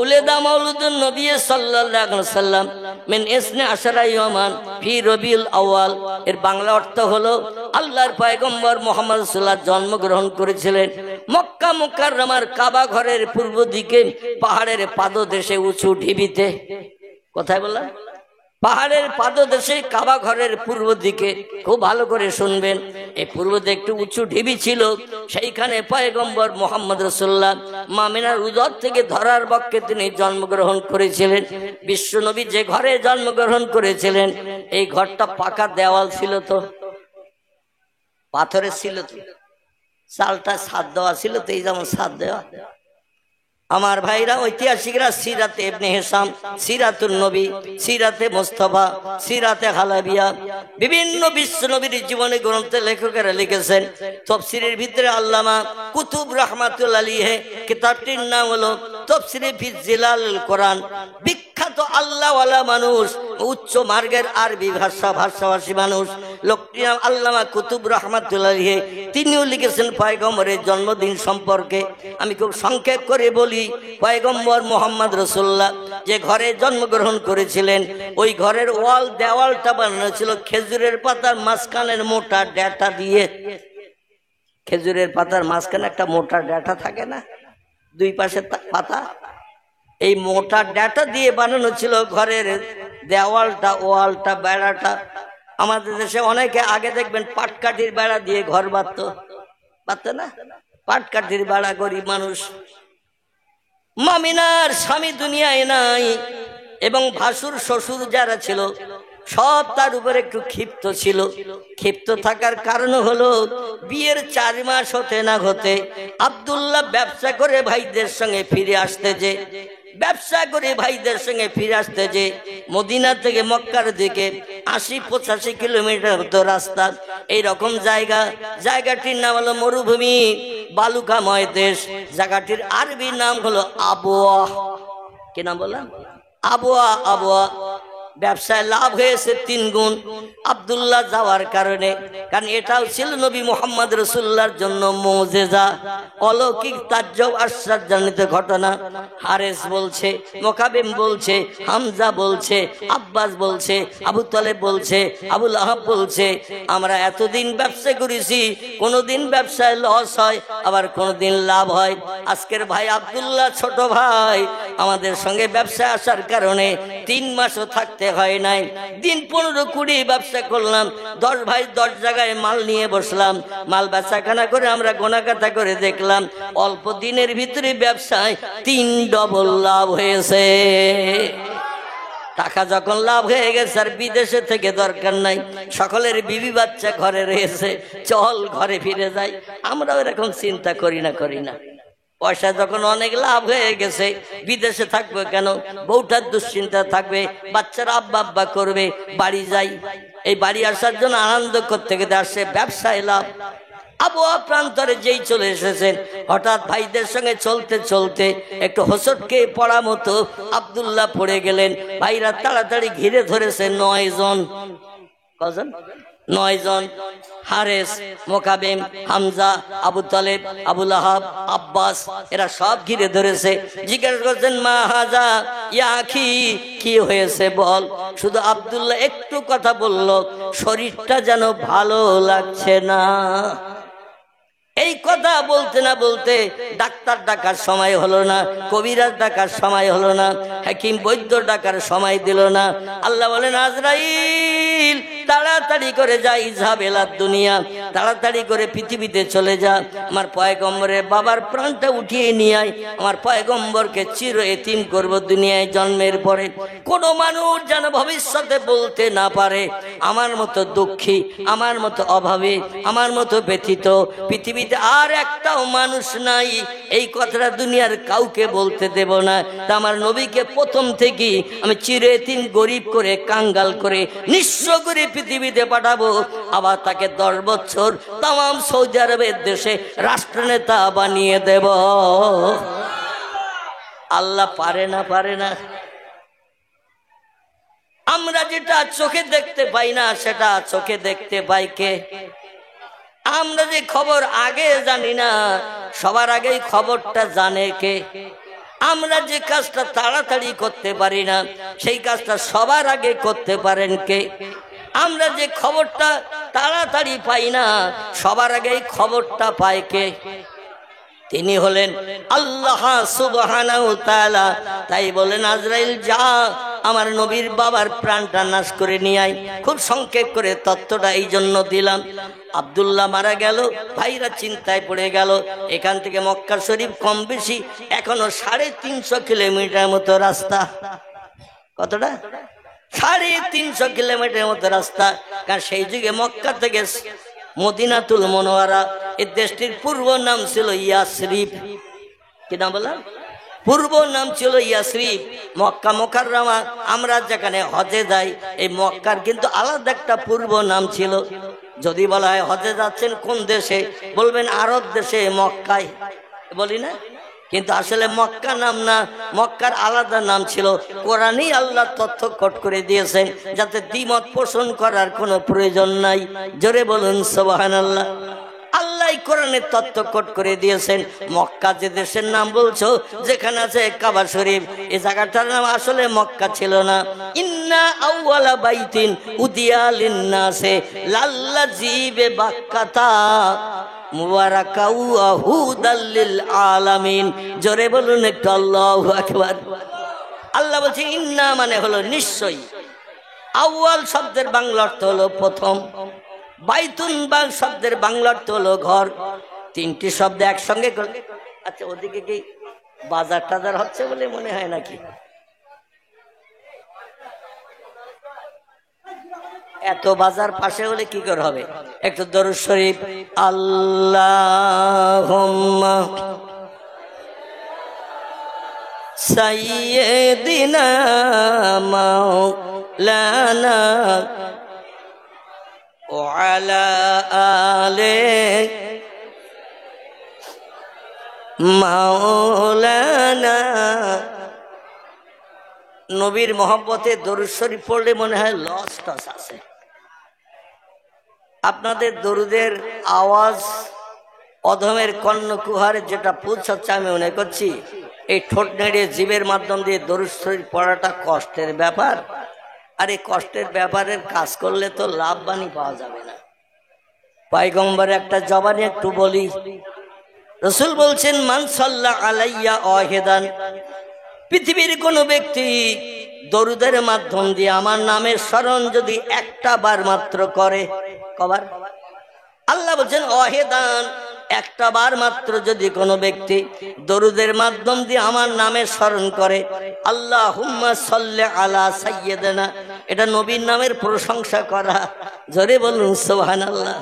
উলিদা মাউলুদুন নবী সাল্লাল্লাহু আলাইহি ওয়াসাল্লাম মিন ইসনা আশারা ইয়ামান ফি রবিউল আউয়াল। এর বাংলা অর্থ হলো আল্লাহর পয়গম্বর মুহাম্মদ সাল্লাল্লাহু আলাইহি ওয়াসাল্লাম জন্মগ্রহণ করেছিলেন মক্কা মুকাররমার কাবা ঘরের পূর্ব দিকে পাহাড়ের পাদদেশে উঁচু ঢিবিতে। কোথায় বললাম? পাহাড়ের পাদদেশে কাবা ঘরের পূর্ব দিকে। খুব ভালো করে শুনবেন, এই পূর্ব দিকে একটু উঁচু ঢিবি ছিল, সেইখানে পয়গম্বর মুহাম্মদ রাসূলুল্লাহ মামিনার উদর থেকে ধরার বক্ষে তিনি জন্মগ্রহণ করেছিলেন। বিশ্বনবী যে ঘরে জন্মগ্রহণ করেছিলেন এই ঘরটা পাকা দেওয়াল ছিল তো, পাথরের ছিল তো, চালটা ছাদ দেওয়া ছিল তো, এই যেমন ছাদ দেওয়া। আমার ভাইরা, ঐতিহাসিকরা সিরাতে ইবনে হিশাম, সিরাতুন নবী, সিরাতে মুস্তাফা, সিরাতে হালাবিয়া, বিভিন্ন বিশ্বনবীর জীবনী গ্রন্থে লেখকেরা লিখেছেন। তাফসীরের ভিতরে আল্লামা কুতুব রাহমাতুল্লাহ আলাইহি কিতাবটির নাম হলো তাফসীরে ফি জিলালুল কোরআন। বিখ্যাত আল্লাহওয়ালা মানুষ, উচ্চ মার্গের আরবি ভাষাভাষী মানুষ, লোকটির নাম আল্লামা কুতুব রাহমাতুল্লাহ আলাইহি। তিনিও লিখেছেন পয়গম্বরের জন্মদিন সম্পর্কে। আমি খুব সংক্ষেপ করে বলি, পয়গম্বর মুহাম্মদ রাসূলুল্লাহ যে ঘরে জন্মগ্রহণ করেছিলেন ওই ঘরের ওয়াল দেওয়ালটা বানানো ছিল খেজুরের পাতার মাঝখানের মোটা ডাঁটা দিয়ে। খেজুরের পাতার মাঝখানে একটা মোটা ডাঁটা থাকে না, দুই পাশে পাতা, এই মোটা ডাঁটা দিয়ে বানানো ছিল ঘরের দেওয়ালটা, ওয়ালটা, বেড়াটা। আমাদের দেশে অনেকে আগে দেখবেন পাটকাঠির বেড়া দিয়ে ঘর বাঁধতো না, পাটকাঠির বেড়া। গরিব মানুষ, মামিনার স্বামী দুনিয়ায় নাই এবং ভাসুর শ্বশুর যারা ছিল সব তার উপরে একটু ক্ষিপ্ত ছিল। ক্ষিপ্ত থাকার কারণ হলো বিয়ের 4 মাস হতে না হতে আব্দুল্লাহ ব্যবসা করে ভাইদের সঙ্গে ফিরে আসতে যে মদিনা থেকে মক্কার দিকে 80-85 কিলোমিটার মতো রাস্তা, এইরকম জায়গাটির নাম হলো মরুভূমি, বালুকাময় দেশ। জায়গাটির আরবি নাম হলো আবওয়া। কি নাম বললাম? আবওয়া। ব্যবসায় লাভ হয়েছে 3 গুণ আব্দুল্লাহ যাওয়ার কারণে। কারণ এটাও ছিল নবী মুহাম্মদ রাসূলুল্লাহর জন্য মুজিজা, অলৌকিক তাজ্জব আশ্চর্যজনিত ঘটনা। হারেস বলছে, মুকাবিম বলছে, হামজা বলছে, আব্বাস বলছে, আবু তালেব বলছে, আবু লাহাব বলছে, আমরা এতদিন ব্যবসা করেছি, কোনোদিন ব্যবসায় লস হয়, আবার কোনোদিন লাভ হয়। আজকের ভাই আব্দুল্লাহ ছোট ভাই আমাদের সঙ্গে ব্যবসায় আসার কারণে 3 মাসও থাকতে হয় নাই। দিন 15-20 ব্যবসা করলাম, 10 ভাই 10 জায়গায় মাল নিয়ে বসলাম, মাল বেচাকেনা করে আমরা গোনাকাটা করে দেখলাম অল্প দিনের ভিতরে ব্যবসায় 3 ডবল লাভ হয়েছে। টাকা যখন লাভ হয়ে গেছে আর বিদেশে থেকে দরকার নাই, সকলের বিবি বাচ্চা ঘরে রয়েছে, চল ঘরে ফিরে যাই। আমরাও এরকম চিন্তা করি না। পয়সা যখন অনেক লাভ হয়ে গেছে বিদেশে থাকবে কেন, বউটার দুশ্চিন্তা থাকবে, বাচ্চারা আব্বা করবে, বাড়ি যাই। এই বাড়ি আসার জন্য আনন্দ করতে গেতে আসছে, ব্যবসায় লাভ। আবহাওয়া প্রান্তরে যেই চলে এসেছেন হঠাৎ ভাইদের সঙ্গে চলতে একটু হোঁচটকে পড়া মতো আব্দুল্লাহ পড়ে গেলেন। ভাইরা তাড়াতাড়ি ঘিরে ধরেছে 9 জন। কজন? 9 জন। হারেস, মুকাবিম, হামজা, আবু তালেব, আবু লাহাব, আব্বাস, এরা সব ঘিরে ধরেছে। জিজ্ঞাসা করছেন, মা হাজা ইয়া আখি, কি হয়েছে বল। শুধু আব্দুল্লাহ একটু কথা বলল, শরীরটা যেন ভালো লাগছে না। এই কথা বলতে না বলতে ডাক্তার ডাকার সময় হলো না, কবিরাজ ডাকার সময় হলো না, হাকিম বৈদ্য ডাকার সময় দিল না। আল্লাহ বলেন, আজরাইল তাড়াতাড়ি করে যা, ইজহাবেলাদ দুনিয়া, তাড়াতাড়ি করে পৃথিবীতে চলে যা, আমার পয়গম্বরের বাবার প্রাণটা উঠিয়ে নিয়ে আয়। আমার পয়গম্বরকে চির এতিম করব দুনিয়ায় জন্মের পরে। কোনো মানুষ যেন ভবিষ্যতে বলতে না পারে আমার মতো দুঃখী, আমার মতো অভাবী, আমার মতো ব্যথিত পৃথিবীতে আর একটাও মানুষ নাই। এই কথাটা দুনিয়ার কাউকে বলতে দেব না। তা আমার নবীকে প্রথম থেকেই আমি চির এতিম, গরিব করে, কাঙ্গাল করে, নিঃস্ব করে পৃথিবীতে পাঠাবো। আবার তাকে 10 বছর তাম সৌদি আরবের দেশে রাষ্ট্রনেতা বানিয়ে দেব। আল্লাহ পারে না। আমরা যেটা চোখে দেখতে পাই না সেটা চোখে দেখতে পাই কে? আমরা যে খবর আগে জানি না, সবার আগেই খবরটা জানে কে? আমরা যে কাজটা তাড়াতাড়ি করতে পারি না সেই কাজটা সবার আগে করতে পারেন কে? আমরা যে খবরটা তাড়াতাড়ি পাই না সবার আগে এই খবরটা পায় কে? তিনি হলেন আল্লাহ সুবহানাহু ওয়া তাআলা। তাই বলেন আজরাইল যা আমার নবীর বাবার প্রাণটা নাশ করে নিয়ে আয়। খুব সংক্ষেপ করে তত্ত্বটা এই জন্য দিলাম। আব্দুল্লাহ মারা গেল, ভাইরা চিন্তায় পড়ে গেল। এখান থেকে মক্কা শরীফ কম বেশি এখনো 350 কিলোমিটার মতো রাস্তা। কতটা? 350 কিলোমিটার মতো রাস্তা। কারণ সেই যুগে মক্কা থেকে মদিনাতুল মুনাওয়ারা এই দেশটির পূর্ব নাম ছিল ইয়াসরিব। কি নাম বললাম? পূর্ব নাম ছিল ইয়াসরিব। মক্কা মুকাররমা আমরা যেখানে হজে যাই এই মক্কার কিন্তু আলাদা একটা পূর্ব নাম ছিল। যদি বলা হয় হজে যাচ্ছেন কোন দেশে, বলবেন আরব দেশে মক্কায়, বলি না? কিন্তু আসলে মক্কা নাম না, মক্কার আলাদা নাম ছিল। কোরআনই আল্লাহ তথ্য কোট করে দিয়েছেন যাতে দ্বিমত পোষণ করার কোনো প্রয়োজন নাই। জোরে বলুন সুবহানাল্লাহ। আল্লাহ কোরআনের তথ্য কোট করে দিয়েছেন। মক্কা যে দেশের নাম বলছো, যেখানে আছে কাবা শরীফ, এই জায়গাটার নাম আসলে মক্কা ছিল না। ইন্না আউওয়ালা বাইতিন উদিয়া লিন্নাসে লাল্লাযী বিবাক্কাতা মুবারাকাউ ওয়া হুদাল লিল আলামিন। জোরে বলুন একটু আল্লাহু আকবার। আল্লাহ বলছে ইন্না মানে হলো নিশ্চয়ই, আউয়াল শব্দের বাংলা অর্থ হলো প্রথম, বাইতুন বাং শব্দের বাংলা অর্থ হলো ঘর। তিনটি শব্দ একসঙ্গে। আচ্ছা, ওদিকে কি বাজার টাজার হচ্ছে বলে মনে হয় নাকি? এত বাজার পাশে হলে কি করে হবে? একটু দরুদ শরীফ। আল্লাহুম্মা সাইয়্যিদিনা মাওলানা ওয়া আলা আলি মাওলানা। নবীর মহব্বতে দরুদ শরীফ পড়লে মনে হয় লস টস আছে। আপনাদের দরুদের আওয়াজ অধমের কর্ণকুহারে যেটা পৌঁছাচ্ছে আমি মনে করছি এই ঠোঁট নেড়ে জিভের মাধ্যম দিয়ে দরুদ শরীফ পড়াটা কষ্টের ব্যাপার। আর এই কষ্টের ব্যাপারের কাজ করলে তো লাভবানি পাওয়া যাবে না। পয়গম্বর একটা জবানি একটু বলি। রাসূল বলছেন মান সাল্লা আলাইয়া ওয়াহিদান, পৃথিবীর কোন ব্যক্তি দরুদের মাধ্যম দিয়ে আমার নামের স্মরণ যদি একটা বার মাত্র করে, কবার? আল্লাহ বলছেন ওয়াহিদান, একটা বার মাত্র যদি কোনো ব্যক্তি দরুদের মাধ্যম দিয়ে আমার নামের স্মরণ করে, আল্লাহুম্মা সাল্লি আলা সাইয়্যিদিনা, এটা নবীর নামের প্রশংসা করা। জোরে বলুন সুবহানাল্লাহ।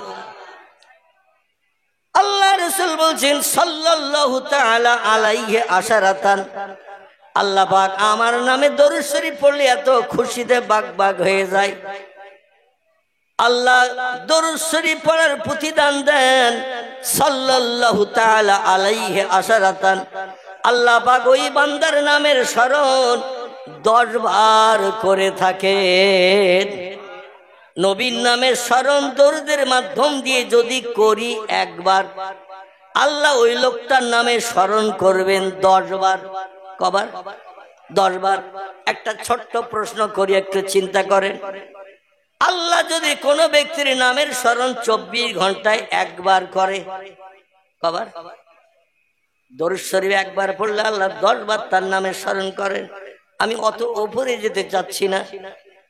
আল্লাহ রাসূল বলছেন সাল্লাল্লাহু তাআলা আলাইহি আশারাতান, আল্লাহ পাক আমার নামে দরুদ শরীফ পড়লে এত খুশিতে বাগ হয়ে যায়। আল্লাহ দরুদ শরীফ পড়ার প্রতিদান দেন সাল্লাল্লাহু তাআলা আলাইহি আশারাতান। আল্লাহ পাক ওই বান্দার নামের স্মরণ 10 বার করে থাকেন। নবীর নামের স্মরণ দরুদের মাধ্যম দিয়ে যদি করি একবার, আল্লাহ ওই লোকটার নামে স্মরণ করবেন 10 বার। কবার? 10 বার। একটা ছোট্ট প্রশ্ন করি, একটু চিন্তা করেন। আল্লাহ যদি কোনো ব্যক্তির নামের স্মরণ 24 ঘন্টায় একবার করে, কবার? দরুদ শরীফ একবার পড়লে আল্লাহ 10 বার তার নামের স্মরণ করেন। আমি অত উপরে যেতে চাচ্ছি না।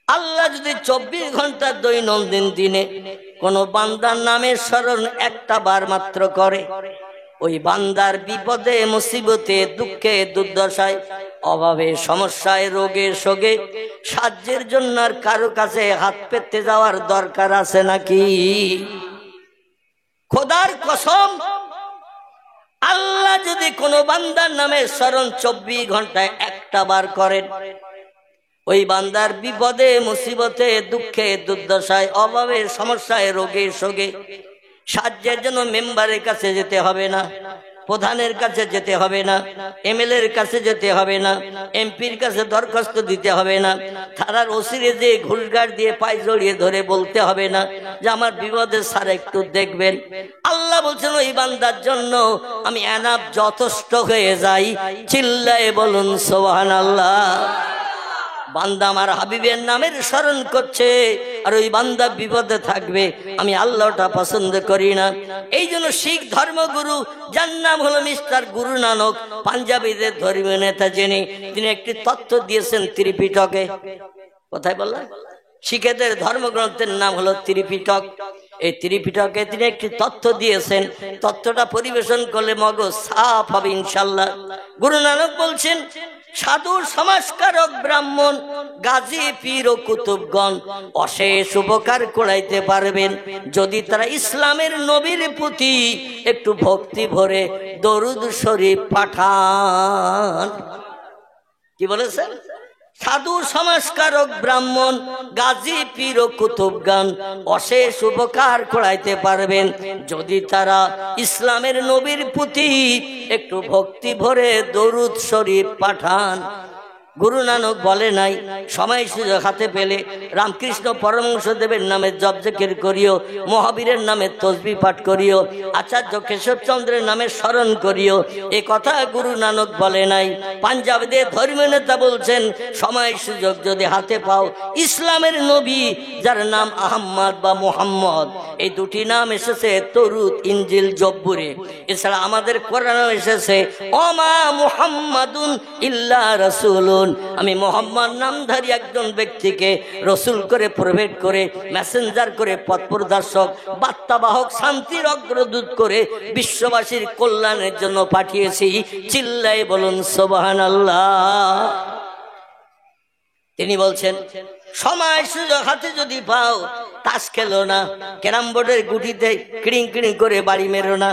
আল্লাহ যদি 24 ঘন্টা দৈনন্দিন দিনে কোন বান্দার নামের স্মরণ একটা বার মাত্র করে, ওই বান্দার বিপদে মুসিবতে দুঃখে দুর্দশায় অভাবে সমস্যায় রোগে শোকে সাহায্যের জন্য আর কারো কাছে হাত পেতে যাওয়ার দরকার আছে নাকি? খোদার কসম, আল্লাহ যদি কোনো বান্দার নামের স্মরণ 24 ঘন্টায় একটা বার করেন, ওই বান্দার বিপদে মুসিবতে দুঃখে দুর্দশায় অভাবে সমস্যায় রোগে শোকে সাহায্যের জন্য মেম্বারের কাছে যেতে হবে না, প্রধানের কাছে যেতে হবে না, এমএলএর কাছে যেতে হবে না, এমপির কাছে দরখাস্ত দিতে হবে না, থানার ওসিরে যে ঘুষগার দিয়ে পায়ে জড়িয়ে ধরে বলতে হবে না যে আমার বিপদে স্যার একটু দেখবেন। আল্লাহ বলছেন ওই বান্দার জন্য আমি এনাফ, যথেষ্ট হয়ে যাই। চিল্লায়ে বলুন সুবহানাল্লাহ। বান্দা আমার হাবিবের নামের স্মরণ করছে আর ওই বান্দা বিপদে থাকবে, আমি আল্লাহটা পছন্দ করি না। এই জন্য শিখ ধর্মগুরু, যার নাম হলো মিস্টার গুরু নানক, পাঞ্জাবিদের ধর্মীয় নেতা যিনি, তিনি একটি তথ্য দিয়েছেন ত্রিপিটকে। কোথায় বললাম? শিখেদের ধর্মগ্রন্থের নাম হলো ত্রিপিটক। এই ত্রিপিটকে তিনি একটি তথ্য দিয়েছেন, তথ্যটা পরিবেশন করলে মগজ সাফ হবে ইনশাল্লাহ। গুরু নানক বলছেন, সাধু সমাজকারক ব্রাহ্মণ, গাজী পীর ও কুতুবগণ অশেষ উপকার করাইতে পারবেন যদি তারা ইসলামের নবীর প্রতি একটু ভক্তি ভরে দরুদ শরীফ পাঠান। কি বলেছেন? সাধু সমাজকারক ব্রাহ্মণ, গাজী পীর ও কুতুবগণ অশেষ উপকার করাইতে পারবেন যদি তারা ইসলামের নবীর প্রতি একটু ভক্তি ভরে দরুদ শরীফ পাঠান। গুরু নানক বলে নাই সময় সুযোগ হাতে পেলে রামকৃষ্ণ পরমহংসদেবের নামে জপ জিকির করিও, মহাবীরের নামে তসবিহ পাঠ করিও, আচার্য কেশবচন্দ্রের নামে স্মরণ করিও, এ কথা গুরু নানক বলে নাই। পাঞ্জাবদের ধর্মীয় নেতা বলছেন সময় সুযোগ যদি হাতে পাও, ইসলামের নবী যার নাম আহম্মদ বা মুহাম্মদ, এই দুটি নাম এসেছে তরুত, ইনজিল, জব্বুরে। এছাড়া আমাদের কোরআনে এসেছে ওমা মুহাম্মাদুন ইল্লা রাসূলুন, আমি মোহাম্মদ নামধারী একজন ব্যক্তিকে রসুল করে প্রভেট করে, মেসেঞ্জার করে, পথপ্রদর্শক, বার্তাবাহক, শান্তির অগ্রদূত করে বিশ্ববাসীর কল্যাণের জন্য পাঠিয়েছি। চিল্লায়ে বলুন সুবহানাল্লাহ। তিনি বলছেন সময় সুযোগ হাতে যদি পাও, তাস খেলো না, ক্যারাম বোর্ডের গুটিতে কিড়িং কিড়িং করে বাড়ি মেরো না,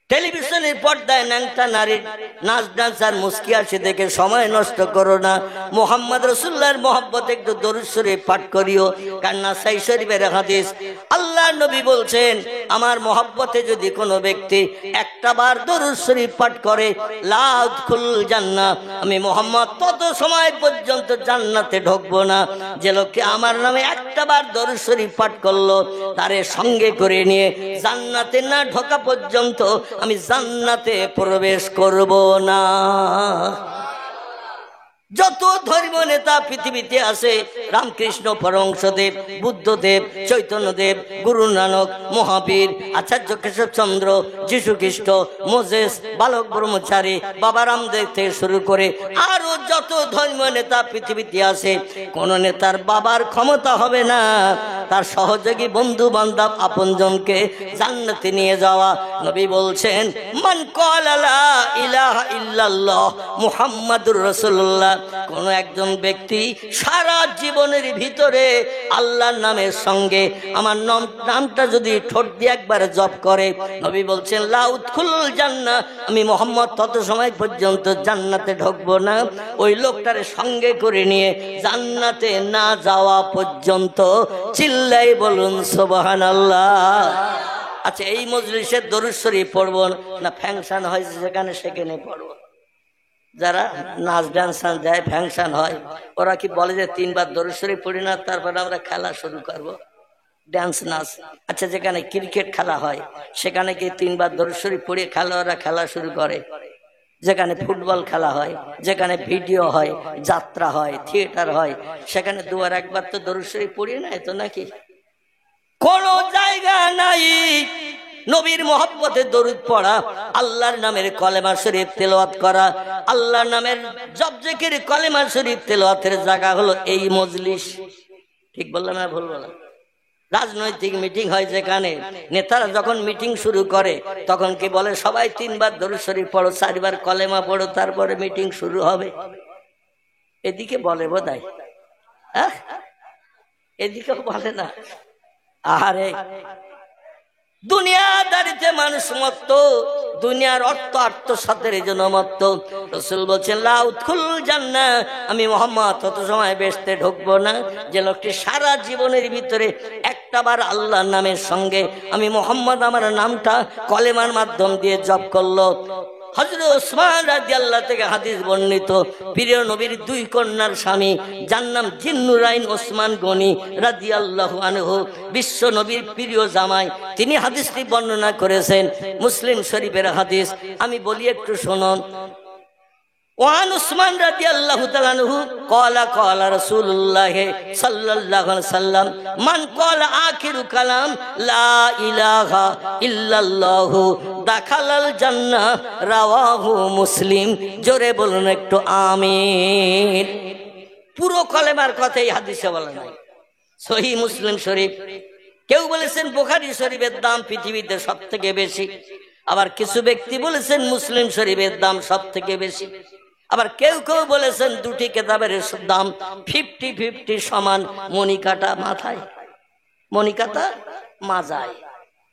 টেলিভিশনের পর্দায় ন্যাংটা নারীর নাচ ডান্স আর মুস্কি আসে দেখে সময় নষ্ট করো না। মুহাম্মদ রাসূলুল্লাহর মহব্বতে একটু দরুদ শরীফ পাঠ করিও। কান্না সাই শরীফের হাদিস, আল্লাহর নবী বলছেন আমার মহব্বতে যদি কোনো ব্যক্তি একটা বার দরুদ শরীফ পাঠ করে, লা উদখুল জান্নাহ, আমি মুহাম্মদ তত সময় পর্যন্ত জান্নাতে ঢুকবো না। যে লোককে আমার নামে একটা বার দরুদ শরীফ পাঠ করলো, তারে সঙ্গে করে নিয়ে জান্নাতে না ঢোকা পর্যন্ত আমি জান্নাতে প্রবেশ করব না। যত ধর্মীয় নেতা পৃথিবীতে আছে, রামকৃষ্ণ পরমহংসদেব, বুদ্ধদেব, চৈতন্যদেব, গুরু নানক, মহাবীর, আচার্য কেশবচন্দ্র, যীশু খ্রিস্ট, মোজেস, বালক ব্রহ্মচারী, বাবা রামদেব থেকে শুরু করে আরো যত ধর্মীয় নেতা পৃথিবীতে আছে, কোন নেতার বাবার ক্ষমতা হবে না তার সহযোগী বন্ধু বান্ধব আপনজনকে জান্নাতে নিয়ে যাওয়া। নবী বলছেন মান ক্বালা লা ইলাহা ইল্লাল্লাহ মুহাম্মাদুর রাসূলুল্লাহ, কোন একজন ব্যক্তি সারা জীবনের ভিতরে আল্লাহর নামের সঙ্গে আমার নামটা যদি ঠোঁট দিয়ে একবার জপ করে, নবী বলছেন লা উদখুল জান্নাহ, আমি মুহাম্মদ তত সময় পর্যন্ত জান্নাতে ঢুকবো না। ওই লোকটারে সঙ্গে করে নিয়ে জান্নাতে না যাওয়া পর্যন্ত। চিল্লায়ে বলুন সুবহানাল্লাহ। আচ্ছা, এই মজলিসে দরুদ শরীফ পড়ব না ফ্যাংশন হয় যেখানে সেখানে পড়ব? যারা নাচ ডান্স যায়, ফ্যাংশন হয়, ওরা কি বলে যে 3 বার দরুদ শরীফ পড়ি না তারপরে আমরা খেলা শুরু করব, ডান্স নাচ? আচ্ছা, যেখানে ক্রিকেট খেলা হয় সেখানে কি 3 বার দরুদ শরীফ পড়ে খেলোয়াড়রা খেলা শুরু করে? যেখানে ফুটবল খেলা হয়, যেখানে ভিডিও হয়, যাত্রা হয়, থিয়েটার হয়, সেখানে 2 আর 1 বার তো দরুদ শরীফ পড়ি না তো নাকি? কোন জায়গা নাই নবীর মহব্বতে দরুদ পড়া, আল্লাহর নামের কলেমা শরীফ তেলাওয়াত করা। আল্লাহর নামের জপ জিকির কলেমা শরীফ তেলাওয়াতের জায়গা হলো এই মজলিস। ঠিক বললাম না ভুল বললাম? রাজনৈতিক মিটিং হয় যেখানে, নেতারা যখন মিটিং শুরু করে তখন কি বলে সবাই 3 বার দরুদ শরীফ পড়ো, 4 বার কলেমা পড়ো, তারপরে মিটিং শুরু হবে? এদিকে বলে বোধহয়, এদিকেও বলে না। আরে দুনিয়াদারিতে মানুষ মত্ত, দুনিয়ার অর্থ আত্মসাতের জন্য মত্ত। রাসূল বলছেন লা উদখুল জান্নাহ, আমি মুহাম্মদ তত সময় বেহেশতে ঢুকবো না যে লোকটি সারা জীবনের ভিতরে একটা একটাবার আল্লাহর নামের সঙ্গে আমি মোহাম্মদ আমার নামটা কলেমার মাধ্যম দিয়ে জপ করলো। হযরত ওসমান রাদিয়াল্লাহু থেকে হাদিস বর্ণিত, প্রিয় নবীর দুই কন্যার স্বামী, যার নাম জিন্নুরাইন ওসমান গনি রাদিয়াল্লাহু আনহু, বিশ্ব নবীর প্রিয় জামাই, তিনি হাদিসটি বর্ণনা করেছেন, মুসলিম শরীফের হাদিস। আমি বলি একটু শুনুন। ওয়ান উসমান রাদিয়াল্লাহু তাআলা আনহু ক্বালা ক্বালা রাসূলুল্লাহ সাল্লাল্লাহু আলাইহি ওয়াসাল্লাম মান ক্বালা আখিরু কালাম লা ইলাহা ইল্লাল্লাহু দাখালাল জান্নাহ, রাওয়াহু মুসলিম। জোরে বলুন একটু আমিন। পুরো কলেমার কথাই হাদিসে বলা নাই, সহিহ মুসলিম শরীফ। কেউ বলেছেন বুখারী শরীফের দাম পৃথিবীতে সবথেকে বেশি, আবার কিছু ব্যক্তি বলেছেন মুসলিম শরীফের দাম সবথেকে বেশি, আবার কেউ কেউ বলেছেন দুটি কিতাবের দাম 50-50 সমান। মণিকাটা মাথায়, মণিকাটা মাজায়,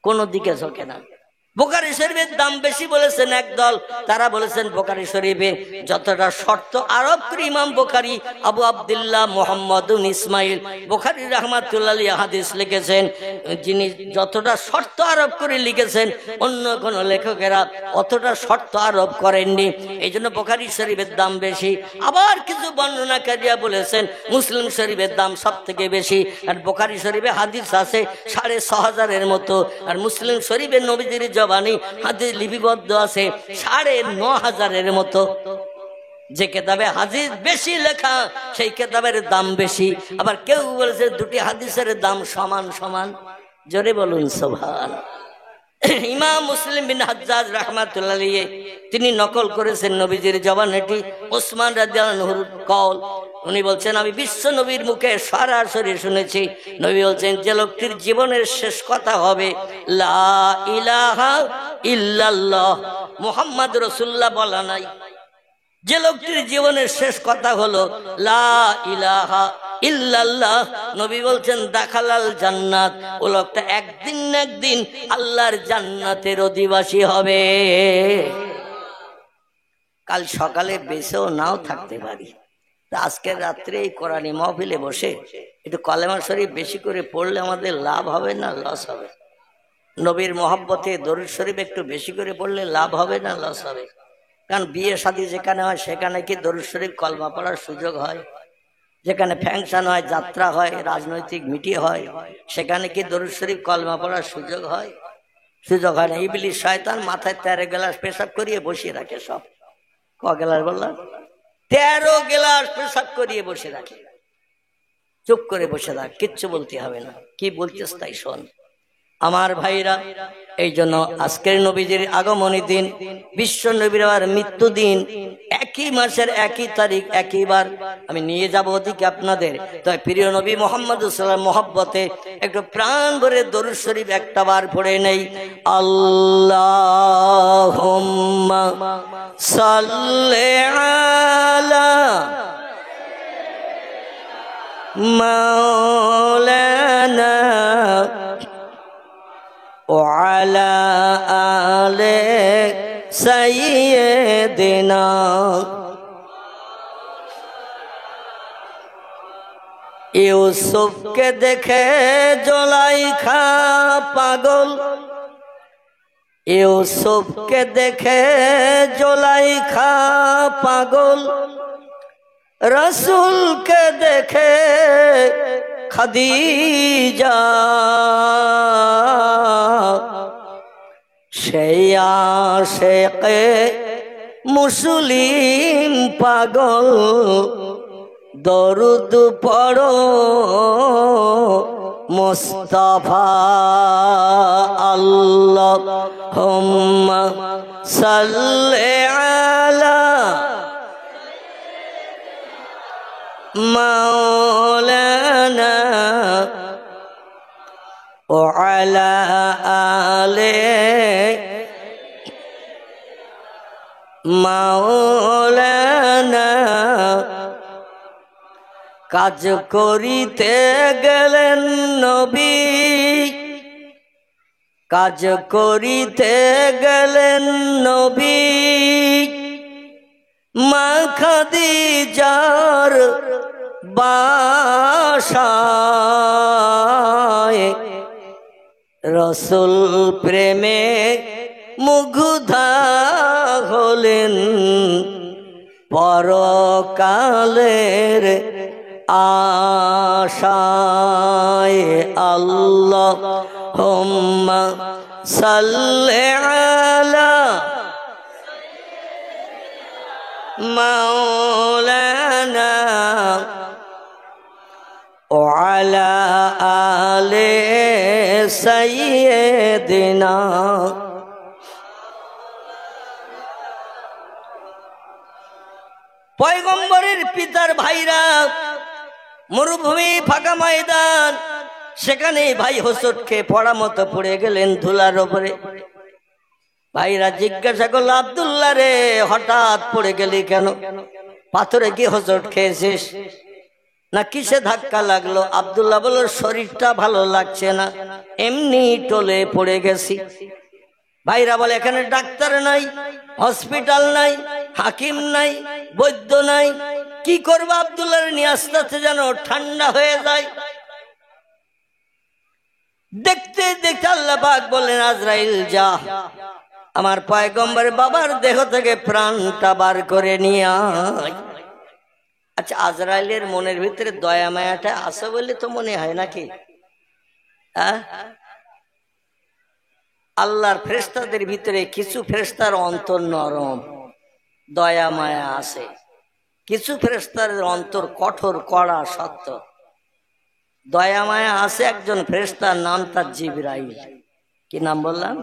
কোনো দিকে ঝোঁকে না। বুখারী শরীফের দাম বেশি বলেছেন একদল, তারা বলেছেন বুখারী শরীফে যতটা শর্ত আরোপ করে ইমাম বুখারী আবু আব্দুল্লাহ মুহাম্মদ ইসমাইল বুখারী রাহমাতুল্লাহ আলাইহি হাদিস লিখেছেন, যিনি যতটা শর্ত আরোপ করে লিখেছেন অন্য কোন লেখকেরা অতটা শর্ত আরোপ করেননি, এই জন্য বুখারী শরীফের দাম বেশি। আবার কিছু বর্ণনাকারীরা বলেছেন মুসলিম শরীফের দাম সব থেকে বেশি, আর বুখারী শরীফে হাদিস আছে 6500-এর মতো, আর মুসলিম শরীফের নবীজির জবানি হাদিস লিপিবদ্ধ আছে 9500-এর মতো। যে কিতাবে হাদিস বেশি লেখা সেই কিতাবের দাম বেশি। আবার কেউ বলেছে দুটি হাদিসের দাম সমান সমান। জোরে বলুন সুবহানাল্লাহ। ইমাম মুসলিম বিন হাজ্জাজ রাহমাতুল্লাহ আলাইহি তিনি নকল করেছেন নবীজির জবানিটি, ওসমান রাদিয়াল্লাহু আনহুর কওল। উনি বলছেন আমি বিশ্ব নবীর মুখে সরাসরি শুনেছি, নবী বলছেন যে লোকটির জীবনের শেষ কথা হবে লা ইলাহা ইল্লাল্লাহ, মুহাম্মদ রাসূলুল্লাহ বলা নাই, যে লোকটির জীবনের শেষ কথা হলো লা ইলাহা ইল্লাল্লাহ, নবী বলছেন দাখালাল জান্নাত, ও লোকটা একদিন না একদিন আল্লাহর জান্নাতের অধিবাসী হবে। কাল সকালে বেঁচেও নাও থাকতে পারি, আজকের রাত্রে এই কোরআনী মাহফিলে বসে একটু কলেমা শরীফ বেশি করে পড়লে আমাদের লাভ হবে না লস হবে? নবীর মহব্বতে দরুদ শরীফ একটু বেশি করে পড়লে লাভ হবে না লস হবে? কারণ বিয়ে শাদী যেখানে হয় সেখানে কি দরুদ শরীফ কলমা পড়ার সুযোগ হয়? যেখানে ফ্যাংশন হয়, যাত্রা হয়, রাজনৈতিক মিটিং হয়, সেখানে কি দরুদ শরীফ কলমা পড়ার সুযোগ হয়? সুযোগ হয় না। ইবলিস শয়তান মাথায় 13 গ্লাস পেশাব করিয়ে বসিয়ে রাখে। সব ক গ্লাস বললাম? 13 গ্লাস পেশাব করিয়ে বসে রাখে। চুপ করে বসে থাক, কিচ্ছু বলতে হবে না, কি বলতেছ তাই শোন। আমার ভাইরা, এই জন্য আজকের নবীজির আগমনী দিন, বিশ্ব নবীর মৃত্যু দিন, একই মাসের একই তারিখ একই বার আমি নিয়ে যাব ওদিকে আপনাদের। তাই প্রিয় নবী মুহাম্মদ সাল্লাল্লাহু আলাইহি ওয়াসাল্লাম মহব্বতে একটু প্রাণ ভরে দরুদ শরীফ একটা বার পড়ে নেই। আল্লাহুম্মা সাল্লি আলা মাওলানা وعلى آل سيدنا यूसुफ के देखे जुलाइखा पागल, यूसुफ के देखे जुलाइखा पागल, रसूल के देखे खदीजा, সেই আশিকে মুসলিম পাগল, দরুদ পড়ো মুস্তাফা। আল্লাহুম্মা সাল্লি আলা মাওলানা وعلى آله মাওলানা। কাজ করিতে গেলেন নবী, কাজ করিতে গেলেন নবী, মা খাদিজার বাসায়, রসুল প্রেমে মুগ্ধা হলেন, পরকালের আশায়। আল্লাহুম্মা সাল্লি আলা মাওলানা ওয়ালা আলে সাইয়্যিদিনা। পয়গম্বরের পিতার ভাইরা, মরুভূমি ফাঁকা ময়দান, সেখানে ভাই হোঁচট খেয়ে পড়া মতো পড়ে গেলেন ধুলার ওপরে। ভাইরা জিজ্ঞাসা করলো, আব্দুল্লাহ রে, হঠাৎ পড়ে গেলি কেন? পাথরে কি হোঁচট খেয়েছিস না কিসে ধাক্কা লাগলো? আব্দুল্লাহ বলল, শরীরটা ভালো লাগছে না, এমনি টলে পড়ে গেছি। ভাইরা বলে, এখানে ডাক্তার নাই, হসপিটাল নাই, হাকিম নাই, বৈদ্য নাই, কি করবো? আব্দুল্লাহ নিয়ে আস্তে আস্তে যেন ঠান্ডা হয়ে যায়। দেখতে দেখতে আল্লাহ পাক বললেন, আজরাইল যা, আমার পয়গম্বরের বাবার দেহ থেকে প্রাণটা বার করে নিয়ে আয়। আচ্ছা, আজরাইলের মনের ভিতরে দয়া মায়াটা আছে বলে তো মনে হয় নাকি? আল্লাহর ফেরেশতাদের ভিতরে কিছু ফেরেশতার অন্তর নরম, দয়া মায়া আছে, কিছু ফেরেশতার অন্তর কঠোর, কড়া, শক্ত। দয়া মায়া আছে একজন ফেরেশতার নাম তার জিবরাইল। কি নাম বললাম?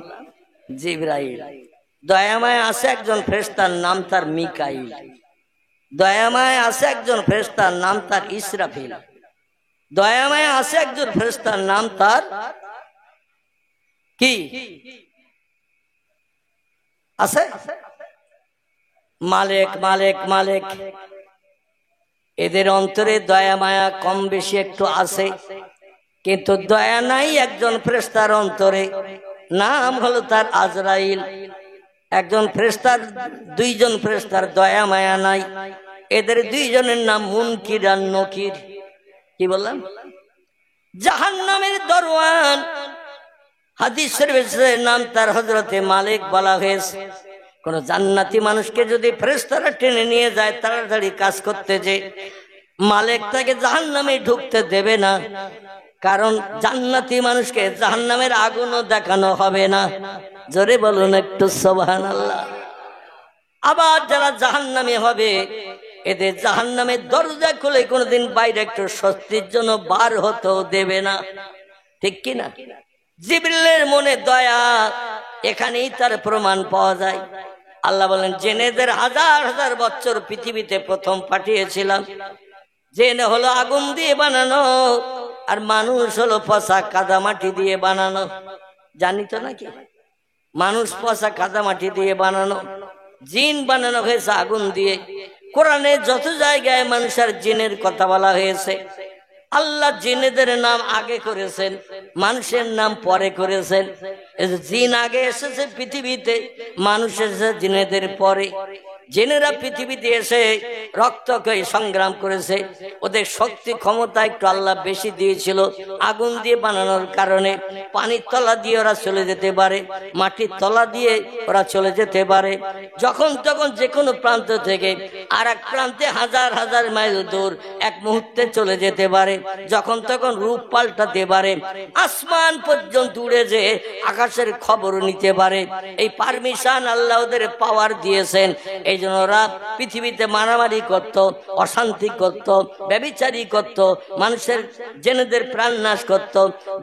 জিবরাইল। দয়া মায়া আছে একজন ফেরেশতার নাম তার মিকাইল। দয়া মায়া আছে একজন ফেরেশতার নাম তার ইসরাফিল। দয়া মায়া আছে একজন ফেরেশতার নাম তার কি আছে? মালিক, মালিক, মালিক। এদের অন্তরে দয়া মায়া কম বেশি একটু আছে, কিন্তু দয়া নাই একজন ফেরেশতার অন্তরে, নাম হলো তার আজরাইল। একজন ফেরেশতার, দুইজন ফেরেশতার দয়া মায়া নাই, এদের দুইজনের নাম মুনকির আর নকির। কি বললাম? জাহান্নামের দরওয়ান, হাদিস শরীফে নাম তার হযরতে মালিক বলা হয়েছে। কোন জান্নাতি মানুষকে যদি ফেরেশতারা টেনে নিয়ে যায় তাড়াতাড়ি কাজ করতে, যে মালিক তাকে জাহান্নামে ঢুকতে দেবে না, কারণ জান্নাতি মানুষকে জাহান্নামের আগুনও দেখানো হবে না। জোরে বলুন একটু সুবহানাল্লাহ। আবার যারা জাহান্নামে হবে, এদের জাহান্নামের দরজা খুলে কোনোদিন বাইরে একটু স্বস্তির জন্য বার হতেও দেবে না। ঠিক কিনা? জিবরিলের মনে দয়া, এখানেই তার প্রমাণ পাওয়া যায়। আল্লাহ বলেন, জেনেদের হাজার হাজার বছর পৃথিবীতে প্রথম পাঠিয়েছিলাম। জেনে হলো আগুন দিয়ে বানানো, আর মানুষ হলো পচা কাদামাটি দিয়ে বানানো। জানি তো নাকি? মানুষ পচা কাদামাটি দিয়ে বানানো, জিন বানানো হয়েছে আগুন দিয়ে। কোরআনে যত জায়গায় মানুষের জিনের কথা বলা হয়েছে, আল্লাহ জিনেদের নাম আগে করেছেন, মানুষের নাম পরে করেছেন। জিন আগে এসেছে পৃথিবীতে, মানুষ এসেছে জিনেদের পরে। জেনেরা পৃথিবীতে এসে রক্তকে সংগ্রাম করেছে, ওদের শক্তি ক্ষমতা একটু আল্লাহ বেশি দিয়েছিল। আগুন দিয়ে বানানোর কারণে পানির তলা দিয়ে ওরা চলে যেতে পারে, মাটির তলা দিয়ে ওরা চলে যেতে পারে। যখন তখন যে কোনো প্রান্ত থেকে আর এক প্রান্তে হাজার হাজার মাইল দূর এক মুহূর্তে চলে যেতে পারে। যখন তখন রূপ পাল্টাতে পারে, আসমান পর্যন্ত উড়ে যে আকাশের খবর নিতে পারে। এই পারমিশন আল্লাহ ওদের পাওয়ার দিয়েছেন। এই জন্য ওরা পৃথিবীতে মারামারি করত, অশান্তি করত, ব্যভিচারী করত, মানুষের জেনেদের প্রাণ নাশ করত।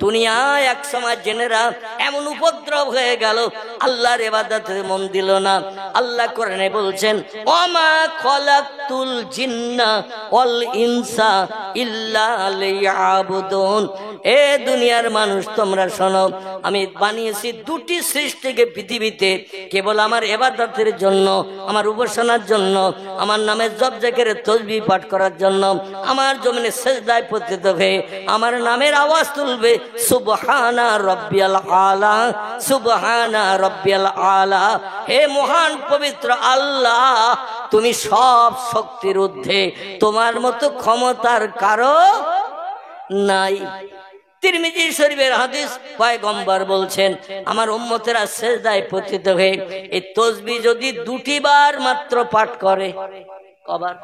দুনিয়ায় এক সময় জেনেরা এমন উপদ্রব হয়ে গেল, আল্লাহর ইবাদতে মন দিল না। আল্লাহ কোরআনে বলছেন, ওমা খলাকতুল জিন্না ওয়াল ইনসা ইল্লা লিয়াবুদুন। এ দুনিয়ার মানুষ, তোমরা শোনো, আমি বানিয়েছি দুটি সৃষ্টিকে পৃথিবীতে কেবল আমার ইবাদতের জন্য, আমার উপাসনার জন্য, আমার নামে জপ জিকির তাসবিহ পাঠ করার জন্য। আমার জমিনে সিজদায় পতিত হয়ে আমার নামের আওয়াজ তুলবে, সুবহানা রাব্বিয়াল আলা, সুবহানা রাব্বিয়াল আলা। হে মহান পবিত্র আল্লাহ, তুমি সব শক্তির ঊর্ধ্বে, তোমার মতো ক্ষমতার কারো নাই। তিরমিজি শরীফের হাদিস, পয়গম্বর বলছেন আমার উম্মতেরা সিজদায় পতিত হয়ে এই তাসবিহ যদি 2টি বার মাত্র পাঠ করে, কবার?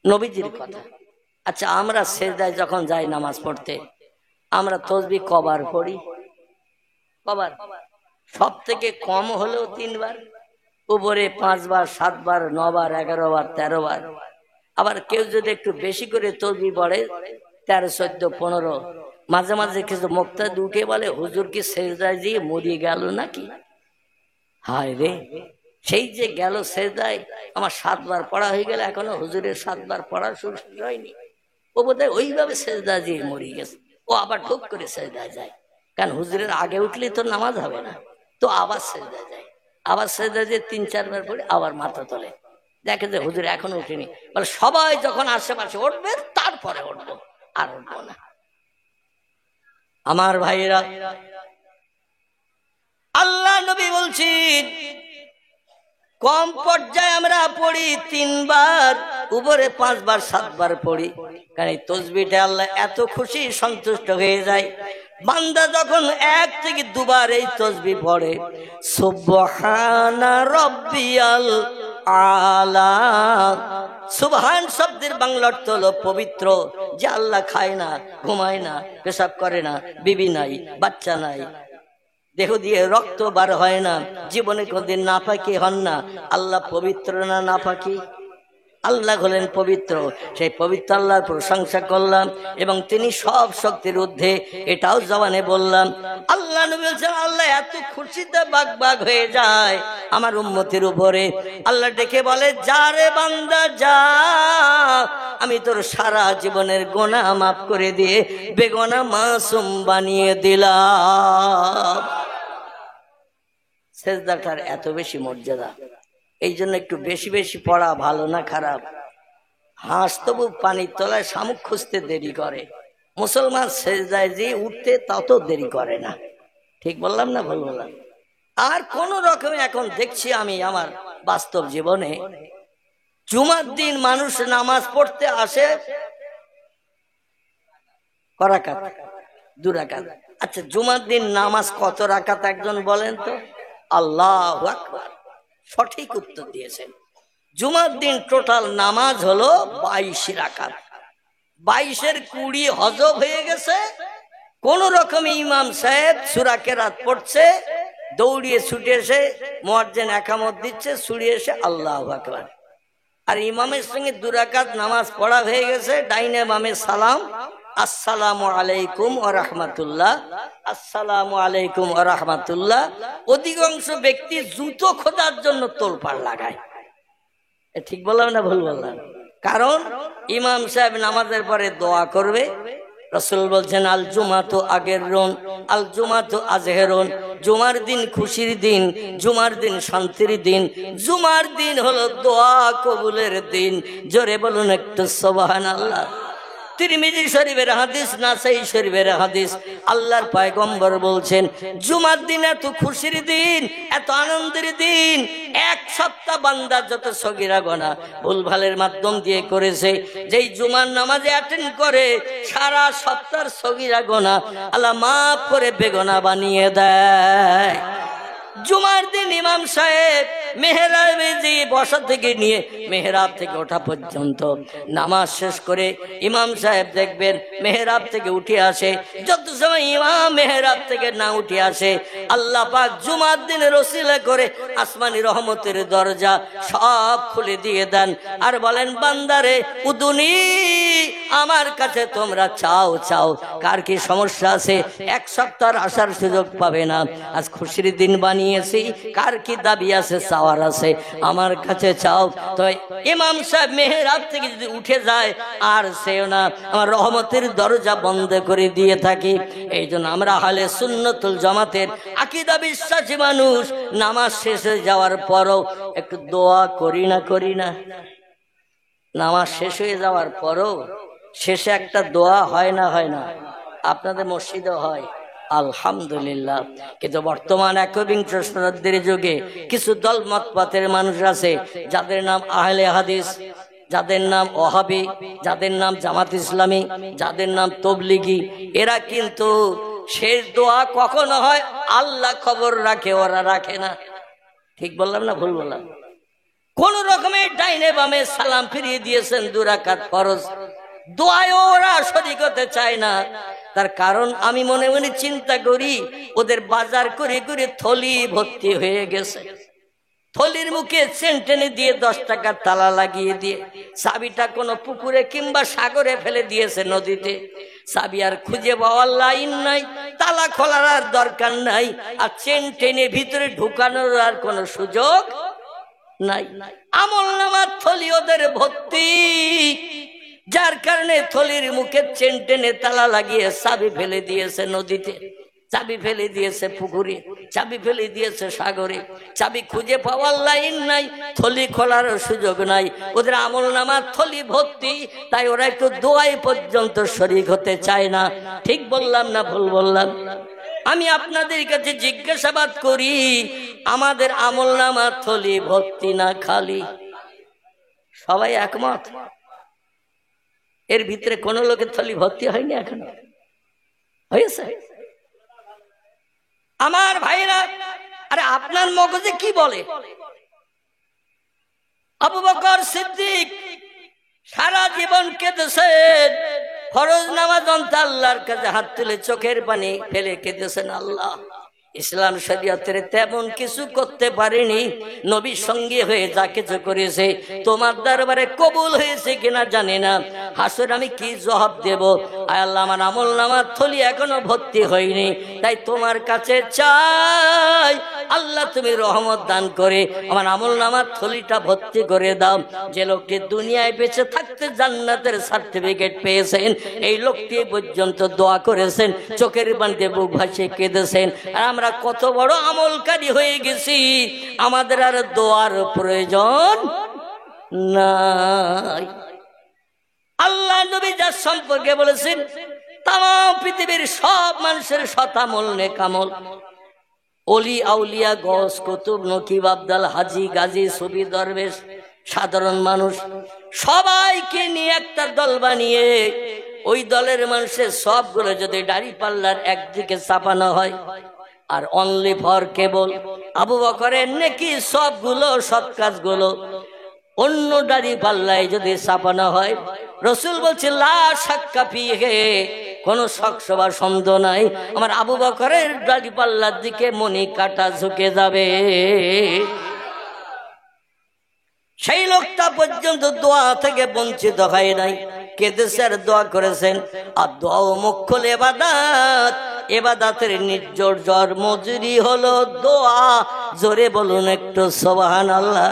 নবীজির কথা। আচ্ছা, আমরা সিজদায় যখন যাই নামাজ পড়তে, আমরা তাসবিহ কবার পড়ি? কবার? সব থেকে কম হলেও 3 বার, উপরে 5 বার, 7 বার, 9 বার, 11 বার, 13 বার। আবার কেউ যদি একটু বেশি করে তাসবিহ পড়ে 13, 14, 15। মাঝে মাঝে কিছু মুক্তা দুটে বলে, হুজুর কি সিজদায় দিয়ে মরিয়ে গেল নাকি? হায় রে, সেই যে গেল সিজদায়, আমার 7 বার পড়া হয়ে গেল, এখনো হুজুরের 7 বার পড়া শুরু হয়নি। ও বোধহয় ওইভাবে সিজদা দিয়ে মরিয়ে গেছে। ও আবার ঠুক করে সিজদায় যায়, কারণ হুজুরের আগে উঠলে তো নামাজ হবে না, তো আবার সিজদায় যায়। আবার সিজদায় দিয়ে 3-4 বার পড়ে আবার মাথা তোলে, দেখে যে হুজুর এখনো উঠেনি। বলে সবাই যখন আশেপাশে উঠবে তারপরে উঠবো, আর উঠবো না। আমার ভাইয়েরা, আল্লাহ নবী বলছেন কম পর্যায়ে আমরা পড়ি 3 বার, উপরে 5 বার, 7 বার পড়ি। কারণ এই তাসবিহটা আল্লাহ এত খুশি সন্তুষ্ট হয়ে যায়, বান্দা যখন 1 থেকে 2 বার এই তাসবিহ পড়ে, সুবহানা রাব্বিয়াল আলা। সুবহান শব্দের বাংলা অর্থ হলো পবিত্র। যে আল্লাহ খায় না, ঘুমায় না, পেশাব করে না, বিবি নাই, বাচ্চা নাই, দেহ দিয়ে রক্ত বার হয় না, জীবনে কোনদিন নাপাকি হন না, আল্লাহ পবিত্র না নাপাকি? আল্লাহ হলেন পবিত্র। সেই পবিত্র আল্লাহর প্রশংসা করলাম এবং তিনি সব শক্তির ঊর্ধ্বে, এটাও জবানে বললাম। আল্লাহ নবী বলছেন আল্লাহ এত খুশিতে বাগ বাগ হয়ে যায় আমার উম্মতের উপরে। আল্লাহ ডেকে বলে, যা রে বান্দা যা, আমি তোর সারা জীবনের গুনাহ মাফ করে দিয়ে বেগুনাহ মাসুম বানিয়ে দিলাম। সিজদাটার এত বেশি মর্যাদা, এই জন্য একটু বেশি বেশি পড়া ভালো না খারাপ? হাঁস তবু পানির তলায় শামুক খুঁজতে দেরি করে, মুসলমান সিজদায় যে উঠতে তত দেরি করে না। ঠিক বললাম না ভুল বললাম? আর কোন রকমে এখন দেখছি আমি আমার বাস্তব জীবনে, জুমার দিন মানুষ নামাজ পড়তে আসে করাকাত, 2 রাকাত। আচ্ছা, জুমার দিন নামাজ কত রাকাত একজন বলেন তো? আল্লাহু আকবার, সঠিক উত্তর দিয়েছেন। জুমার দিন টোটাল নামাজ হলো 22 রাকাত। 22-এর 20 হজব হয়ে গেছে। কোন রকমে ইমাম সাহেব সূরা কেরাত পড়ছে, দৌড়িয়ে ছুটে এসে মুয়াজ্জিন একামত দিচ্ছে, ছুড়ে এসে আল্লাহু আকবার। আর ইমামের সঙ্গে 2 রাকাত নামাজ পড়া হয়ে গেছে, ডাইনে বামে সালাম, আসসালামু আলাইকুম ওয়া রাহমাতুল্লাহ, আসসালামু আলাইকুম ওয়া রাহমাতুল্লাহ। অধিকাংশ ব্যক্তি জুতো খোঁজার জন্য তোলপাড় লাগায়। ঠিক বললাম না ভুল বললাম? কারণ ইমাম সাহেব নামাজের পরে দোয়া করবে। রাসূল বলছেন আল জুমাতু আগেরুন, আল জুমাতু আজহেরুন। জুমার দিন খুশির দিন, জুমার দিন শান্তির দিন, জুমার দিন হলো দোয়া কবুলের দিন। জোরে বলুন একটু সুবহানাল্লাহ। তিরমিজি শরীফের হাদিস, নাসাই শরীফের হাদিস, আল্লাহর পয়গম্বর বলছেন জুমার দিন এত খুশির দিন, এত আনন্দের দিন, 1 সপ্তাহ বান্দা যত সগীরা গুনাহ ভুলভালের মাধ্যম দিয়ে করেছে, যেই জুমার নামাজে অ্যাটেন্ড করে সারা সপ্তাহের সগীরা গুনাহ আল্লাহ মাফ করে বেগুনাহ বানিয়ে দেয়। জুমার দিন ইমাম সাহেব মেহরাবে যে বসা থেকে নিয়ে মেহরাব থেকে ওঠা পর্যন্ত নামাজ শেষ করে ইমাম সাহেব দেখবেন মেহরাব থেকে উঠে আসে। যত সময় ইমাম মেহরাব থেকে না উঠে আসে, আল্লাহ পাক জুমার দিনের ওসিলা করে আসমানি রহমতের দরজা সব খুলে দিয়ে দেন আর বলেন, বান্দারে উদুনি, আমার কাছে তোমরা চাও চাও। কার কি সমস্যা আছে? 1 সপ্তাহ আসার সুযোগ পাবে না, আজ খুশির দিন বানিয়েছি। কার কি দাবি আছে, চাওয়ার আছে, আমার কাছে চাও। তো ইমাম সাহেব মেহরাব থেকে যদি উঠে যায় আর সেও না, আমার রহমতের দরজা বন্ধ করে দিয়ে থাকি। এই জন্য আমরা আহলে সুন্নাতুল জামাতের আকীদা বিশ্বাসী মানুষ নামাজ শেষ হয়ে যাওয়ার পরও একটু দোয়া করি না? নামাজ শেষ হয়ে যাওয়ার পরও শেষে একটা দোয়া হয় না? আপনাদের মসজিদে হয়, আলহামদুলিল্লাহ। কিন্তু বর্তমান 21 শতাব্দীর যুগে কিছু দল মতপথের মানুষ আছে যাদের নাম আহলে হাদিস। যাদের নাম ওহাবি, যাদের নাম জামাত ইসলামী, যাদের নাম তবলিগি, এরা কিন্তু শেষ দোয়া কখনো হয় আল্লাহ খবর রাখে, ওরা রাখে না। ঠিক বললাম না ভুল বললাম? কোন রকমের ডাইনে বামে সালাম ফিরিয়ে দিয়েছেন 2 রাকাত ফরজ, দোয়ায় ওরা শরীক হতে চায় না। তার কারণ আমি মনে মনে চিন্তা করি, ওদের বাজার করে করে থলি ভর্তি হয়ে গেছে। থলির মুখে চেন টেনে দিয়ে 10 টাকার তালা লাগিয়ে দিয়ে চাবিটা কোনো পুকুরে কিংবা সাগরে ফেলে দিয়েছে, নদীতে। চাবি আর খুঁজে পাওয়ার লাইন নাই, তালা খোলার আর দরকার নাই, আর চেন টেনে ভিতরে ঢুকানোর আর কোনো সুযোগ নাই। আমল নামার থলি ওদের ভর্তি, যার কারণে থলির মুখে চেন টেনে তালা লাগিয়ে চাবি ফেলে দিয়েছে নদীতে, চাবি ফেলে দিয়েছে পুকুরে, চাবি ফেলে দিয়েছে সাগরে। চাবি খুঁজে পাওয়ার লাইন নাই, থলি খোলার সুযোগ নাই, ওদের আমল নামার থলি ভর্তি। তাই ওরা একটু দোয়াই পর্যন্ত শরীক হতে চায় না। ঠিক বললাম না ভুল বললাম? আমি আপনাদের কাছে জিজ্ঞাসাবাদ করি, আমাদের আমল নামার থলি ভর্তি না খালি? সবাই একমত? এর ভিতরে কোন লোকের থলি ভর্তি হয়নি এখনো? হয়েছে? আমার ভাইরা, আরে আপনার মগজে কি বলে? আবু বকর সিদ্দিক সারা জীবন কেঁদেছেন, ফরজ নামাজ অন্তে আল্লাহর কাছে হাত তুলে চোখের পানি ফেলে কেঁদেছেন, আল্লাহ ইসলাম শরীয়তের তেমন কিছু করতে পারেনি, নবীর সঙ্গে হয়ে যা কিছু করেছে তোমার দরবারে কবুল হয়েছে কিনা জানি না, হাসর আমি কি জবাব দেব? আয় আল্লাহ, আমার আমল নামার থলি এখনো ভর্তি হয়নি, তাই তোমার কাছে চাই আল্লাহ তুমি রহমত দান করে আমার আমল নামার থলিটা ভর্তি করে দাও। যে লোকটি দুনিয়ায় বেঁচে থাকতে জান্নাতের সার্টিফিকেট পেয়েছেন, এই লোকটি পর্যন্ত দোয়া করেছেন, চোখের পানিতে বুক ভাসিয়ে কেঁদেছেন। আর আমরা কত বড় আমলকারী হয়ে গেছি, আমাদের আর দোয়ার প্রয়োজন নাই। আল্লাহ নবী যার সম্পর্কে বলেছেন, তাম পৃথিবীর সব মানুষের শতামল নেকামল, অলি আউলিয়া গস কুতুব নকিব আবদাল হাজি গাজী সুফি দরবেশ সাধারণ মানুষ সবাইকে নিয়ে একটা দল বানিয়ে ওই দলের মানুষের সবগুলো যদি দাড়ি পাল্লার একদিকে চাপানো হয়, আর অনলি ফর কেবল আবু বকরের নেকি সবগুলো সৎ কাজগুলো অন্য দাড়ি পাল্লায় যদি চাপানো হয়, রসুল বলছে লা শাক্কা ফিহে, কোন শক সন্দেহ নাই, আমার আবু বকরের দাড়ি পাল্লার দিকে মনি কাটা ঝুঁকে যাবে। সেই লোকটা পর্যন্ত দোয়া থেকে বঞ্চিত হয় নাই, কেঁদেছে আর দোয়া করেছেন। আর দোয়া মুখ্য ইবাদত, ইবাদতের নির্জর মজুরি হলো দোয়া। জোরে বলুন একটু সুবহানাল্লাহ।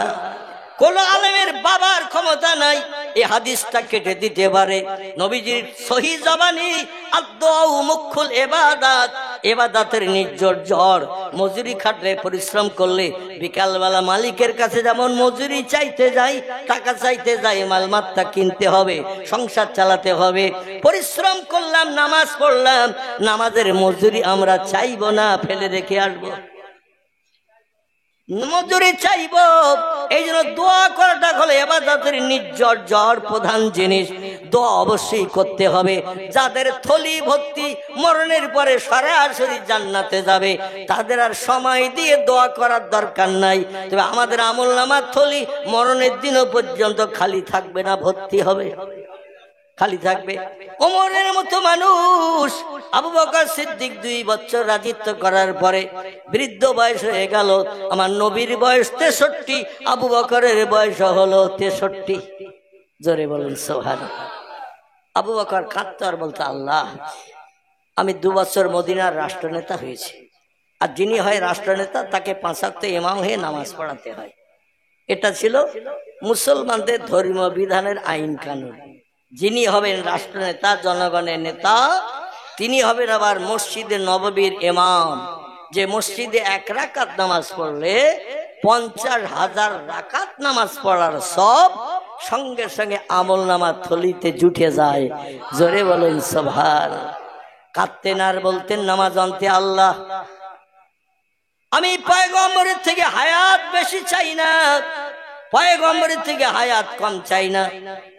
কোন আলেমের বাবার ক্ষমতা নাই এই হাদিসটা কেটে দিতে পারে। নবীজির সহি জবানি আদ-দুআউ মুখ্যুল ইবাদত, ইবাদতের নির্জর মজুরি খাটলে পরিশ্রম করলে বিকালবেলা মালিকের কাছে যেমন মজুরি চাইতে যাই, টাকা চাইতে যাই, মালমাত্তা কিনতে হবে, সংসার চালাতে হবে। পরিশ্রম করলাম, নামাজ পড়লাম, নামাজের মজুরি আমরা চাইবো না, ফেলে রেখে আসবো, মজুরি চাইব। এই জন্য দোয়া করাটা হলো ইবাদতের নির্জর প্রধান জিনিস। দোয়া অবশ্যই করতে হবে। যাদের থলি ভর্তি মরণের পরে সরাসরি জান্নাতে যাবে, তাদের আর সময় দিয়ে দোয়া করার দরকার নাই। তবে আমাদের আমলনামার থলি মরণের দিনও পর্যন্ত খালি থাকবে না, ভর্তি হবে, খালি থাকবে। ওমরের মতো মানুষ, আবু বকর সিদ্দিক 2 বছর রাজত্ব করার পরে বৃদ্ধ বয়স হয়ে গেল। আমার নবীর বয়স 63, আবু বকরের বয়স হলো 63। জোরে বলুন সুবহানাল্লাহ। আবু বকর কাঁদতো আর বলতো, আল্লাহ আমি 2 বছর মদিনার রাষ্ট্রনেতা হয়েছি, আর যিনি হয় রাষ্ট্রনেতা তাকে 5 ওয়াক্ত ইমাম হয়ে নামাজ পড়াতে হয়। এটা ছিল মুসলমানদের ধর্মীয় বিধানের আইন কানুন। যিনি হবেন রাষ্ট্রনেতা, জনগণের নেতা, তিনি হবেন আবার মসজিদে নববীর ইমাম, যে মসজিদে 1 রাকাত নামাজ পড়লে 50,000 রাকাত নামাজ পড়ার সব সঙ্গে সঙ্গে আমল নামার থলিতে জুটে যায়। জোরে বলেন সুবহানাল্লাহ। কাঁদতেন আর বলতেন, নামাজ অন্তে আল্লাহ আমি পয়গম্বরের থেকে হায়াত বেশি চাই না, পয়গম্বরের থেকে হায়াত কম চাই না।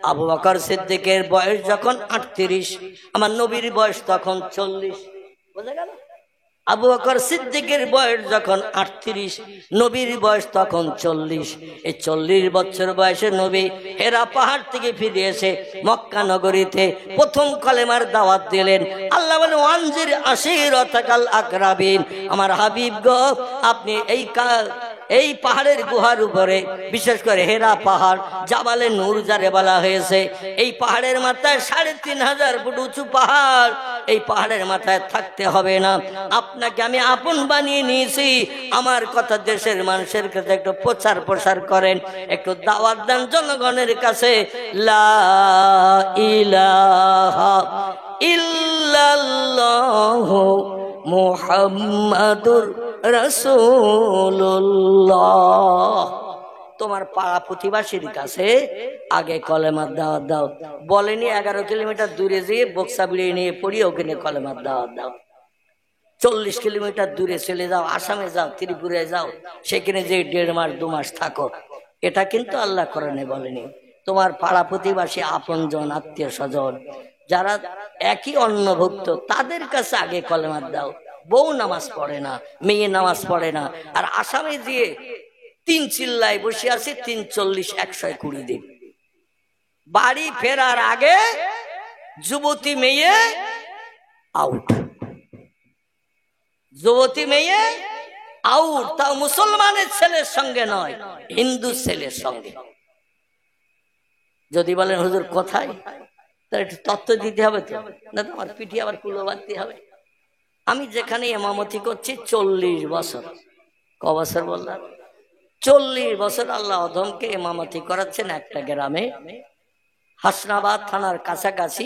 আবু বকর সিদ্দিকের বয়স যখন 38, আমার নবীর বয়স তখন 40। বোঝা গেল? আবু বকর সিদ্দিকের বয়স যখন 38, নবীর বয়স তখন 40। এই 40 বছর বয়সে নবী হেরা পাহাড় থেকে ফিরে এসে মক্কা নগরীতে প্রথম কলেমার দাওয়াত দিলেন। আল্লাহ বলেন ওয়ানজির আশিরাতাকাল আকরাবিন, আমার হাবিব গো আপনি এই পাহাড়ের গুহার উপরে, বিশেষ করে হেরা পাহাড়, জাবালে নূর যারে বলা হয়েছে, এই পাহাড়ের মাথায় 3500 ফুট উঁচু পাহাড়। এই পাহাড়ের মাথায় থাকতে হবে না, আপনাকে আমি আপন বানিয়ে নিয়েছি। আমার কথা দেশের মানুষের কাছে একটু প্রচার করেন, একটু দাওয়াত দেন জনগণের কাছে। লা ইলাহা ইল্লাল্লাহু মুহাম্মাদুর রাসূলুল্লাহ। তোমার পাড়া প্রতিবাসীর কাছে আগে কলেমার দাওয়াত দাও। বলেনি 11 কিলোমিটার দূরে যেয়ে বক্সা বিড়িয়ে নিয়ে পড়ি ওখানে কলেমার দাওয়াত দাও। 40 কিলোমিটার দূরে চলে যাও, আসামে যাও, ত্রিপুরায় যাও, সেখানে যে 1.5 মাস 2 মাস থাকো। এটা কিন্তু আল্লাহ কোরআনে বলেনি। তোমার পাড়া প্রতিবাসী, আপনজন, আত্মীয় স্বজন যারা একই অন্নভুক্ত, তাদের কাছে আগে কলেমার দাও। বউ নামাজ পড়ে না, মেয়ে নামাজ পড়ে না, আর আসামে দিয়ে 3 চিল্লায় বসে আছে 340 120 দিন। বাড়ি ফেরার আগে যুবতী মেয়ে আউট, যুবতী মেয়ে আউট, তাও মুসলমানের ছেলের সঙ্গে নয়, হিন্দু ছেলের সঙ্গে। যদি বলেন হুজুর কোথায়, তার একটু তত্ত্ব দিতে হবে তো, না তো আমার পিঠে আবার কুলো বাঁধতে হবে। আমি যেখানে ইমামতি করছি 40 বছর, ক বছর বললাম? 40 বছর আল্লাহ অধমকে ইমামতি করাচ্ছেন একটা গ্রামে, হাসনাবাদ থানার কাছাকাছি।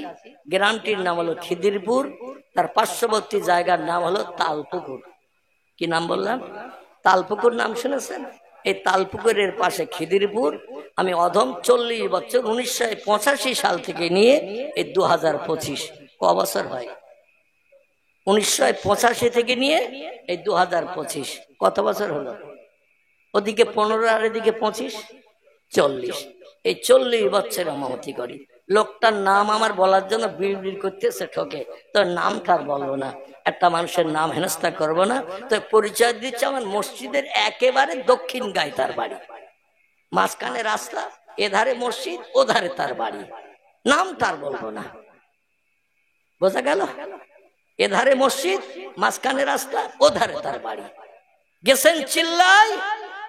গ্রামটির নাম হলো খিদিরপুর, তার পার্শ্ববর্তী জায়গার নাম হলো তালপুকুর। কি নাম বললাম? তালপুকুর নাম শুনেছেন? এই তালপুকুরের পাশে খিদিরপুর। আমি অধম 40 বছর, 1985 সাল থেকে নিয়ে এই 2025, ক বছর হয়? 1985 থেকে নিয়ে এই 2025, কত বছর হলো? ওদিকে 15 আর এদিকে 25, 40। এই 40 বছর ইমামতি করি। লোকটার নাম আমার বলার জন্য বিড়বিড় করতেছে, ঠকে। তো নামটার বলবো না, একটা মানুষের নাম হেনস্থা করবো না। তো পরিচয় দিচ্ছে, আমার মসজিদের একেবারে দক্ষিণ গায়ে তার বাড়ি, মাঝখানে রাস্তা, এধারে মসজিদ, ওধারে তার বাড়ি। নাম তার বলবো না, বোঝা গেল? এধারে মসজিদ, মাঝখানে রাস্তা, ওধারে তার বাড়ি। গেছেন চিল্লাই,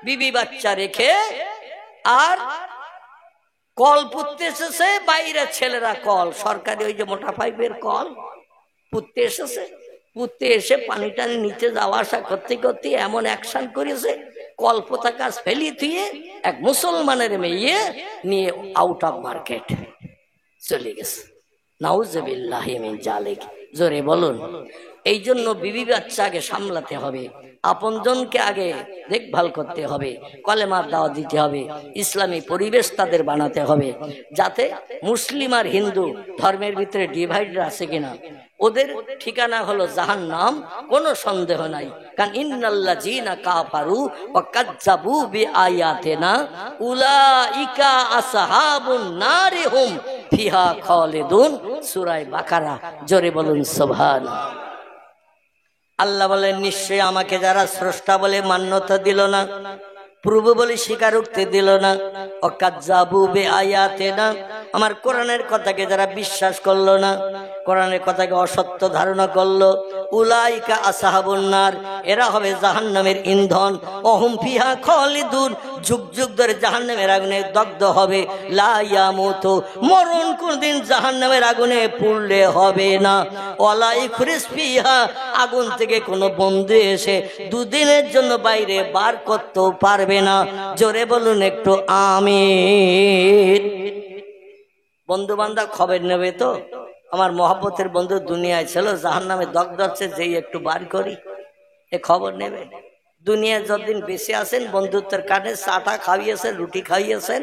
বিবি বাচ্চা রেখে, আর কল পুঁততে এসেছে। বাইরে ছেলেরা কল, সরকারি ওই যে মোটা পাইপের কল পুঁততে এসেছে। পুঁততে এসে পানি টানি নিচে যাওয়া আসা করতে করতে এমন অ্যাকশন করেছে, কল পোতা কাজ ফেলি থুয়ে এক মুসলমানের মেয়ে নিয়ে আউট অফ মার্কেট চলে গেছে। নাউজুবিল্লাহি মিন জালিক, জোরে বলুন। এই জন্য বিবি বাচ্চা আগে সামলাতে হবে, আপনজনকে আগে দেখভাল করতে হবে, কলেমার দাওয়াত দিতে হবে, ইসলামী পরিবেশ তাদের বানাতে হবে, যাতে মুসলিম আর হিন্দু ধর্মের ভিতরে ডিভাইড আছে কিনা। ওদের ঠিকানা হলো জাহান্নাম, কোনো সন্দেহ নাই। কারণ ইন্নাল্লাযীনা কাফারু ওয়া কাযযাবু বিআয়াতিনা উলাইকা আসহাবুন নারি হুম ফিহা খালিদুন, সূরা বাকারা। জোরে বলুন সুবহানাল্লাহ। আল্লাহ বলেন নিশ্চয়ই আমাকে যারা স্রষ্টা বলে মান্যতা দিল না, প্রভু বলে স্বীকারোক্তি দিল না, অকাজ্জাবু বিআয়াতিনা, আমার কোরআনের কথাকে যারা বিশ্বাস করলো না, কোরআনের কথাকে অসত্য ধারণা করলো, উলাইকা আসহাবুন নার, এরা হবে জাহান্নামের ইন্ধন, ওহুম ফিহা খালিদুন, যুগ যুগ ধরে জাহান্নামের আগুনে দগ্ধ হবে, লা ইয়ামুতু, মরণ কোনদিন জাহান্নামের আগুনে পুড়লে হবে না, ওয়ালা ইখরিজ ফিহা, আগুন থেকে কোনো বন্ধু এসে দুদিনের জন্য বাইরে বার করতেও পারবে না। জোরে বলুন একটু আমিন। বন্ধু বান্ধব খবর নেবে তো, আমার মহব্বতের বন্ধু দুনিয়ায় ছিল, জাহান্নামে দগ্ধ হচ্ছে, যেই একটু বার করি এ খবর নেবে। দুনিয়ায় যতদিন বেঁচে আছেন, বন্ধুত্বের কারণে চাটা খাইয়েছেন, রুটি খাইয়েছেন,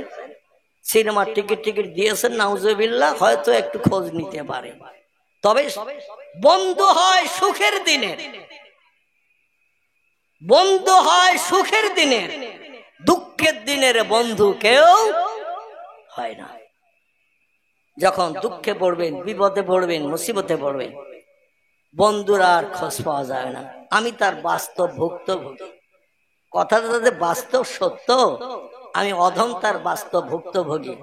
সিনেমার টিকিট দিয়েছেন, নাউজুবিল্লাহ, হয়তো একটু খোঁজ নিতে পারে। তবে বন্ধু হয় সুখের দিনের, বন্ধু হয় সুখের দিনের, দুঃখের দিনের বন্ধু কেউ হয় না। যখন দুঃখে পড়বেন, বিপদে পড়বেন, মুসিবতে পড়বেন, বন্ধুর আর খোঁজ পাওয়া যায় না। আমি তার বাস্তব ভুক্তভোগী। কথাটা যে বাস্তব সত্য, আমি অধম তার বাস্তব ভুক্তভোগী।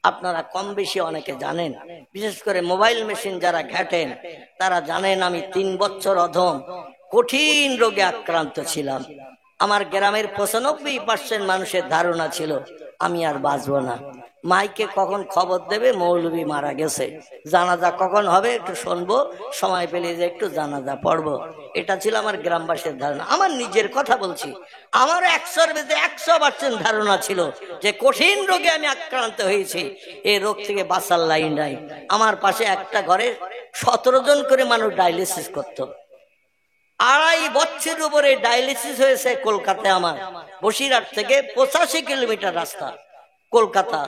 আপনারা কম বেশি অনেকে জানেন, বিশেষ করে মোবাইল মেশিন যারা ঘাটেন তারা জানেন আমি 3 বছর অধম কঠিন রোগে আক্রান্ত ছিলাম। আমার গ্রামের 95% মানুষের ধারণা ছিল আমি আর বাঁচবো না। মাইকে কখন খবর দেবে মৌলবী মারা গেছে, জানাজা কখন হবে একটু শুনবো, সময় পেলে যে একটু জানাজা পড়বো, এটা ছিল আমার গ্রামবাসীর ধারণা। আমার নিজের কথা বলছি, আমার 100-র মধ্যে 100% ধারণা ছিল যে কঠিন রোগে আমি আক্রান্ত হয়েছি, এই রোগ থেকে বাঁচার লাইন নাই। আমার পাশে একটা ঘরে 17 জন করে মানুষ ডায়ালিসিস করতো। 2.5 বছর উপরে ডায়ালিসিস হয়েছে কলকাতায়। আমার বসিরহাট থেকে 85 কিলোমিটার রাস্তা, কলকাতা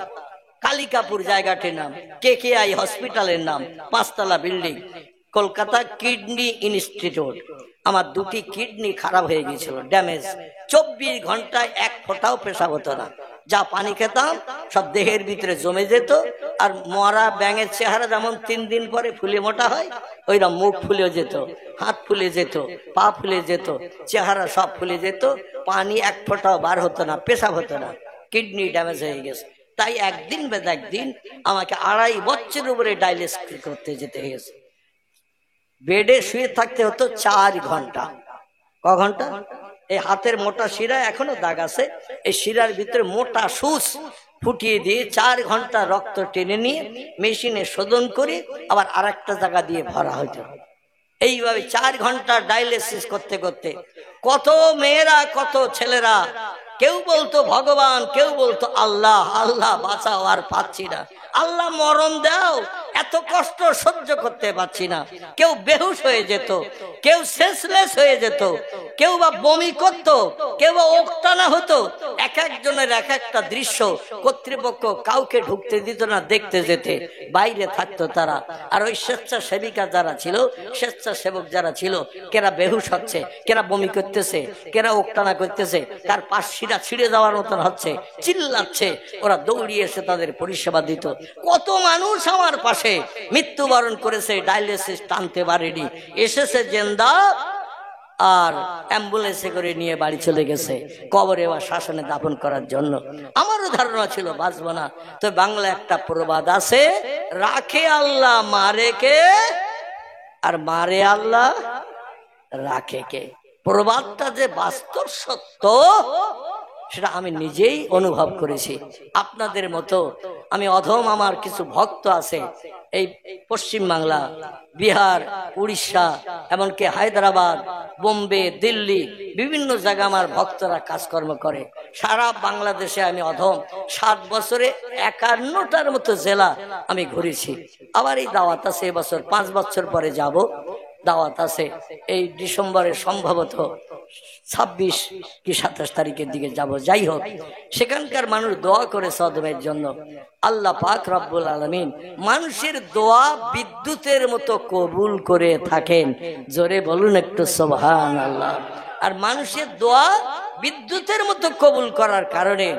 কালিকাপুর জায়গাটির নাম, KKI হসপিটালের নাম, 5 তলা বিল্ডিং, কলকাতা কিডনি ইনস্টিটিউট। আমার 2টি কিডনি খারাপ হয়ে গিয়েছিল, ড্যামেজ। 24 ঘন্টায় 1 ফোঁটাও পেশাব হতো না। যা পানি খেতাম সব দেহের ভিতরে জমে যেত। আর মরা ব্যাঙের চেহারা যেমন 3 দিন পরে ফুলে মোটা হয়, ওইরকম মুখ ফুলে যেত, হাত ফুলে যেত, পা ফুলে যেত, চেহারা সব ফুলে যেত। পানি 1 ফোঁটাও বার হতো না, পেশাব হতো না, কিডনি ড্যামেজ হয়ে গেছে। তাই একদিন বেদ একদিন আমাকে 2.5 বছর উপরে ডায়ালিসিস করতে যেতে হয়েছে। বেডে শুয়ে থাকতে হতো 4 ঘন্টা। ক ঘন্টা? এই হাতের মোটা শিরা এখনো দাগ আছে, এই শিরার ভিতরে মোটা সুচ ফুটিয়ে দিয়ে 4 ঘন্টা রক্ত টেনে নিয়ে মেশিনে শোধন করে আবার আরেকটা জায়গা দিয়ে ভরা হতো। এইভাবে 4 ঘন্টা ডায়ালিসিস করতে করতে কত মেয়েরা কত ছেলেরা, কেউ বলতো ভগবান, কেউ বলতো আল্লাহ, আল্লাহ বাঁচাও, আর পাচ্ছি না, আল্লাহ মরণ দাও, এত কষ্ট সহ্য করতে পারছি না। কেউ বেহুশ হয়ে যেত, কেউ সেন্সলেস হয়ে যেত, কেউ বা বমি করত, কেউ বা ওকটানা হতো। এক একজনের এক একটা দৃশ্য। কর্তৃপক্ষ কাউকে ঢুকতে দিত না, দেখতে যেতে, বাইরে থাকতো তারা। আর ওই স্বেচ্ছাসেবিকা যারা ছিল, স্বেচ্ছাসেবক যারা ছিল, কেরা বেহুশ হচ্ছে, কেরা বমি করতেছে, কেরা ওকটানা করতেছে, তার পাশ শিরা ছিঁড়ে যাওয়ার মতন হচ্ছে, চিল্লাচ্ছে, ওরা দৌড়িয়ে এসে তাদের পরিষেবা দিত। কত মানুষ আমার পাশে মৃত্যুবরণ করেছে, ডায়ালিসিস টানতে পারেনি, এসেছে জেন্দা আর অ্যাম্বুলেন্সে করে নিয়ে বাড়ি চলে গেছে কবরে বা শ্মশানে দাফন করার জন্য। আমারও ধারণা ছিল বাঁচবো না। তো বাংলা একটা প্রবাদ আছে, রাখে আল্লাহ মারে কে, আর মারে আল্লাহ রাখে কে। প্রবাদটা যে বাস্তব সত্য সেটা আমি নিজেই অনুভব করেছি। আপনাদের মতো আমি অধম, আমার কিছু ভক্ত আছে এই পশ্চিম বাংলা, বিহার, উড়িষ্যা, এমনকি হায়দ্রাবাদ, বোম্বে, দিল্লি, বিভিন্ন জায়গায় আমার ভক্তরা কাজকর্ম করে। সারা বাংলাদেশে আমি অধম 7 বছরে 51টার মতো জেলা আমি ঘুরেছি। আবার এই দাওয়াত আছে, এবছর 5 বছর পরে যাব, দাওয়াত আছে এই ডিসেম্বরে, সম্ভবত 26 কি 27 তারিখের দিকে যাব। যাই হোক, সেখানকার মানুষ দোয়া করে সদমের জন্য। আল্লাহ পাক রব্বুল আলামিন মানুষের দোয়া বিদ্যুতের মতো কবুল করে থাকেন। জোরে বলুন একটু সুবহানাল্লাহ। আর মানুষের দোয়া বিদ্যুতের মতো কবুল করার কারণে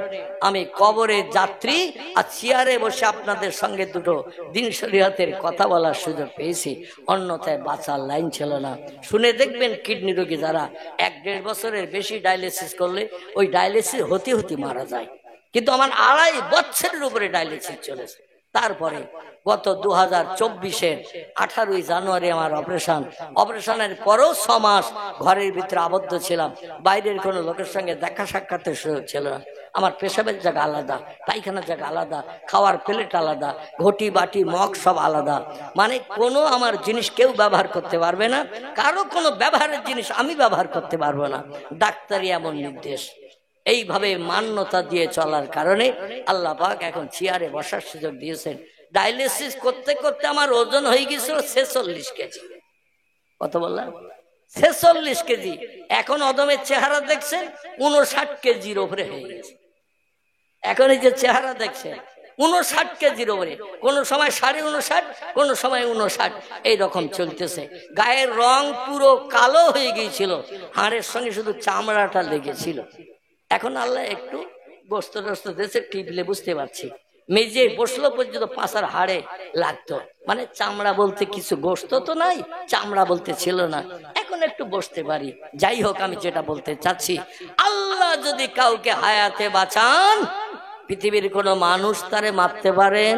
আমি কবরে যাত্রী আর চেয়ারে বসে আপনাদের সঙ্গে দুটো দিন শরীয়তের কথা বলার সুযোগ পেয়েছি, অন্যথায় বাঁচার লাইন ছিল না। শুনে দেখবেন কিডনি রোগী যারা 1-1.5 বছরের বেশি ডায়ালিসিস করলে ওই ডায়ালিসিস হতে হতে মারা যায়, কিন্তু আমার 2.5 বছরের উপরে ডায়ালিসিস চলেছে। তারপরে গত 2024-এর 18ই জানুয়ারি আমার অপারেশনের পরও 6 মাস ঘরের ভিতরে আবদ্ধ ছিলাম, বাইরের কোনো লোকের সঙ্গে দেখা সাক্ষাতের সুযোগ ছিল না। আমার পেশাবের জায়গা আলাদা, পায়খানার জায়গা আলাদা, খাওয়ার প্লেট আলাদা, ঘটি বাটি মগ সব আলাদা। মানে কোনো আমার জিনিস কেউ ব্যবহার করতে পারবে না, কারো কোনো ব্যবহারের জিনিস আমি ব্যবহার করতে পারবো না, ডাক্তারি এমন নির্দেশ। এইভাবে মান্যতা দিয়ে চলার কারণে আল্লাহ পাক এখন চেয়ারে বসার সুযোগ দিয়েছেন। ডায়ালিসিস করতে করতে আমার ওজন হয়ে গেছিল 46 কেজি। কত বললাম? 46 কেজি। এখন অদমের চেহারা দেখছেন 59 কেজির উপরে হয়ে গেছে। এখন এই যে চেহারা দেখছেন 59 কেজির উপরে, কোন সময় 59.5, কোন সময় 59, এইরকম চলতেছে। গায়ের রং পুরো কালো হয়ে গিয়েছিল, হাড়ের সঙ্গে শুধু চামড়াটা লেগেছিল। এখন আল্লাহ একটু গোস্ত টোস্ত দেশে টিপলে বুঝতে পারছি, মেজে বসলো পর্যন্ত পাশার হাড়ে লাগতো, মানে চামড়া বলতে কিছু, গোস্ত তো নাই, চামড়া বলতে ছিল না, এখন একটু বসতে পারি। যাই হোক, আমি যেটা বলতে চাচ্ছি, আল্লাহ যদি কাউকে হায়াতে বাঁচান, পৃথিবীর কোনো মানুষ তারে মারতে পারেন?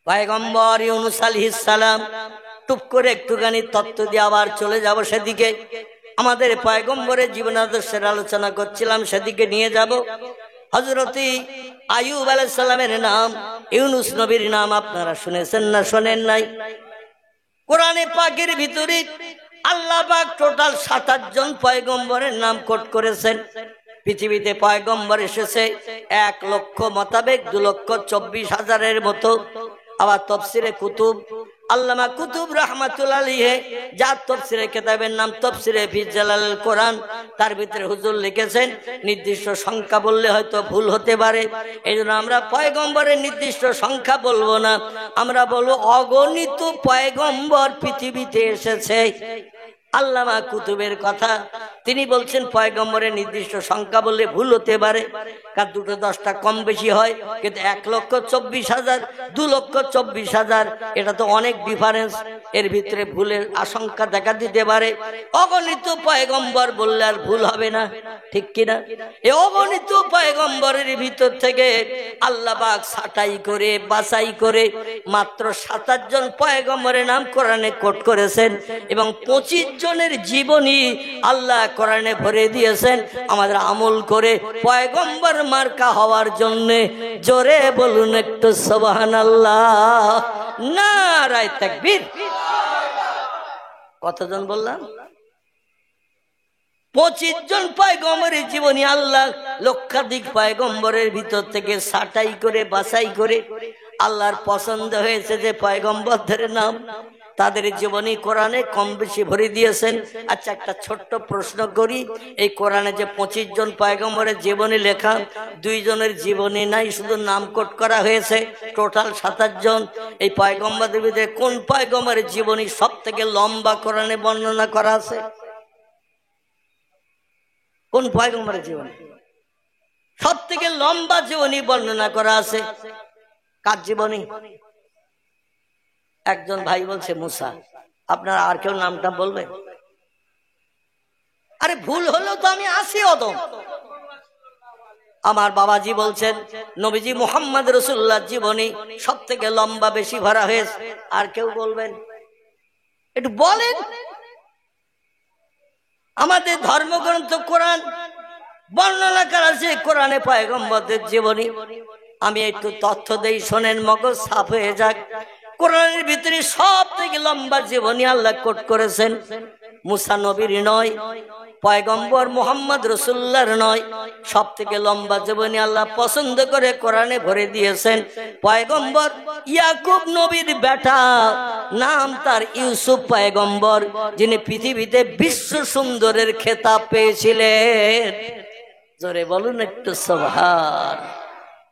পয়গম্বর ইউনূস আলাইহিস সালাম, টুক করে একটুখানি তত্ত্ব দিয়ে আবার চলে যাব সেদিকে। আমাদের পয়গম্বরের জীবন আদর্শের আলোচনা করছিলাম, সেদিকে নিয়ে যাব। হযরতে আইয়ুব আলাইহিস সালামের নাম, ইউনূস নবীর নাম আপনারা শুনেছেন না শোনেন নাই? কোরআনে পাকের ভিতরে আল্লাহ পাক টোটাল ৭৮ জন পয়গম্বরের নাম কোট করেছেন। পৃথিবীতে পয়গম্বর এসেছে ১ লক্ষ মোতাবেক ২,২৪,০০০-এর মতো। আবার তফসিরে কুতুব, আল্লামা কুতুব রাহমাতুল্লাহ আলাইহি, যার তফসিরে কিতাবের নাম তফসিরে ফি জালালিল কোরআন, তার ভিতরে হুজুর লিখেছেন নির্দিষ্ট সংখ্যা বললে হয়তো ভুল হতে পারে, এইজন্য আমরা পয়গম্বরের নির্দিষ্ট সংখ্যা বলবো না, আমরা বলবো অগণিত পয়গম্বর পৃথিবীতে এসেছে। আল্লামা কুতুবের কথা, তিনি বলছেন পয়গম্বরের নির্দিষ্ট সংখ্যা বললে ভুল হতে পারে, কার ২-১০টা কম বেশি হয়, কিন্তু ১,২৪,০০০, ২,২৪,০০০, এটা তো অনেক ডিফারেন্স, এর ভিতরে ভুলের আশঙ্কা দেখা দিতে পারে। অগণিত পয়গম্বর বললে আর ভুল হবে না, ঠিক কিনা? এই অগণিত পয়গম্বরের ভিতর থেকে আল্লাহ পাক ছাঁটাই করে বাছাই করে মাত্র ২৭ জন পয়গম্বরের নাম কোরআনে কোট করেছেন, এবং ২৫ জনের জীবনী আল্লাহ কোরআনে ভরে দিয়েছেন আমাদের আমল করে পয়গম্বর মার্কা হওয়ার জন্য। জোরে বলুন একটু সুবহানাল্লাহ, নারায়ে তাকবীর। কতজন বললাম? ২৫ জন পয়গম্বরের জীবনী আল্লাহ লক্ষাধিক পয়গম্বরের ভিতর থেকে ছাঁটাই করে বাছাই করে আল্লাহর পছন্দ হয়েছে যে পয়গম্বরদের নাম, তাদের জীবনী কোরআনে কম বেশি ভরে দিয়েছেন। আচ্ছা, একটা ছোট্ট প্রশ্ন করি, এই কোরআনে যে ২৫ জন পয়গম্বরের জীবনী লেখা, ২ জনের জীবনী নাই, শুধু নাম কোট করা হয়েছে, টোটাল ২৭ জন। এই পয়গম্বরদের ভিতরে কোন পয়গম্বরের জীবনী সব থেকে লম্বা কোরআনে বর্ণনা করা আছে? কোন পয়গম্বরের জীবনী সব থেকে লম্বা জীবনী বর্ণনা করা আছে? কার জীবনী? একজন ভাই বলছে মুসা। আপনারা আর কেউ নামটা বলবে? আরে ভুল হলেও তো আমি আসি অদম। আমার বাবাজি বলছেন নবীজি মুহাম্মদ রাসূলুল্লাহর জীবনী সব থেকে লম্বা, বেশি ভরা হয়েছে। আর কেউ বলবেন? একটু বলেন। আমাদের ধর্মগ্রন্থ কোরআন বর্ণনা করা আছে কোরআনে পয়গম্বরদের জীবনী। আমি একটু তথ্য দেই, শোনেন, মগজ সাফ হয়ে যাক। কোরআনের ভিতরে সব থেকে লম্বা জীবনী আল্লাহ কোট করেছেন মুসা নবীর নয়, পয়গম্বর মুহাম্মদ রাসূলুল্লাহর নয়, সব থেকে লম্বা জীবনী আল্লাহ পছন্দ করে কোরআনে ভরে দিয়েছেন পয়গম্বর ইয়াকুব নবীর বেটা, নাম তার ইউসুফ পয়গম্বর, যিনি পৃথিবীতে বিশ্ব সুন্দরের খেতাব পেয়েছিলেন। জোরে বলুন একটু সুবহান।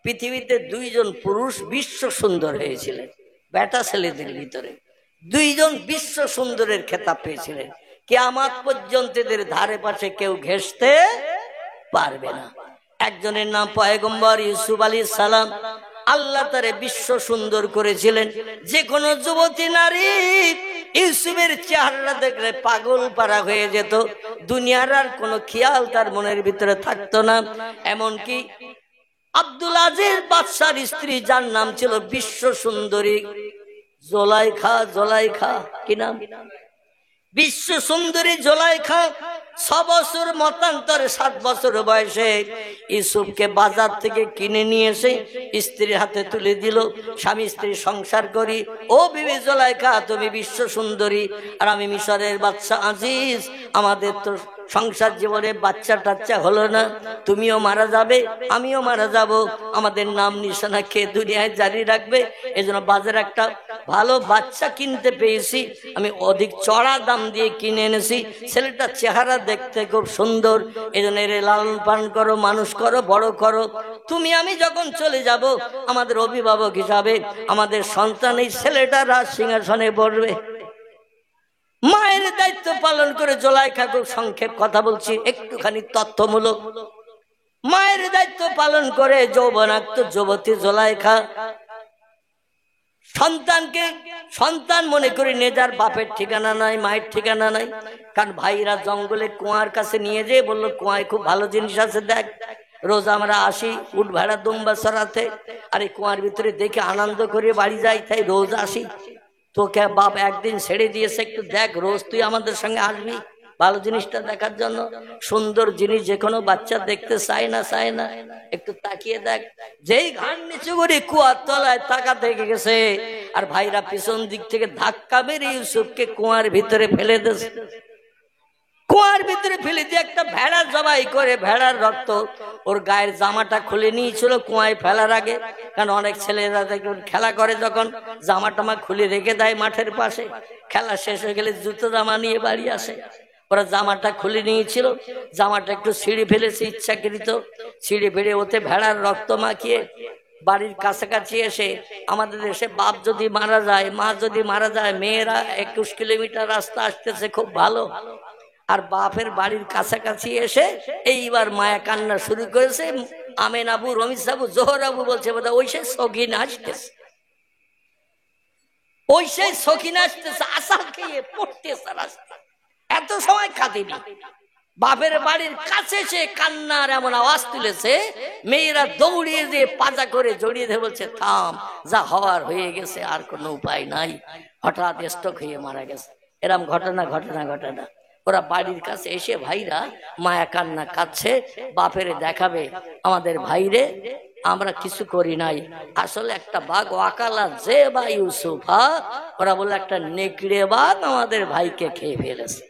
পৃথিবীতে ২ জন পুরুষ বিশ্ব সুন্দর হয়েছিলেন, বেটা ছেলেদের ভিতরে ২ জন বিশ্ব সুন্দরের খেতাব পেয়েছিলেন। কিয়ামত পর্যন্ত এদের ধারে পাশে কেউ ঘেঁষতে পারবে না। একজনের নাম পয়গম্বর ইউসুফ আলাইহিস সালাম। আল্লাহ তারে বিশ্ব সুন্দর করেছিলেন। যে কোনো যুবতী নারী ইউসুফের চেহারা দেখলে পাগল পারা হয়ে যেত, দুনিয়ার আর কোনো খেয়াল তার মনের ভিতরে থাকতো না। এমনকি আব্দুল আজিজ বাদশার স্ত্রী, যার নাম ছিল বিশ্ব সুন্দরী জোলাইখা, কি নাম? বিশ্ব সুন্দরী জোলাইখা ৬ বছর মতান্তরে ৭ বছর বয়সে ইউসুফকে বাজার থেকে কিনে নিয়ে এসে স্ত্রীর হাতে তুলে দিল। স্বামী স্ত্রী সংসার করি। ও বিবি জোলাইখা, তুমি বিশ্ব সুন্দরী আর আমি মিশরের বাদশা আজিজ, আমাদের তো সংসার জীবনে বাচ্চা টাচ্চা হলো না, তুমিও মারা যাবে, আমিও মারা যাব, আমাদের নাম নিশানা কে দুনিয়ায় জারি রাখবে? এজন্য বাজারে একটা ভালো বাচ্চা কিনতে পেয়েছি, আমি অধিক চড়া দাম দিয়ে কিনে এনেছি। ছেলেটার চেহারা দেখতে খুব সুন্দর, এজন্য এর লালন পালন করো, মানুষ করো, বড় করো। তুমি আমি যখন চলে যাব, আমাদের অভিভাবক হিসাবে আমাদের সন্তান এই ছেলেটা রাজ সিংহাসনে বসবে। মায়ের দায়িত্ব পালন করে জোলাইখা, খুব সংক্ষেপ কথা বলছি, একটুখানি তথ্যমূলক। মায়ের দায়িত্ব পালন করে যৌবনাক্ত যুবতী জুলাইখা সন্তানকে সন্তান মনে করে নিয়ে, যার বাপের ঠিকানা নাই, মায়ের ঠিকানা নাই। কারণ ভাইরা জঙ্গলে কুয়ার কাছে নিয়ে যেয়ে বললো, কুয়ায় খুব ভালো জিনিস আছে, দেখ। রোজ আমরা আসি উট ভেড়া দুম্বা চড়াতে, আর এই কুয়ার ভিতরে দেখে আনন্দ করে বাড়ি যাই, তাই রোজ আসি। তোকে বাপ একদিন ছেড়ে দিয়েছে, একটু দেখ, রোজ তুই আমাদের সঙ্গে আসবি ভালো জিনিসটা দেখার জন্য। সুন্দর জিনিস যে কোনো বাচ্চা দেখতে চায় না, একটু তাকিয়ে দেখ। যেই ঘাড় নিচু করে কুয়ার তলায় তাকা থেকে গেছে, আর ভাইরা পিছন দিক থেকে ধাক্কা মেরে ইউসুফকে কুয়ার ভিতরে ফেলে দিয়েছে। কুয়ার ভিতরে ফেলে দিয়ে একটা ভেড়া জবাই করে ভেড়ার রক্ত ওর গায়ের জামাটা খুলে নিয়েছিল কুয়ায় ফেলার আগে। কারণ অনেক ছেলেরা খেলা করে, যখন জামা টামা খুলে রেখে দেয় মাঠের পাশে, খেলা শেষ হয়ে গেলে জুতো জামা নিয়ে বাড়ি আসে। ওরা জামাটা খুলে নিয়েছিল, জামাটা একটু ছিঁড়ে ফেলেছে ইচ্ছাকৃত, ছিঁড়ে ফেলে ওতে ভেড়ার রক্ত মাখিয়ে বাড়ির কাছাকাছি এসে, আমাদের দেশে বাপ যদি মারা যায়, মা যদি মারা যায়, মেয়েরা 21 কিলোমিটার রাস্তা আসতেছে, খুব ভালো। আর বাপের বাড়ির কাছাকাছি এসে এইবার মায়া কান্না শুরু করেছে। আমেন আবু, রমিস আবু, জোহর আবু বলছে, বোধহয় ওই সেই সখিন আসতেছে, ওই সেই সখিন আসতেছে, আশা খেয়ে পড়তেছে রাস্তা। এত সময় খাদিনি, বাপের বাড়ির কাছে এসে কান্নার এমন আওয়াজ তুলেছে, মেয়েরা দৌড়িয়ে যে পাজা করে জড়িয়ে ধরে বলছে, থাম, যা হওয়ার হয়ে গেছে, আর কোনো উপায় নাই, হঠাৎ স্ট্রোক হয়ে মারা গেছে। এরম ঘটনা। ওরা বাড়ির কাছে এসে ভাইরা মায়া কান্না কাঁদছে, বাপেরে দেখাবে, আমাদের ভাইরে আমরা কিছু করি নাই, আসলে একটা বাঘ ওয়াকালা যে বা ইউসুফা, ওরা বলে একটা নেকড়ে বাঘ আমাদের ভাইকে খেয়ে ফেলেছে।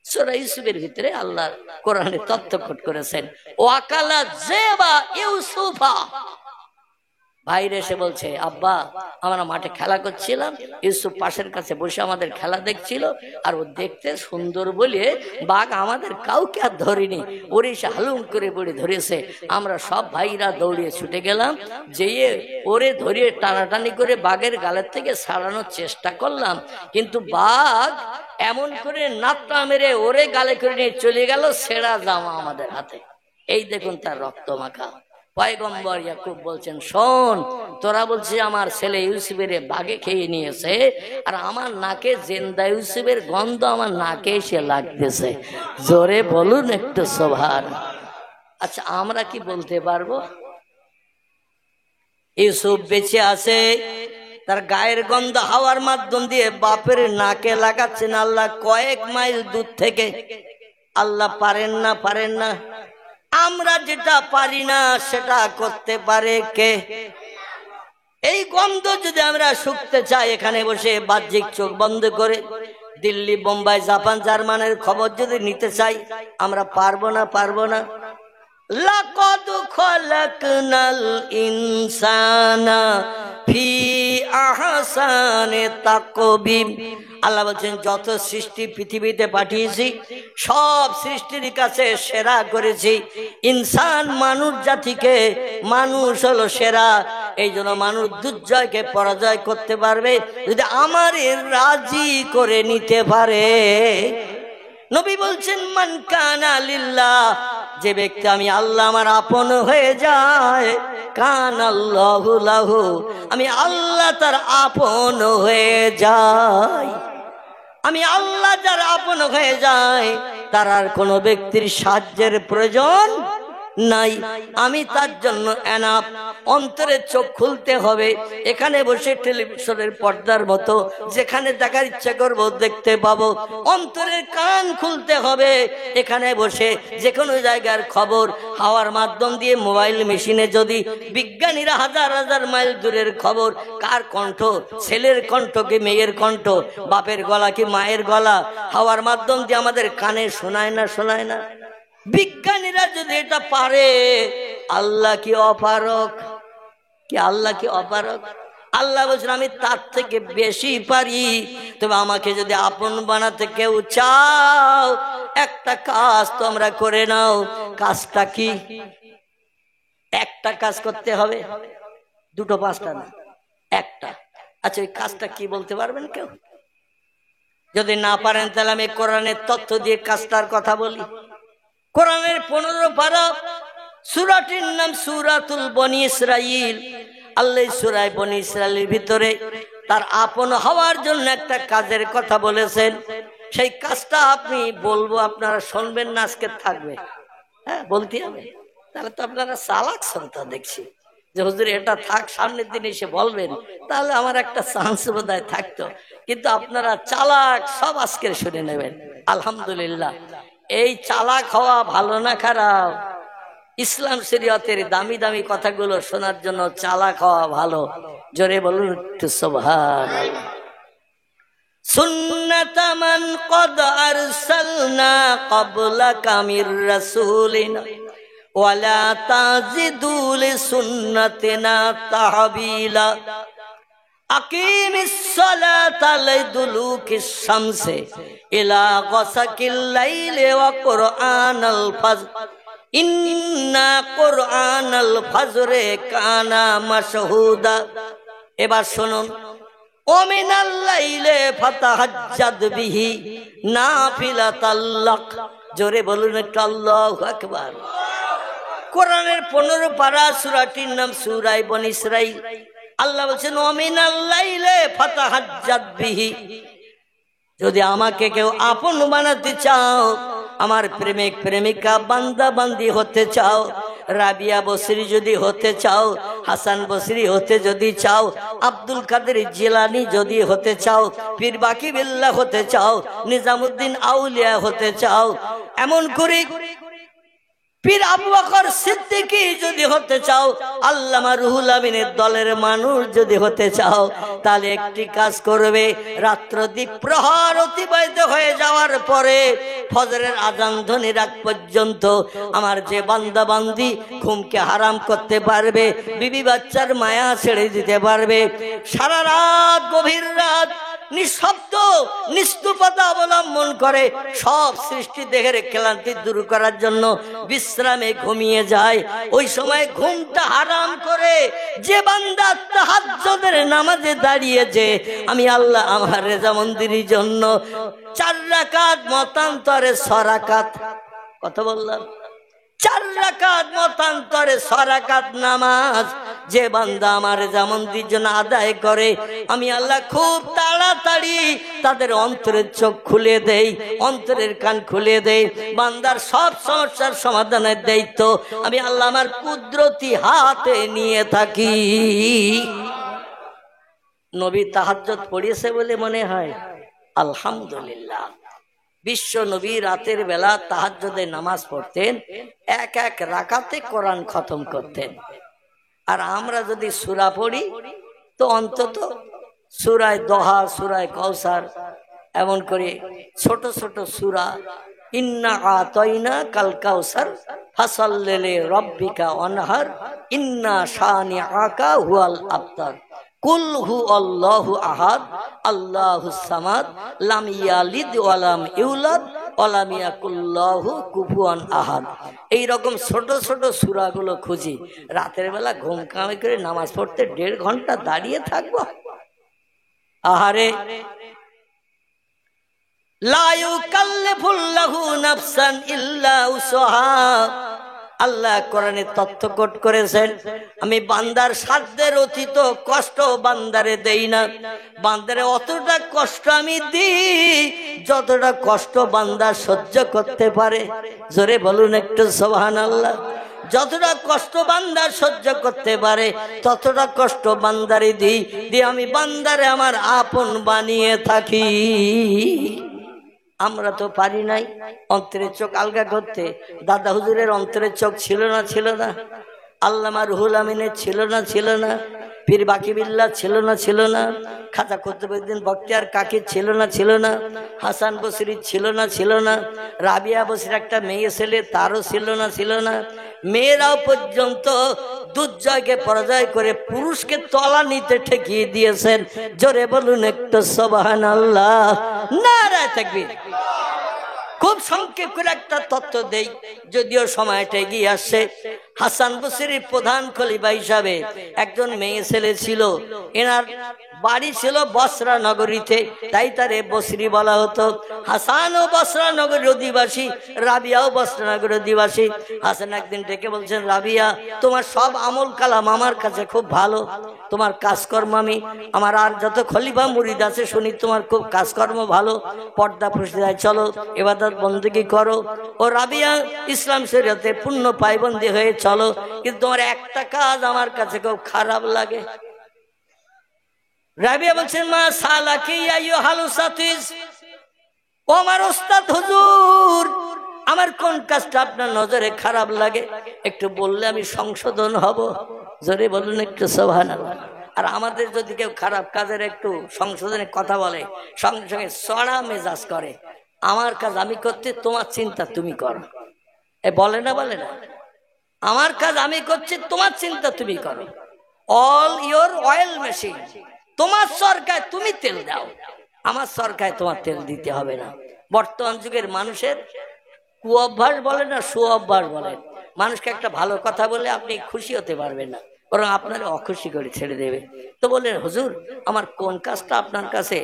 সূরা ইউসুফের ভিতরে আল্লাহ কোরআনে তথ্য করেছেন, ওয়াকালা যে বা ইউসুফা। ভাইরে এসে বলছে, আব্বা আমরা মাঠে খেলা করছিলাম, ইউসুফ পাশের কাছে বসে আমাদের খেলা দেখছিল, আর ও দেখতে সুন্দর বলে বাঘ আমাদের কাউকে আর ধরেনি, ওরে এসে হালুম করে পড়ে ধরেছে। আমরা সব ভাইরা দৌড়িয়ে ছুটে গেলাম, যেয়ে ওরে ধরিয়ে টানাটানি করে বাঘের গালের থেকে ছাড়ানোর চেষ্টা করলাম, কিন্তু বাঘ এমন করে নাপটা মেরে ওরে গালে করে নিয়ে চলে গেল, ছেঁড়া জামা আমাদের হাতে। এই দেখুন তার রক্ত মাখা। পয়গম্বর ইয়াকুব বলছেন, শোন, তোরা বলছিস আমার ছেলে ইউসুফের বাঘে খেয়ে নিয়েছে, আর আমার নাকে জিন্দা ইউসুফের গন্ধ আমার নাকে এসে লাগতেছে। জোরে বলুন একটু সুবহান। আচ্ছা, আমরা কি বলতে পারবো ইউসুফ বেঁচে আছে? তার গায়ের গন্ধ হাওয়ার মাধ্যম দিয়ে বাপের নাকে লাগাচ্ছেন আল্লাহ কয়েক মাইল দূর থেকে। আল্লাহ পারেন না? আমরা যেটা পারি না সেটা করতে পারে কে? এই গন্ধ যদি আমরা শুকতে চাই, এখানে বসে বাহ্যিক চোখ বন্ধ করে দিল্লি, বোম্বাই, জাপান, জার্মানের খবর যদি নিতে চাই, আমরা পারবো না। লাকাদ খলাকনাল ইনসানা ফি আহসানি তাকবীম। আল্লাহ বলছেন, যত সৃষ্টি পৃথিবীতে পাঠিয়েছি সব সৃষ্টির কাছে সেরা করেছি ইনসান, মানুষ জাতিকে। মানুষ হলো সেরা, এই জন্য মানুষ দুর্জয়কে পরাজয় করতে পারবে যদি আমারে রাজি করে নিতে পারে। নবী বলছেন, মান কানা লিল্লাহ, যে ব্যক্তি আমি আল্লাহ আমার আপন হয়ে যায়, কানা আল্লাহু লাহু, আমি আল্লাহ তার আপন হয়ে যাই। আমি আল্লাহ যার আপন হয়ে যায়, তার আর কোনো ব্যক্তির সাহায্যের প্রয়োজন নাই, আমি তার জন্য এনাফ। অন্তরের চোখ খুলতে হবে, এখানে বসে টেলিভিশনের পর্দার মতো যেখানে দেখার ইচ্ছা করবো দেখতে পাবো। অন্তরের কান খুলতে হবে, এখানে বসে যে কোনো জায়গার খবর হাওয়ার মাধ্যম দিয়ে মোবাইল মেশিনে, যদি বিজ্ঞানীরা হাজার হাজার মাইল দূরের খবর, কার কণ্ঠ, ছেলের কণ্ঠ কি মেয়ের কণ্ঠ, বাপের গলা কি মায়ের গলা, হাওয়ার মাধ্যম দিয়ে আমাদের কানে শোনায় না? বিজ্ঞানীরা যদি এটা পারে, আল্লাহ কি অপারক? আল্লাহ বলছেন, আমি তার থেকে বেশি পারি। তবে আমাকে যদি আপন বানাতে কেউ চাও, একটা কাজ তোমরা করে নাও। কাজটা কি? একটা কাজ করতে হবে, দুটো পাঁচটা না, একটা। আচ্ছা, ওই কাজটা কি বলতে পারবেন কেউ? যদি না পারেন তাহলে আমি কোরআনের তথ্য দিয়ে কাজটার কথা বলি। কোরআনের 15 পারা সূরাটির নাম সূরাতুল বনি ইসরাইল। আল্লাহ সূরা বনি ইসরাইলের ভিতরে তার আপন হওয়ার জন্য একটা কাজের কথা বলেছেন। সেই কাজটা আপনি বলবো, আপনারা শুনবেন না, আজকে থাকবে। হ্যাঁ, বলতে হবে। তাহলে তো আপনারা চালাক শ্রোতা দেখছি, যে হুজুর এটা থাক, সামনের দিন এসে বলবেন, তাহলে আমার একটা চান্স বোধহয় থাকতো। কিন্তু আপনারা চালাক, সব আজকে শুনে নেবেন। আলহামদুলিল্লাহ। এই চালাক হওয়া ভালো না খারাপ? ইসলাম শরীয়তের দামি দামি কথাগুলো শোনার জন্য চালাক হওয়া ভালো। জোরে বলুন একটু সুবহানাল্লাহ। সুন্নাত মান ক্বাদ আরসালনা ক্বাবলাকা মির রাসূলিনা ওয়ালা তাজিদু লিসুন্নাতিনা তাহবিলা। আকিমিস সালাতা লিদুলুকিশ শামসি ইলা গাসাকিল লাইলি ওয়া কুরআনাল ফাজর ইন্না কুরআনাল ফাজরে কানা মাশহুদা। এবার শুনুন, ওমিনাল লাইলি ফাতাহাজ্জাদ বিহি নাফিলাতাল লাক। জোরে বলুন একটু আল্লাহু আকবার। কোরআনের 15 পারা, সূরাটির নাম সূরা বনী ইসরাইল। আল্লাহ বলছেন ওমিনাল লাইলি ফাতাহাজ্জাদ বিহি। যদি আমাকে কেউ আপন বানাতে চাও, আমার প্রেমিক প্রেমিকা বান্দা বান্দি হতে চাও, রাবিয়া বসরি যদি হতে চাও, হাসান বসরি হতে যদি চাও, আব্দুল কাদের জিলানি যদি হতে চাও, পীর বাকি বিল্লাহ হতে চাও, নিজামুদ্দিন আউলিয়া হতে চাও, এমন করে পীর আবু বকর সিদ্দিকী যদি হতে চাও, আল্লামা রুহুল আমিনের দলের মানুষ যদি হতে চাও, তাহলে একটি কাজ করবে। রাত্র দ্বীপ্রহর অতিবাহিত হয়ে যাওয়ার পরে ফজরের আজান ধ্বনির আগ পর্যন্ত আমার যে বান্দা বান্দি ঘুমকে হারাম করতে পারবে, বিবি বাচ্চার মায়া ছেড়ে দিতে পারবে, সারা রাত গভীর রাত নিঃশব্দ নিস্তুপতা অবলম্বন করে সব সৃষ্টি দেহের ক্লান্তি দূর করার জন্য বিশ্রামে ঘুমিয়ে যায়, ওই সময় ঘুমটা হারাম করে যে বান্দা তাহাজ্জুদের নামাজে দাঁড়িয়েছে, আমি আল্লাহ আমার রেজামন্দির জন্য 4 রাকাত মতান্তরে 6 রাকাত, কথা বললাম 4 রাকাত মতান্তরে 6 রাকাত নামাজ যে বান্দা আমার রেজামন্দির জন্য আদায় করে, আমি আল্লাহ খুব তাড়াতাড়ি তাদের অন্তরের চোখ খুলে দেই, অন্তরের কান খুলে দেই। বান্দার সব সমস্যার সমাধানের দায়িত্ব আমি আল্লাহ আমার কুদরতি হাতে নিয়ে থাকি। নবী তাহাজ্জুদ পড়িয়েছে বলে মনে হয়? আলহামদুলিল্লাহ। বিশ্ব নবী রাতের বেলা তাহাজ্জুদে নামাজ পড়তেন, এক এক রাকাতে কোরআন খতম করতেন। আর আমরা যদি সূরা পড়ি তো অন্তত সূরায়ে দোহা, সূরায়ে কাউসার, এমন করে ছোট ছোট সূরা, ইন্না আতাইনা কাল কাউসার ফাসাল্লি লিরাব্বিকা ওয়ানহার ইন্না শানিআকা হুয়াল আবতার কুল হু আল্লাহু আহাদ আল্লাহুস সামাদ লাম ইয়ালিদ ওয়া লাম ইউলাদ ওয়া লাম ইয়াকুল লাহু কুফুয়ান আহাদ। এই রকম ছোট ছোট সূরাগুলো খুঁজি। রাতের বেলা ঘুম কামাই করে নামাজ পড়তে 1.5 ঘন্টা দাঁড়িয়ে থাকবো? আহারে, লা ইউকাল্লিফুল্লাহু নাফসান ইল্লা উসহা। আল্লাহ কোরআনে তথ্য কোট করেছেন, আমি বান্দার সাধ্যের অতীত কষ্ট বান্দারে দেই না। বান্দারে অতটা কষ্ট আমি দিই যতটা কষ্ট বান্দা সহ্য করতে পারে। জোরে বলুন একটু সুবহানাল্লাহ। যতটা কষ্ট বান্দা সহ্য করতে পারে ততটা কষ্ট বান্দারে দিই, দিয়ে আমি বান্দারে আমার আপন বানিয়ে থাকি। আমরা তো পারি নাই অন্তরের চোখ আলগা করতে। দাদা হুজুরের অন্তরের চোখ ছিল না? ছিল না? আল্লামা রুহুল আমিনের ছিল না? ছিল না? পীর বাকি বিল্লাহ ছিল না? ছিল না? খাজা কুতুবউদ্দিন বখতিয়ার কাকি ছিল না? ছিল না? হাসান বসরি ছিল না? ছিল না? রাবিয়া বসরির একটা মেয়ে ছেলে, তারও ছিল না? ছিল না? মেয়েরাও পর্যন্ত দুর্জয়কে পরাজয় করে পুরুষকে তলানিতে ঠেকিয়ে দিয়েছেন। জোরে বলুন একটু সুবহানাল্লাহ, নারায়ে তাকবীর। খুব সংক্ষেপ করে একটা তথ্য দেই, যদিও সময়টা এগিয়ে আসছে। হাসান বসরির প্রধান খলিফা হিসাবে একজন মেয়ে ছেলে ছিল। এনার বাড়ি ছিল বসরা নগরীতে, তাই তারে বসরি বলা হতো। হাসানও বসরা নগরীর অধিবাসী, রাবিয়াও বসরা নগরীর অধিবাসী। হাসান একদিন ডেকে বলছেন, রাবিয়া, তোমার সব আমল কালাম আমার কাছে খুব ভালো, তোমার কাজকর্ম আমি, আমার আর যত খলিফা মুরিদ আছে শুনি তোমার খুব কাজকর্ম ভালো, পর্দা প্রশিদায় চলো, ইবাদত বন্দেগী করো, ও রাবিয়া ইসলাম শরীয়তে পূর্ণ পায়বন্দি হয়ে চলো, কিন্তু তোমার একটা কাজ আমার কাছে খুব খারাপ লাগে। রাবিয়া বলছেন, মা সালাকি আইয়ুহাল উসাতিস, ও আমার ওস্তাদ হুজুর, আমার কোন কাজটা আপনার নজরে খারাপ লাগে একটু বললে আমি সংশোধন হব। জোরে বলুন একটু সুবহানাল্লাহ। আর আমাদের যদি কেউ খারাপ কাজের একটু সংশোধনের কথা বলে, সঙ্গে সঙ্গে চড়া মেজাজ করে, আমার কাজ আমি করতে, তোমার চিন্তা তুমি করো। এ বলে না, বলে না, আমার কাজ আমি করছি, তোমার চিন্তা তুমি করো। অল ইয়োর অয়েল মেশিন, তোমার সরকায় তুমি তেল দাও, আমার সরকায় তোমার তেল দিতে হবে না। বর্তমান যুগের মানুষের কুঅভ্যাস বলে না, সুঅভ্যাস বলে। মানুষকে একটা ভালো কথা বলে আপনি খুশি হতে পারবেন না, বরং আপনার অখুশি করে ছেড়ে দেবে। তো বললেন, হুজুর, আমার কোন কাজটা আপনার কাছে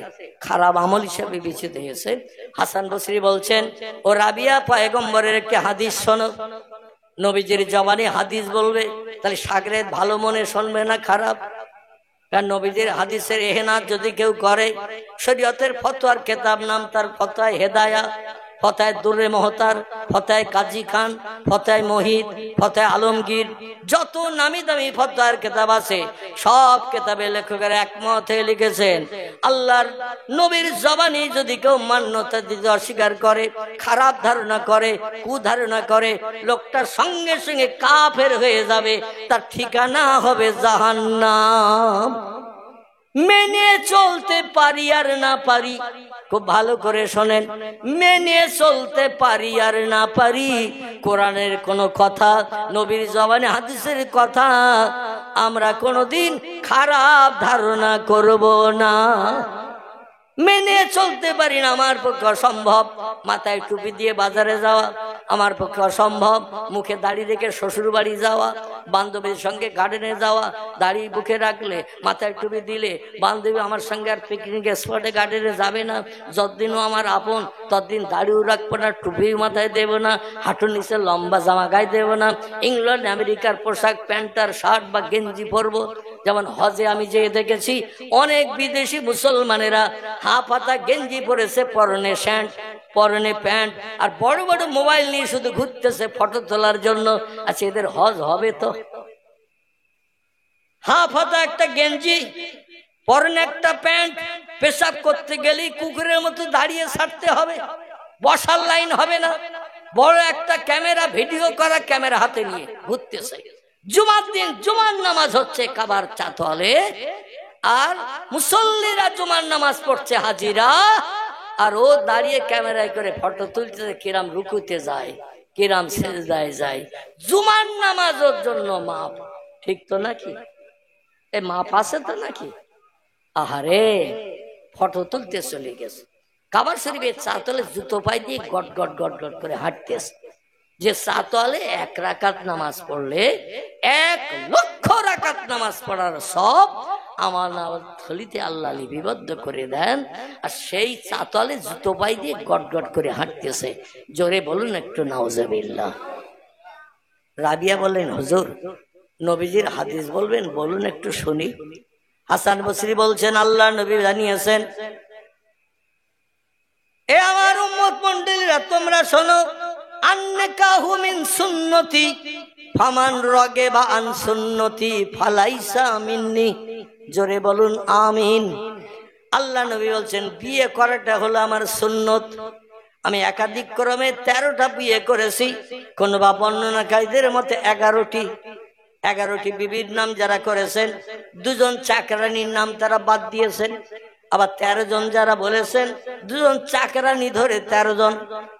খারাপ আমল হিসেবে বিবেচিত হয়েছে? হাসান বসরি বলছেন, ও রাবিয়া, পয়গম্বরের একটি হাদিস শোনো। নবীজির জবানে হাদিস বলবে, তাহলে সাগরেদ ভালো মনে শুনবে না খারাপ? কারণ নবীজির হাদিসের এহেনাত যদি কেউ করে, শরীয়তের ফতোয়ার কেতাব নাম তার ফতোয়ায়ে হেদায়া, ফতোয়ায়ে দুররে মুহতার, ফতোয়ায়ে কাজী খান, ফতোয়ায়ে মুহিত, ফতোয়ায়ে আলমগীর, যত নামি দামি ফতোয়ার কেতাব আছে সব কেতাবে লেখকের একমত হয়ে লিখেছেন, আল্লাহর নবীর জবানি যদি কেউ মান্যতা দিতে অস্বীকার করে, খারাপ ধারণা করে, কুধারণা করে, লোকটার সঙ্গে সঙ্গে কাফের হয়ে যাবে, তার ঠিকানা হবে জাহান্নাম। মেনে চলতে পারি আর না পারি, খুব ভালো করে শোনেন, মেনে চলতে পারি আর না পারি, কোরআনের কোন কথা, নবীর জবানে হাদিসের কথা আমরা কোনোদিন খারাপ ধারণা করব না। মেনে চলতে পারি না, আমার পক্ষে অসম্ভব। মাথায় টুপি দিয়ে বাজারে যাওয়া আমার পক্ষে অসম্ভব। মুখে দাড়ি রেখে শ্বশুর বাড়ি যাওয়া, বান্ধবীর সঙ্গে গার্ডেনে যাওয়া, দাড়ি বুকে রাখলে, মাথায় টুপি দিলে বান্ধবী আমার সঙ্গে আর পিকনিক স্পটে গার্ডেনে যাবে না। যতদিনও আমার আপন ততদিন দাড়িও রাখবো না, টুপিও মাথায় দেব না, হাঁটুর নিচে লম্বা জামা গায়ে দেব না, ইংল্যান্ড আমেরিকার পোশাক প্যান্ট আর শার্ট বা গেঞ্জি পরবো। যেমন হজে আমি যেয়ে দেখেছি অনেক বিদেশি মুসলমানেরা হাফ হাতা গেঞ্জি পরেছে, পরনে শ্যান্ট, পরনে প্যান্ট, আর বড় বড় মোবাইল নিয়ে শুধু ঘুরতেছে ফটো তোলার জন্য। আচ্ছা, এদের হজ হবে তো? হাফ হাতা একটা গেঞ্জি, পরনে একটা প্যান্ট, পেশাব করতে গেলেই কুকুরের মতো দাঁড়িয়ে ছাড়তে হবে, বসার লাইন হবে না। বড় একটা ক্যামেরা, ভিডিও করা ক্যামেরা হাতে নিয়ে ঘুরতেছে। জুমার দিন জুমার নামাজ হচ্ছে কাবার চাতলে, আর মুসল্লিরা জুমার নামাজ পড়ছে হাজিরা, আর ও দাঁড়িয়ে ক্যামেরায় করে ফটো তুলতেছে, কিরাম রুকুতে যায়, কিরাম সেজদায় যায়। জুমার নামাজের জন্য মাপ, ঠিক তো নাকি? এ মাপ আছে তো নাকি? আহারে, ফটো তুলতে চলে গেছে। কাবার শরীফের চাতলে জুতো পায়ে দিয়ে গট গট গট গট করে হাঁটতেছে। যে চাতলে 1 রাকাত নামাজ পড়লে 1 লক্ষ রাকাত নামাজ পড়ার সব আমার থলিতে আল্লাহ লিপিবদ্ধ করে দেন। আর সেই চাতলে জুতো পায়ে দিয়ে গট গট করে হাঁটতেছে। জোরে বলুন একটু নাউজুবিল্লাহ। রাবিয়া বললেন, হুজুর, নবীজির হাদিস বলবেন, বলুন একটু শুনি। হাসান বসরি বলছেন, আল্লাহ নবী জানিয়েছেন, এ আমার উম্মত মণ্ডলীরা, তোমরা শোনো, আন্নাকাহু মিন সুন্নতি ফামান রাগিবা আন সুন্নতি ফালাইসা মিন্নি। জোরে বলুন আমিন। আল্লাহ নবী বলছেন, বিয়ে করাটা হলো আমার সুন্নত। আমি একাধিক ক্রমে 13টা বিয়ে করেছি, কোন বা বর্ণনাকারীদের মতে 11টি বিবির নাম যারা করেছেন, 2 জন চাকরানির নাম তারা বাদ দিয়েছেন। আবার 13 জন যারা বলেছেন, 2 জন চাকরানি ধরে 13 জন।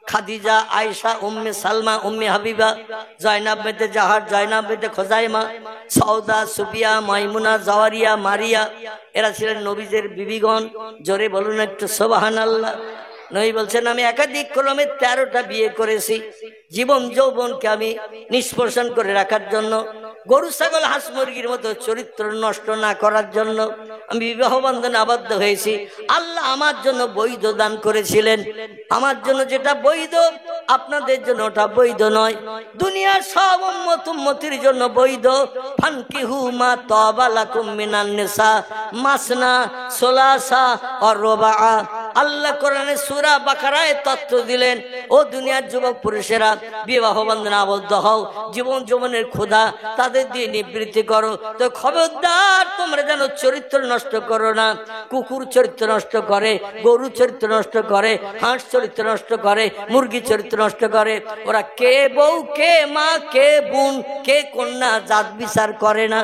খাদিজা, আয়েশা, উম্মে সালমা, উম্মে হাবিবা, জয়নাব বিনতে জাহার, জয়নাব বিনতে খোজাইমা, সৌদা, সুফিয়া, মাইমুনা, জাওয়ারিয়া, মারিয়া, এরা ছিলেন নবীজের বিবিগণ। জোরে বলুন একটু সুবহানাল্লাহ। নবী বলছেন আমি একাধিক ক্রমে 13টা বিয়ে করেছি জীবন যৌবনকে আমি নিষ্পর্শন করে রাখার জন্য, গরু ছাগল হাঁস মুরগির মতো চরিত্র নষ্ট না করার জন্য আমি বিবাহ বন্ধনে আবদ্ধ হয়েছি। আল্লাহ আমার জন্য বৈধ দান করেছিলেন, আমার জন্য যেটা বৈধ আপনাদের জন্য ওটা বৈধ নয়। দুনিয়ার সব উম্মতির জন্য বৈধ। ফানকিহু মা তাবা লাকুম মিনান নিসা মাসনা সুলাসা ওয়া রুবা। আল্লাহ কোরআনে সূরা বাকারায় তত্ত্ব দিলেন, ও দুনিয়ার যুবক পুরুষেরা বিবাহ বন্ধনে আবদ্ধ হও, জীবন যৌবনের ক্ষুধা তাদের দিয়ে নিবৃত্তি করো। তো খবরদার তোমরা যেন চরিত্র নষ্ট করো না। কুকুর চরিত্র নষ্ট করে, গরু চরিত্র নষ্ট করে, হাঁস চরিত্র নষ্ট করে, মুরগি চরিত্র নষ্ট করে। ওরা কে বউ, কে মা, কে বোন, কে কন্যা জাত বিচার করে না।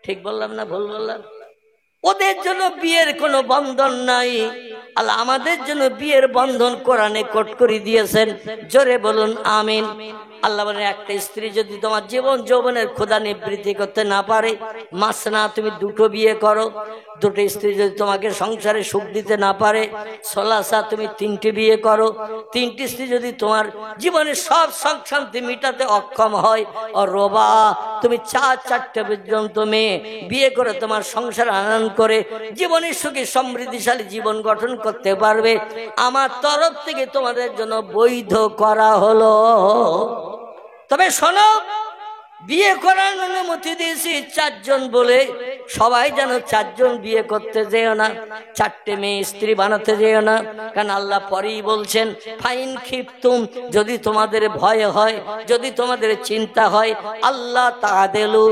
ঠিক বললাম না ভুল বললাম? ওদের জন্য বিয়ের কোনো বন্ধন নাই। আল্লাহ আমাদের জন্য বিয়ের বন্ধন কোরআনে কোট করে দিয়েছেন। জোরে বলুন আমিন। আল্লাহ বলেন একটা স্ত্রী যদি তোমার জীবন যৌবনের ক্ষুধা নিবৃত্তি করতে না পারে, মাসনা তুমি দুটো বিয়ে করো। দুটো স্ত্রী যদি তোমাকে সংসারে সুখ দিতে না পারে, সলাসা তুমি 3টে বিয়ে করো। 3টি স্ত্রী যদি তোমার জীবনের সব সুখ শান্তি মিটাতে অক্ষম হয়, আর রোবা তুমি 4 পর্যন্ত মেয়ে বিয়ে করে তোমার সংসার আনন্দ করে জীবনের সুখী সমৃদ্ধিশালী জীবন গঠন করতে পারবে, আমার তরফ থেকে তোমাদের জন্য বৈধ করা হলো। তবে শোনো, বিয়ে করার অনুমতি দিয়েছি 4 জন বলে সবাই যেন 4 জন বিয়ে করতে যেও না, 4টে মেয়ে স্ত্রী বানাতে যেও না। কারণ আল্লাহ পরেই বলছেন ফাইন খিফতুম, যদি তোমাদের ভয় হয়, যদি তোমাদের চিন্তা হয়, আল্লাহ তাআদেলু,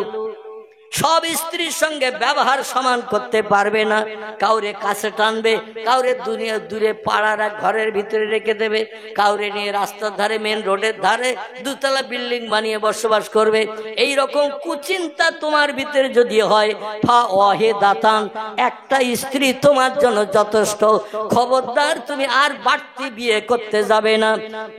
সব স্ত্রীর সঙ্গে ব্যবহার সমান করতে পারবে না। কাউরে কাছে টানবে, কাউরে দুনিয়া দূরে পাড়ার ঘরের ভিতরে রেখে দেবে, কাউরে নিয়ে রাস্তার ধারে মেন রোডের ধারে 2তলা বিল্ডিং বানিয়ে বসবাস করবে। এই রকম কুচিন্তা তোমার ভিতরে যদি হয়, ফা ওয়াহে দাতান, একটা স্ত্রী তোমার জন্য যথেষ্ট। খবরদার তুমি আর বাড়তি বিয়ে করতে যাবে না।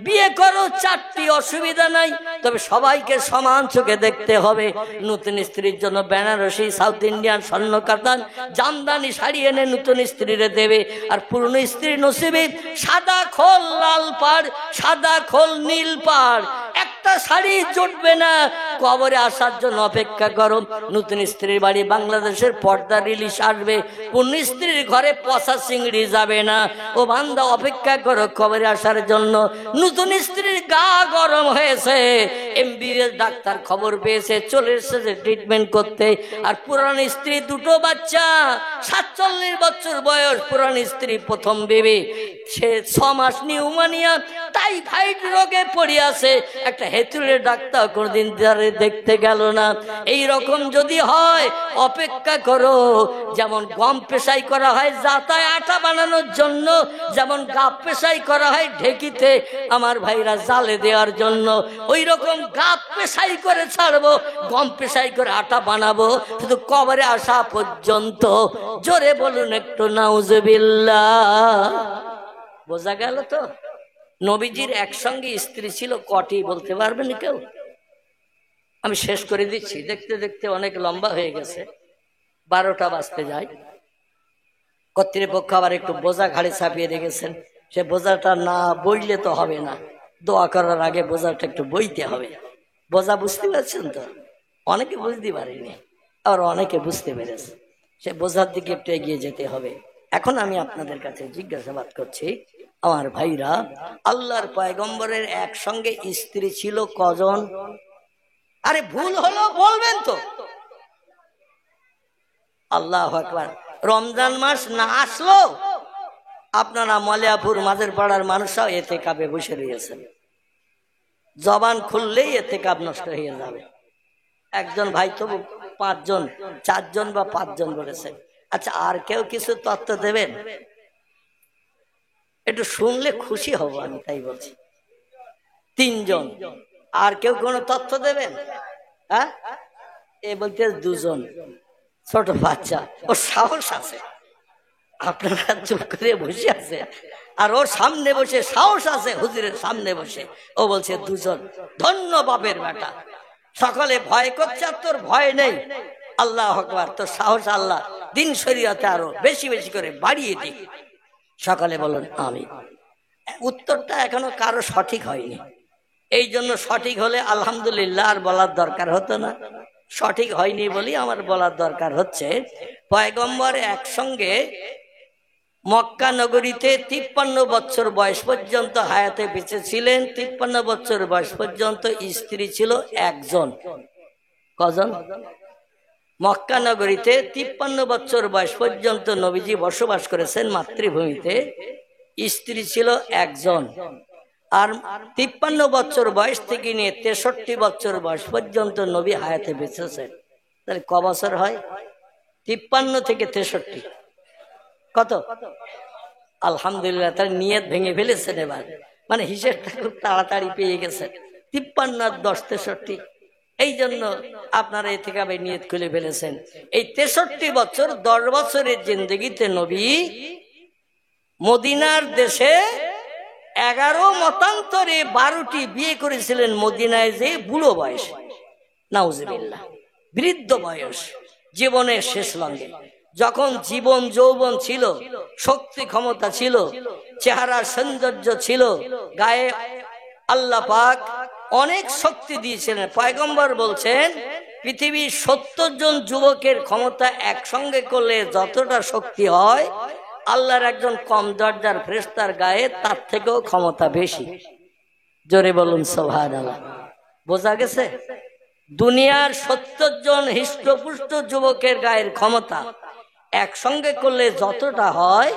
বিয়ে করো 4টি, অসুবিধা নাই, তবে সবাইকে সমান চোখে দেখতে হবে। নতুন স্ত্রীর জন্য বেনারসি, সাউথ ইন্ডিয়ান, স্বর্ণ কাতান, জামদানি শাড়ি এনে নতুন স্ত্রীরে দেবে। আর পুরনো স্ত্রীর নসিবে সাদা খোল লাল পাড়, সাদা খোল নীল পাড়, একটা শাড়ি জুটবে না। কবরে আসার জন্য অপেক্ষা করো। নতুন স্ত্রীর বাড়ি বাংলাদেশের পর্দা রিলিজ আসবে, পুরনো স্ত্রীর ঘরে পচা চিংড়ি যাবে না। ও বান্দা অপেক্ষা করো কবরে আসার জন্য। নতুন স্ত্রীর গা গরম হয়েছে, এমবিবিএস ডাক্তার খবর পেয়েছে, চলে এসেছে ট্রিটমেন্ট করতে। আর পুরান স্ত্রী 2টো বাচ্চা, 47 বছর বয়স পুরান স্ত্রী, প্রথম বেবি, সে 6 মাস নিউমোনিয়া টাইফয়েড রোগে পড়ে আছে। একটা হেতুরের ডাক্তার কোনদিন দেখতে গেল না। এই রকম যদি হয় অপেক্ষা করো। যেমন গম পেশাই করা হয় জাতায় আটা বানানোর জন্য, যেমন গাব পেশাই করা হয় ঢেকিতে আমার ভাইরা জালে দেওয়ার জন্য, ওই রকম গাব পেশাই করে ছাড়বো, গম পেশাই করে আটা বানাবো, শুধু কবরে আসা পর্যন্ত। জোরে বলুন একটু নাউজুবিল্লাহ। বোঝা গেল তো? নবীজির একসঙ্গে স্ত্রী ছিল কটি বলতে পারবেন কেউ? আমি শেষ করে দিচ্ছি, দেখতে দেখতে অনেক লম্বা হয়ে গেছে, 12টা বাজতে যায়। কর্তৃপক্ষ আবার একটু বোঝা ঘাড়ে চাপিয়ে রেখেছেন, সে বোঝাটা না বইলে তো হবে না, দোয়া করার আগে বোঝাটা একটু বইতে হবে। বোঝা বুঝতে পারছেন তো? অনেকে বুঝতে পারেনি, আর অনেকে বুঝতে পেরেছে। সে বোঝার দিকে একটু এগিয়ে যেতে হবে। এখন আমি আপনাদের কাছে জিজ্ঞাসাবাদ করছি, আমার ভাইরা, আল্লাহর পয়গম্বরের একসঙ্গে স্ত্রী ছিল কজন? আরে ভুল হলো বলবেন তো। আল্লাহু আকবার। রমজান মাস না আসলো আপনারা মলিয়াপুর মাঝের পাড়ার মানুষরাও এতেকাবে বসে রয়েছেন, জবান খুললেই এতেকাব নষ্ট হয়ে যাবে। একজন ভাই তো 5 জন, 4 জন বা 5 জন বলেছেন। আচ্ছা, আর কেউ কিছু তথ্য দেবেন? একটু শুনলে খুশি হব আমি, তাই বলছি। 3 জন। আর কেউ কোনো তথ্য দেবেন? হ্যাঁ, এ বলতে 2 জন, ছোট বাচ্চা, ওর সাহস আছে। আপনারা চুপ করে বসে আছে, আর ওর সামনে বসে সাহস আছে, হুজুরের সামনে বসে ও বলছে 2 জন। ধন্য বাপের বেটা, সকলে ভয় করছে আর তোর ভয় নেই। আল্লাহু আকবার। তোর সাহস আল্লাহ দিন শরীয়তে আরো বেশি বেশি করে বাড়িয়ে দিক। সকলে বলুন আমিন। উত্তরটা এখনো কারো সঠিক হয়নি, এই জন্য সঠিক হলে আলহামদুলিল্লাহ আর বলার দরকার হতো না। সঠিক হয়নি বলি আমার বলার দরকার হচ্ছে। পয়গম্বর একসঙ্গে মক্কা নগরীতে 53 বছর বয়স পর্যন্ত হায়াতে বেঁচে ছিলেন। 53 বছর বয়স পর্যন্ত স্ত্রী ছিল একজন। কজন? মক্কা নগরীতে 53 বছর বয়স পর্যন্ত নবীজি বসবাস করেছেন মাতৃভূমিতে, স্ত্রী ছিল একজন। আর 53 বছর বয়স থেকে নিয়ে 63 বছর বয়স পর্যন্ত নবী হায়াতে বেঁচেছেন। তাহলে ক বছর হয়? 53 থেকে 63 কত? আলহামদুলিল্লাহ, তার নিয়ত ভেঙে ফেলেছেন এবার, মানে হিসেবটা খুব তাড়াতাড়ি পেয়ে গেছেন। 53 আর 10 63, এই জন্য আপনারা ইতিকাবে নিয়ত খুলে ফেলেছেন। এই 63 বছর 10 বছরের জিন্দেগিতে নবী মদিনার দেশে 11 মতান্তরে 12টি বিয়ে করেছিলেন মদিনায় যে বুড়ো বয়স, নাউজুবিল্লাহ, বৃদ্ধ বয়স, জীবনের শেষ লগ্নে, যখন জীবন যৌবন ছিল, শক্তি ক্ষমতা ছিল, চেহারার সৌন্দর্য ছিল, গায়ে আল্লাহ পাক অনেক শক্তি দিয়েছিলেন। পয়গম্বর বলছেন পৃথিবীর 70 জন যুবকের ক্ষমতা একসঙ্গে করলে যতটা শক্তি হয়, আল্লাহর একজন কম দরজার ফেরেশতার গায়ে তার থেকেও ক্ষমতা বেশি। জোরে বলুন সুবহানাল্লাহ। বোঝা গেছে? দুনিয়ার 70 জন হৃষ্টপুষ্ট যুবকের গায়ের ক্ষমতা একসঙ্গে করলে যতটা হয়,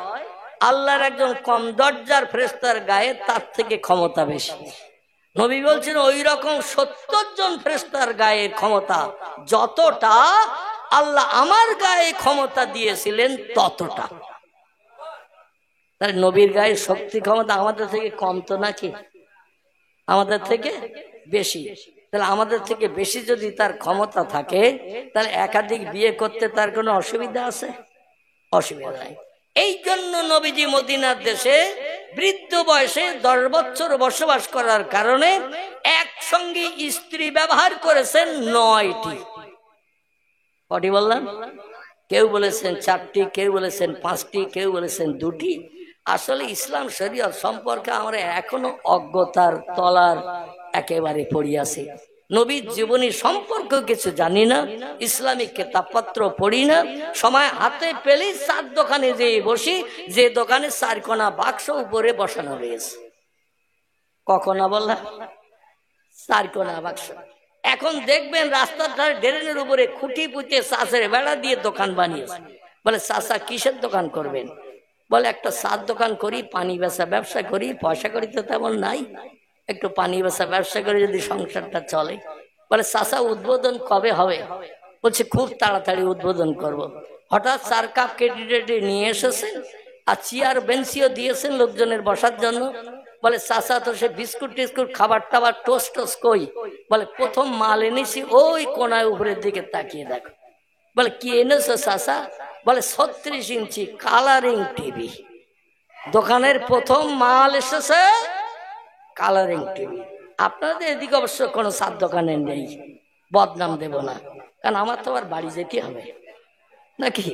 আল্লাহর একজন কম দরজার ফেরেশতার গায়ে তার থেকে ক্ষমতা বেশি। নবী বলছেন ওই রকম 70 জন ফেরেশতার গায়ের ক্ষমতা যতটা, আল্লাহ আমার গায়ে ক্ষমতা দিয়েছিলেন ততটা। তাই নবীর গায়ে শক্তি ক্ষমতা আমাদের থেকে কম তো নাকি? আমাদের থেকে বেশি। তাহলে আমাদের থেকে বেশি যদি তার ক্ষমতা থাকে, তাহলে একাধিক বিয়ে করতে তার কোনো অসুবিধা আছে? অসুবিধা নাই। এই জন্য নবীজি মদিনার দেশে বৃদ্ধ বয়সে 10 বছর বসবাস করার কারণে একসঙ্গে স্ত্রী ব্যবহার করেছেন 9টি। কটি বললাম? কেউ বলেছেন 4টি, কেউ বলেছেন 5টি, কেউ বলেছেন 2টি। আসলে ইসলাম শরীয়ত সম্পর্কে আমরা এখনো অজ্ঞতার তলার একেবারে পড়িয়াছি। নবীর জীবনী সম্পর্কে কিছু জানি না, ইসলামিক কিতাবপত্র পড়ি না। সময় হাতে পেলেই 4 দোকানে যেয়ে বসি, যে দোকানে 4 কোনা বাক্স উপরে বসানো রয়েছে। কখনো বললাম 4 কোনা বাক্স। এখন দেখবেন রাস্তার ধারে ড্রেনের উপরে খুঁটি পুঁতে চাষের বেড়া দিয়ে দোকান বানিয়েছে। বলে চাষা কিসের দোকান করবেন? বলে একটা চার দোকান করি, পানি বেচা ব্যবসা করি, পয়সা করি তো তেমন নাই, একটু পানি বেচা ব্যবসা করে যদি সংসারটা চলে। বলে চাষা উদ্বোধন কবে হবে? বলছে খুব তাড়াতাড়ি উদ্বোধন করব। হঠাৎ 4 কাপ কেটে নিয়ে এসেছেন, আর চেয়ার বেঞ্চিও দিয়েছেন লোকজনের বসার জন্য। বলে চাষা তো সে বিস্কুট টিস্কুট খাবার টাবার টোস্ট টোস্ট কই? বলে প্রথম মাল এনেছি ওই কোনায় উপরের দিকে তাকিয়ে দেখো। বলে কি এনেছো চাষা? বলে 36 ইঞ্চি কালারিং টিভি। দোকানের প্রথম মাল এসেছে কালারিং টিভি। আপনাদের এদিকে অবশ্য কোনো 4 দোকানে নেই, বদনাম দেব না, কারণ আমার তো আবার বাড়ি যেতে হবে নাকি।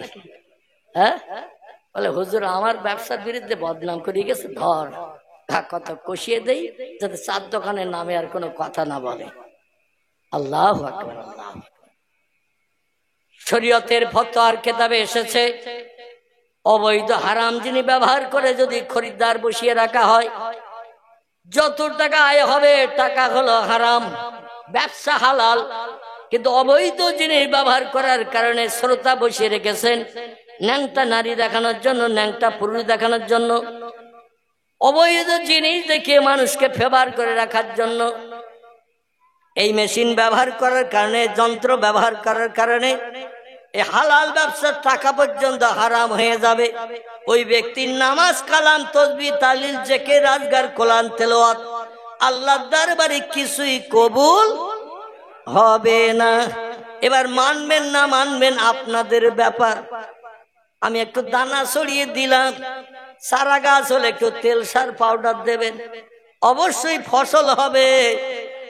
হ্যাঁ, বলে হুজুর আমার ব্যবসার বিরুদ্ধে বদনাম করে গেছে, ধর কত কষিয়ে দেই যাতে 4 দোকানের নামে আর কোনো কথা না বলে। আল্লাহু আকবার। শরীয়তের ফতোয়ার কিতাবে এসেছে অবৈধ হারাম জিনিস ব্যবহার করে যদি খরিদ্দার বসিয়ে রাখা হয়, যত টাকা আয় হবে টাকা হলো হারাম, ব্যবসা হালাল, কিন্তু অবৈধ জিনিস ব্যবহার করার কারণে শ্রোতা বসিয়ে রেখেছেন ন্যাংটা নারী দেখানোর জন্য, ন্যাংটা পুরুষ দেখানোর জন্য, অবৈধ জিনিস দেখিয়ে মানুষকে ফেভার করে রাখার জন্য। এই মেশিন ব্যবহার করার কারণে, যন্ত্র ব্যবহার করার কারণে এই হালাল ব্যবসার টাকা পর্যন্ত হারাম হয়ে যাবে। ওই ব্যক্তির নামাজ, কালাম, তসবিহ, তাহলিল, জিকির, আজকার, কোরআন তেলাওয়াত আল্লাহর দরবারে কিছুই কবুল হবে না। এবার মানবেন না মানবেন আপনাদের ব্যাপার। আমি একটু দানা ছড়িয়ে দিলাম, সারা গাছ হলে একটু তেল সার পাউডার দেবেন, অবশ্যই ফসল হবে।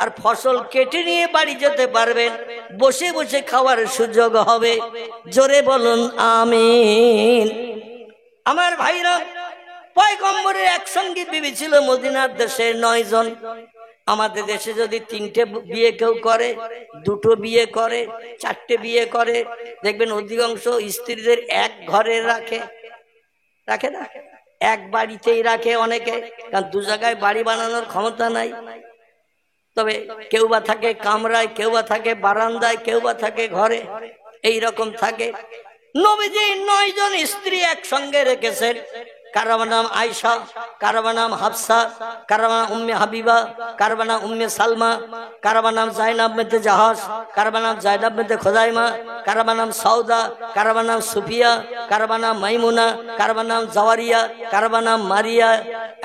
আর ফসল কেটে নিয়ে বাড়ি যেতে পারবেন, বসে বসে খাওয়ার সুযোগ হবে। জোরে বলুন আমিন। আমার ভাইরা, পয়গম্বরের একসঙ্গে বিবি ছিল মদিনার দেশে 9 জন। আমাদের দেশে যদি 3টে বিয়ে কেউ করে, 2টো বিয়ে করে, 4টে বিয়ে করে, দেখবেন অধিকাংশ স্ত্রীদের এক ঘরে রাখে না, এক বাড়িতেই রাখে অনেকে, কারণ 2 জায়গায় বাড়ি বানানোর ক্ষমতা নাই। তবে কেউ বা থাকে কামরায়, কেউ বা থাকে বারান্দায়, কেউ বা থাকে ঘরে, এই রকম থাকে। নবীজি 9 জন স্ত্রী একসঙ্গে রেখেছেন। কারো নাম আয়েশা, কারো নাম হাফসা, কারো নাম উম্মে হাবিবা, কারো নাম উম্মে সালমা, কারো নাম জাইনাব বিনতে জাহাশ, কারো নাম জাইনাব বিনতে খুজাইমা, কারো নাম সাউদা, কারো নাম সুফিয়া, কারো নাম মাইমুনা, কারো নাম জাওয়ারিয়া, কারো নাম মারিয়া,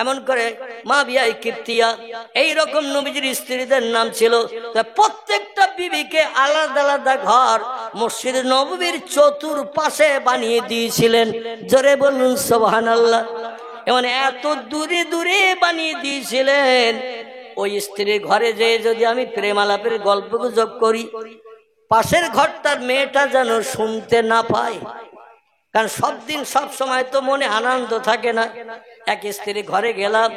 এমন করে মা বিয়া কিপ্তিয়া। এইরকম নবীজির স্ত্রীদের নাম ছিল। প্রত্যেকটা বিবিকে আলাদা আলাদা ঘর মসজিদ নববীর চতুর্পাশে বানিয়ে দিয়েছিলেন। জোরে বলুন সুবহানাল্লাহ। এমন এত দূরে দূরে বানিয়ে দিয়েছিলেন, ওই স্ত্রীর ঘরে যে যদি আমি প্রেম আলাপের গল্প গুজব করি, পাশের ঘরটার মেয়েটা যেন শুনতে না পায়। কারণ সব দিন সব সময় তো মনে আনন্দ থাকে না। এক স্ত্রী ঘরে গেলাম,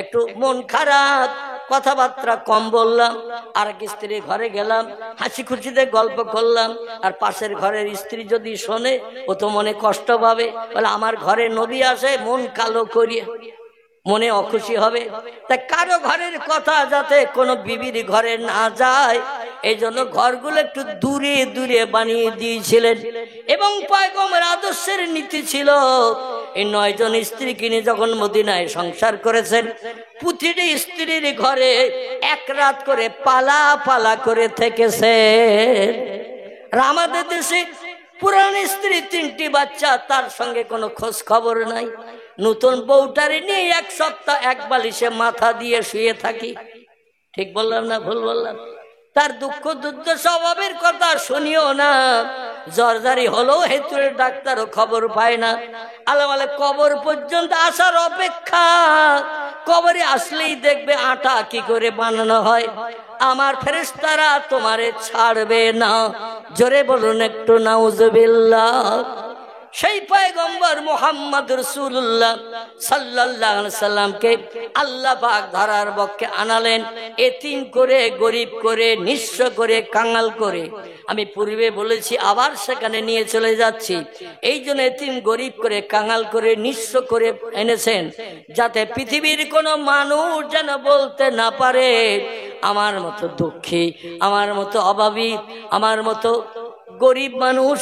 একটু মন খারাপ, কথাবার্তা কম বললাম। আর এক স্ত্রী ঘরে গেলাম, হাসি খুশিতে গল্প করলাম। আর পাশের ঘরের স্ত্রী যদি শোনে, ও তো মনে কষ্ট পাবে, বলে আমার ঘরে নবী আসে, মন কালো করিয়ে, মনে অখুশি হবে। তা কারো ঘরের কথা যাতে কোনো বিবির ঘরে না যায়, এই জন্য ঘরগুলো একটু দূরে দূরে বানিয়ে দিয়েছিলেন। এবং পয়গম্বর আদর্শের নীতি ছিল, এই 9 জন স্ত্রী কিনে যখন মদিনায় সংসার করেছেন, প্রতিটি স্ত্রীর ঘরে 1 রাত করে পালা পালা করে থেকেছেন। আর আমাদের দেশে পুরান স্ত্রী 3টি বাচ্চা, তার সঙ্গে কোনো খোঁজ খবর নাই। নতুন বউটারে নিয়ে 1 সপ্তাহ এক বালিশে মাথা দিয়ে শুয়ে থাকি। ঠিক বললাম না ভুল বললাম? তার দুঃখ দুর্দ স্বভাবের কথা শুনিও না। জর্জারি হলো হেতুরের ডাক্তারও খবর পায় না। আলামালে কবর পর্যন্ত আসার অপেক্ষা, কবরে আসলেই দেখবে আটা কি করে বানানো হয়। আমার ফেরেশতারা তোমারে ছাড়বে না। জোরে বলুন একটু নাউজুবিল্লাহ। সেই পয়গম্বর মুহাম্মদ রাসূলুল্লাহ সাল্লাল্লাহু আলাইহি সাল্লামকে আল্লাহ পাক ধরার বক্ষে আনালেন, এতিম করে, গরিব করে, নিঃস্ব করে, কাঙাল করে। আমি পূর্বে বলেছি, আবার সেখানে নিয়ে চলে যাচ্ছি। এই জন্য এতিম গরিব করে, কাঙাল করে, নিঃস্ব করে এনেছেন, যাতে পৃথিবীর কোনো মানুষ যেন বলতে না পারে আমার মতো দুঃখী, আমার মতো অভাবী, আমার মতো গরিব মানুষ,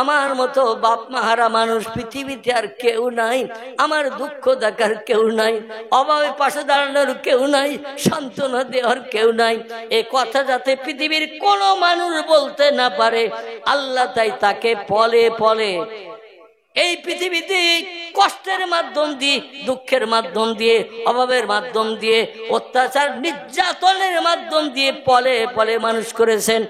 আমার মতো বাপ মাহারা মানুষ পৃথিবীতে আর কেউ নাই। আমার দুঃখ দেখার কেউ নাই, অভাবে পাশে দাঁড়ানোর কেউ নাই, সান্ত্বনা দেওয়ার কেউ নাই। এ কথা যাতে পৃথিবীর কোনো মানুষ বলতে না পারে, আল্লাহ তাই তাকে পলে পলে এই পৃথিবীতে কষ্টের মাধ্যম দিয়ে, দুঃখের মাধ্যম দিয়ে, অভাবের মাধ্যম দিয়ে, অত্যাচার নির্যাতনের মাধ্যম দিয়ে পলে পলে মানুষ করেছেন,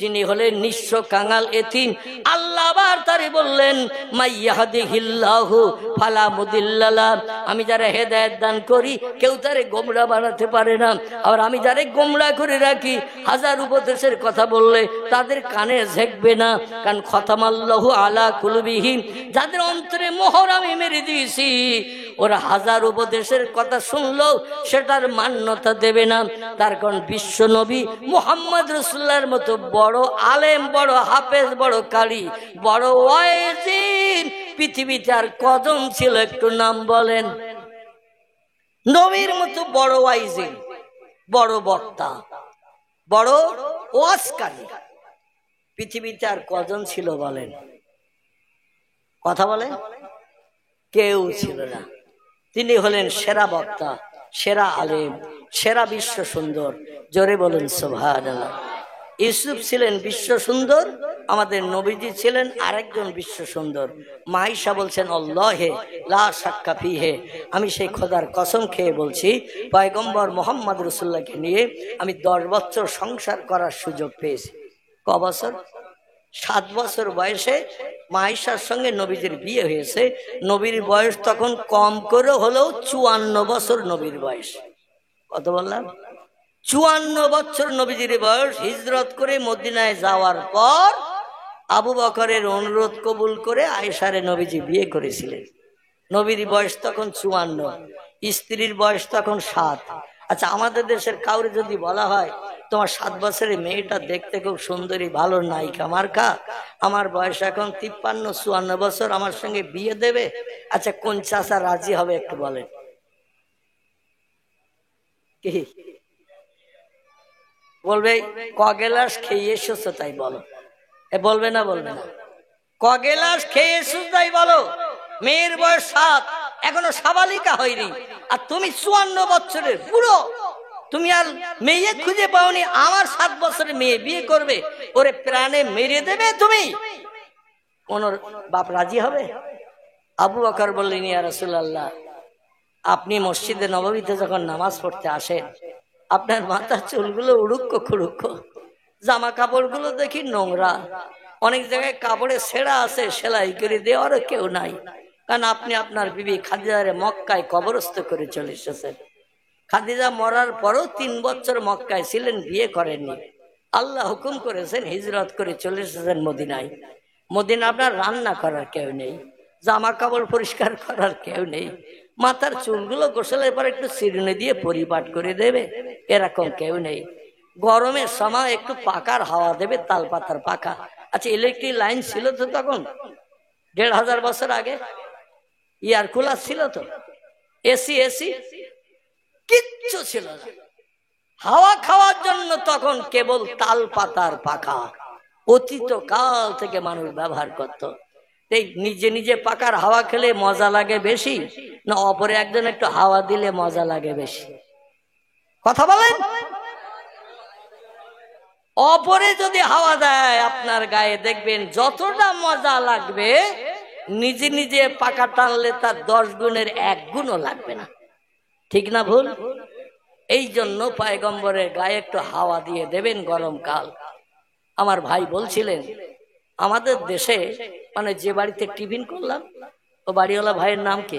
যিনি হলেন নিঃস্ব, কাঙাল, এতিম। আল্লাহ আবার তারে বললেন, মাইয়াহদিহিল্লাহু ফালা মুদিল্লা লাহু, আমি যারা হেদায়েত দান করি কেউ তারে গোমরা বানাতে পারে না। আর আমি যারে গোমরা করে রাখি, 1000 উপদেশের কথা বললে তাদের কানে ঝেঁকবে না। কারণ খতামাল্লাহু আলা কুলুবিহিম, যাদের অন্তরে মোহর আমি মেরে দিয়েছি, ওরা 1000 উপদেশের কথা শুনলেও সেটার মান্যতা দেবে না। তার কারণ বিশ্ব নবী মুহাম্মদ রাসূলুল্লাহর মতো বড় আলেম, বড় হাফেজ, বড় কারি, বড় ওয়াইজিন পৃথিবীতে আর কজন ছিল একটু নাম বলেন? নবীর মতো বড় ওয়াইজিন, বড় বক্তা, বড় ওয়াজকারী পৃথিবীতে আর কজন ছিল বলেন? কথা বলেন, কেউ ছিল না। তিনি হলেন সেরা বক্তা, সেরা আলেম, সেরা বিশ্ব সুন্দর। জোরে বলুন সুবহানাল্লাহ। ইউসুফ ছিলেন বিশ্ব সুন্দর, আমাদের নবীজি ছিলেন আরেকজন বিশ্ব সুন্দর। মাইশা বলছেন, আল্লাহে লা শাক্কা ফিহে, আমি সেই খোদার কসম খেয়ে বলছি, পয়গম্বর মুহাম্মদ রাসূলুল্লাহকে নিয়ে আমি 10 বছর সংসার করার সুযোগ পেয়েছি। ক বছর? 7 বছর বয়সে মাইশার সঙ্গে নবীজির বিয়ে হয়েছে। নবীর বয়স তখন কম করে হলেও 54 বছর নবীর বয়স। কত বললাম? 54 বছর নবীজির বয়স। হিজরত করে মদিনায় যাওয়ার পর আবু বকরের অনুরোধ কবুল করে আয়েশারে নবীজি বিয়ে করেছিলেন। নবীর বয়স তখন 54, স্ত্রীর বয়স তখন 7। আচ্ছা, আমাদের দেশের কাউরে যদি বলা হয় তোমার 7 বছরের মেয়েটা দেখতে খুব সুন্দরী, ভালো নায়িকা মার্কা, আমার বয়স এখন 53-54 বছর, আমার সঙ্গে বিয়ে দেবে, আচ্ছা কোন চাচা রাজি হবে একটু বলেন? কি বলবে? কগেলাস খেয়ে এসেছো তাই বলো। বলবে না? বলবে না? কগেলাস খেয়ে এসেছো তাই বলো। মেয়ের বয়স 7, এখনো সাবালিকা হয়নি, আর তুমি 54 বছরের বুড়ো, তুমি আর মেয়ে খুঁজে পাওনি, আমার 7 বছরের মেয়ে বিয়ে করবে, ওরে প্রাণে মেরে দেবে তুমি? কোন বাপ রাজি হবে? আবু বকর বললেন, ইয়া রাসূলুল্লাহ, আপনি মসজিদে নববীতে যখন নামাজ পড়তে আসেন, আপনার মাথার চুলগুলো উড়ুক্কো খুড়ুক্কো, জামা কাপড়গুলো দেখি নোংরা, অনেক জায়গায় কাপড়ে ছেঁড়া আছে, সেলাই করে দেওয়ারও কেউ নাই, কারণ আপনি আপনার বিবি খাদিজারে মক্কায় কবরস্থ করে চলে এসেছেন। খাদিজা মরার পরও 3 বছর মক্কায় ছিলেন, বিয়ে করেননি। আল্লাহ হুকুম করেছেন হিজরত করে চলে এসেছেন মদিনায়। মদিনা আপনার রান্না করার কেউ নেই, জামা কাপড় পরিষ্কার করার কেউ নেই, মাথার চুলগুলো গোসলের পর একটু চিরুনি দিয়ে পরিপাট করে দেবে এরকম কেউ নেই। গরমের সময় একটু পাকার হাওয়া দেবে, তাল পাতার পাকা। আচ্ছা, ইলেকট্রিক লাইন ছিল তো তখন 1500 বছর আগে? এয়ার কুলার ছিল তো? এসি কিচ্ছু ছিল না। হাওয়া খাওয়ার জন্য তখন কেবল তাল পাতার পাখা অতীত কাল থেকে মানুষ ব্যবহার করত। এই নিজে নিজে পাকার হাওয়া খেলে মজা লাগে বেশি, না অপরে একজন একটু হাওয়া দিলে মজা লাগে বেশি? কথা বলেন। অপরে যদি হাওয়া দেয় আপনার গায়ে, দেখবেন যতটা মজা লাগবে, নিজে নিজে পাকা টানলে তার 10 গুণের 1 গুণও লাগবে না। ঠিক না ভুল? এই জন্য পয়গম্বরের গায়ে একটু হাওয়া দিয়ে দেবেন গরমকাল। আমার ভাই বলছিলেন, আমাদের দেশে মানে যে বাড়িতে টিফিন করলাম, ও বাড়িওয়ালা ভাইয়ের নাম কি?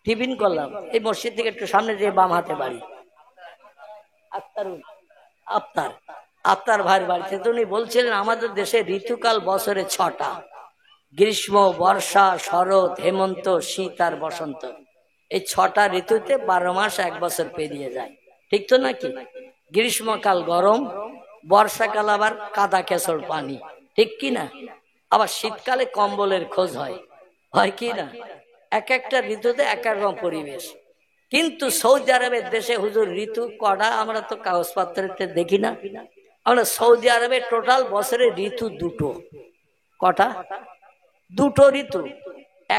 টিফিন করলাম এই মসজিদ থেকে একটু সামনে, যে বাম হাতে বাড়ি, আফতার ভাইয়ের বাড়িতে। তো উনি বলছিলেন, আমাদের দেশে ঋতুকাল বছরে 6টা, গ্রীষ্ম, বর্ষা, শরৎ, হেমন্ত, শীত আর বসন্ত। এই 6টা ঋতুতে 12 মাস 1 বছর পেরিয়ে যায়, ঠিক তো নাকি? গ্রীষ্মকাল গরম, বর্ষাকাল আবার কাদা কেসর পানি, ঠিক কি না? আবার শীতকালে কম্বলের খোঁজ হয়, হয় কি না? এক একটা ঋতুতে এক এক রকম পরিবেশ। কিন্তু সৌদি আরবের দেশে হুজুর ঋতু কটা আমরা তো কাগজপত্রে দেখি না। আমরা সৌদি আরবে টোটাল বছরে ঋতু 2টো। কটা? 2টো ঋতু,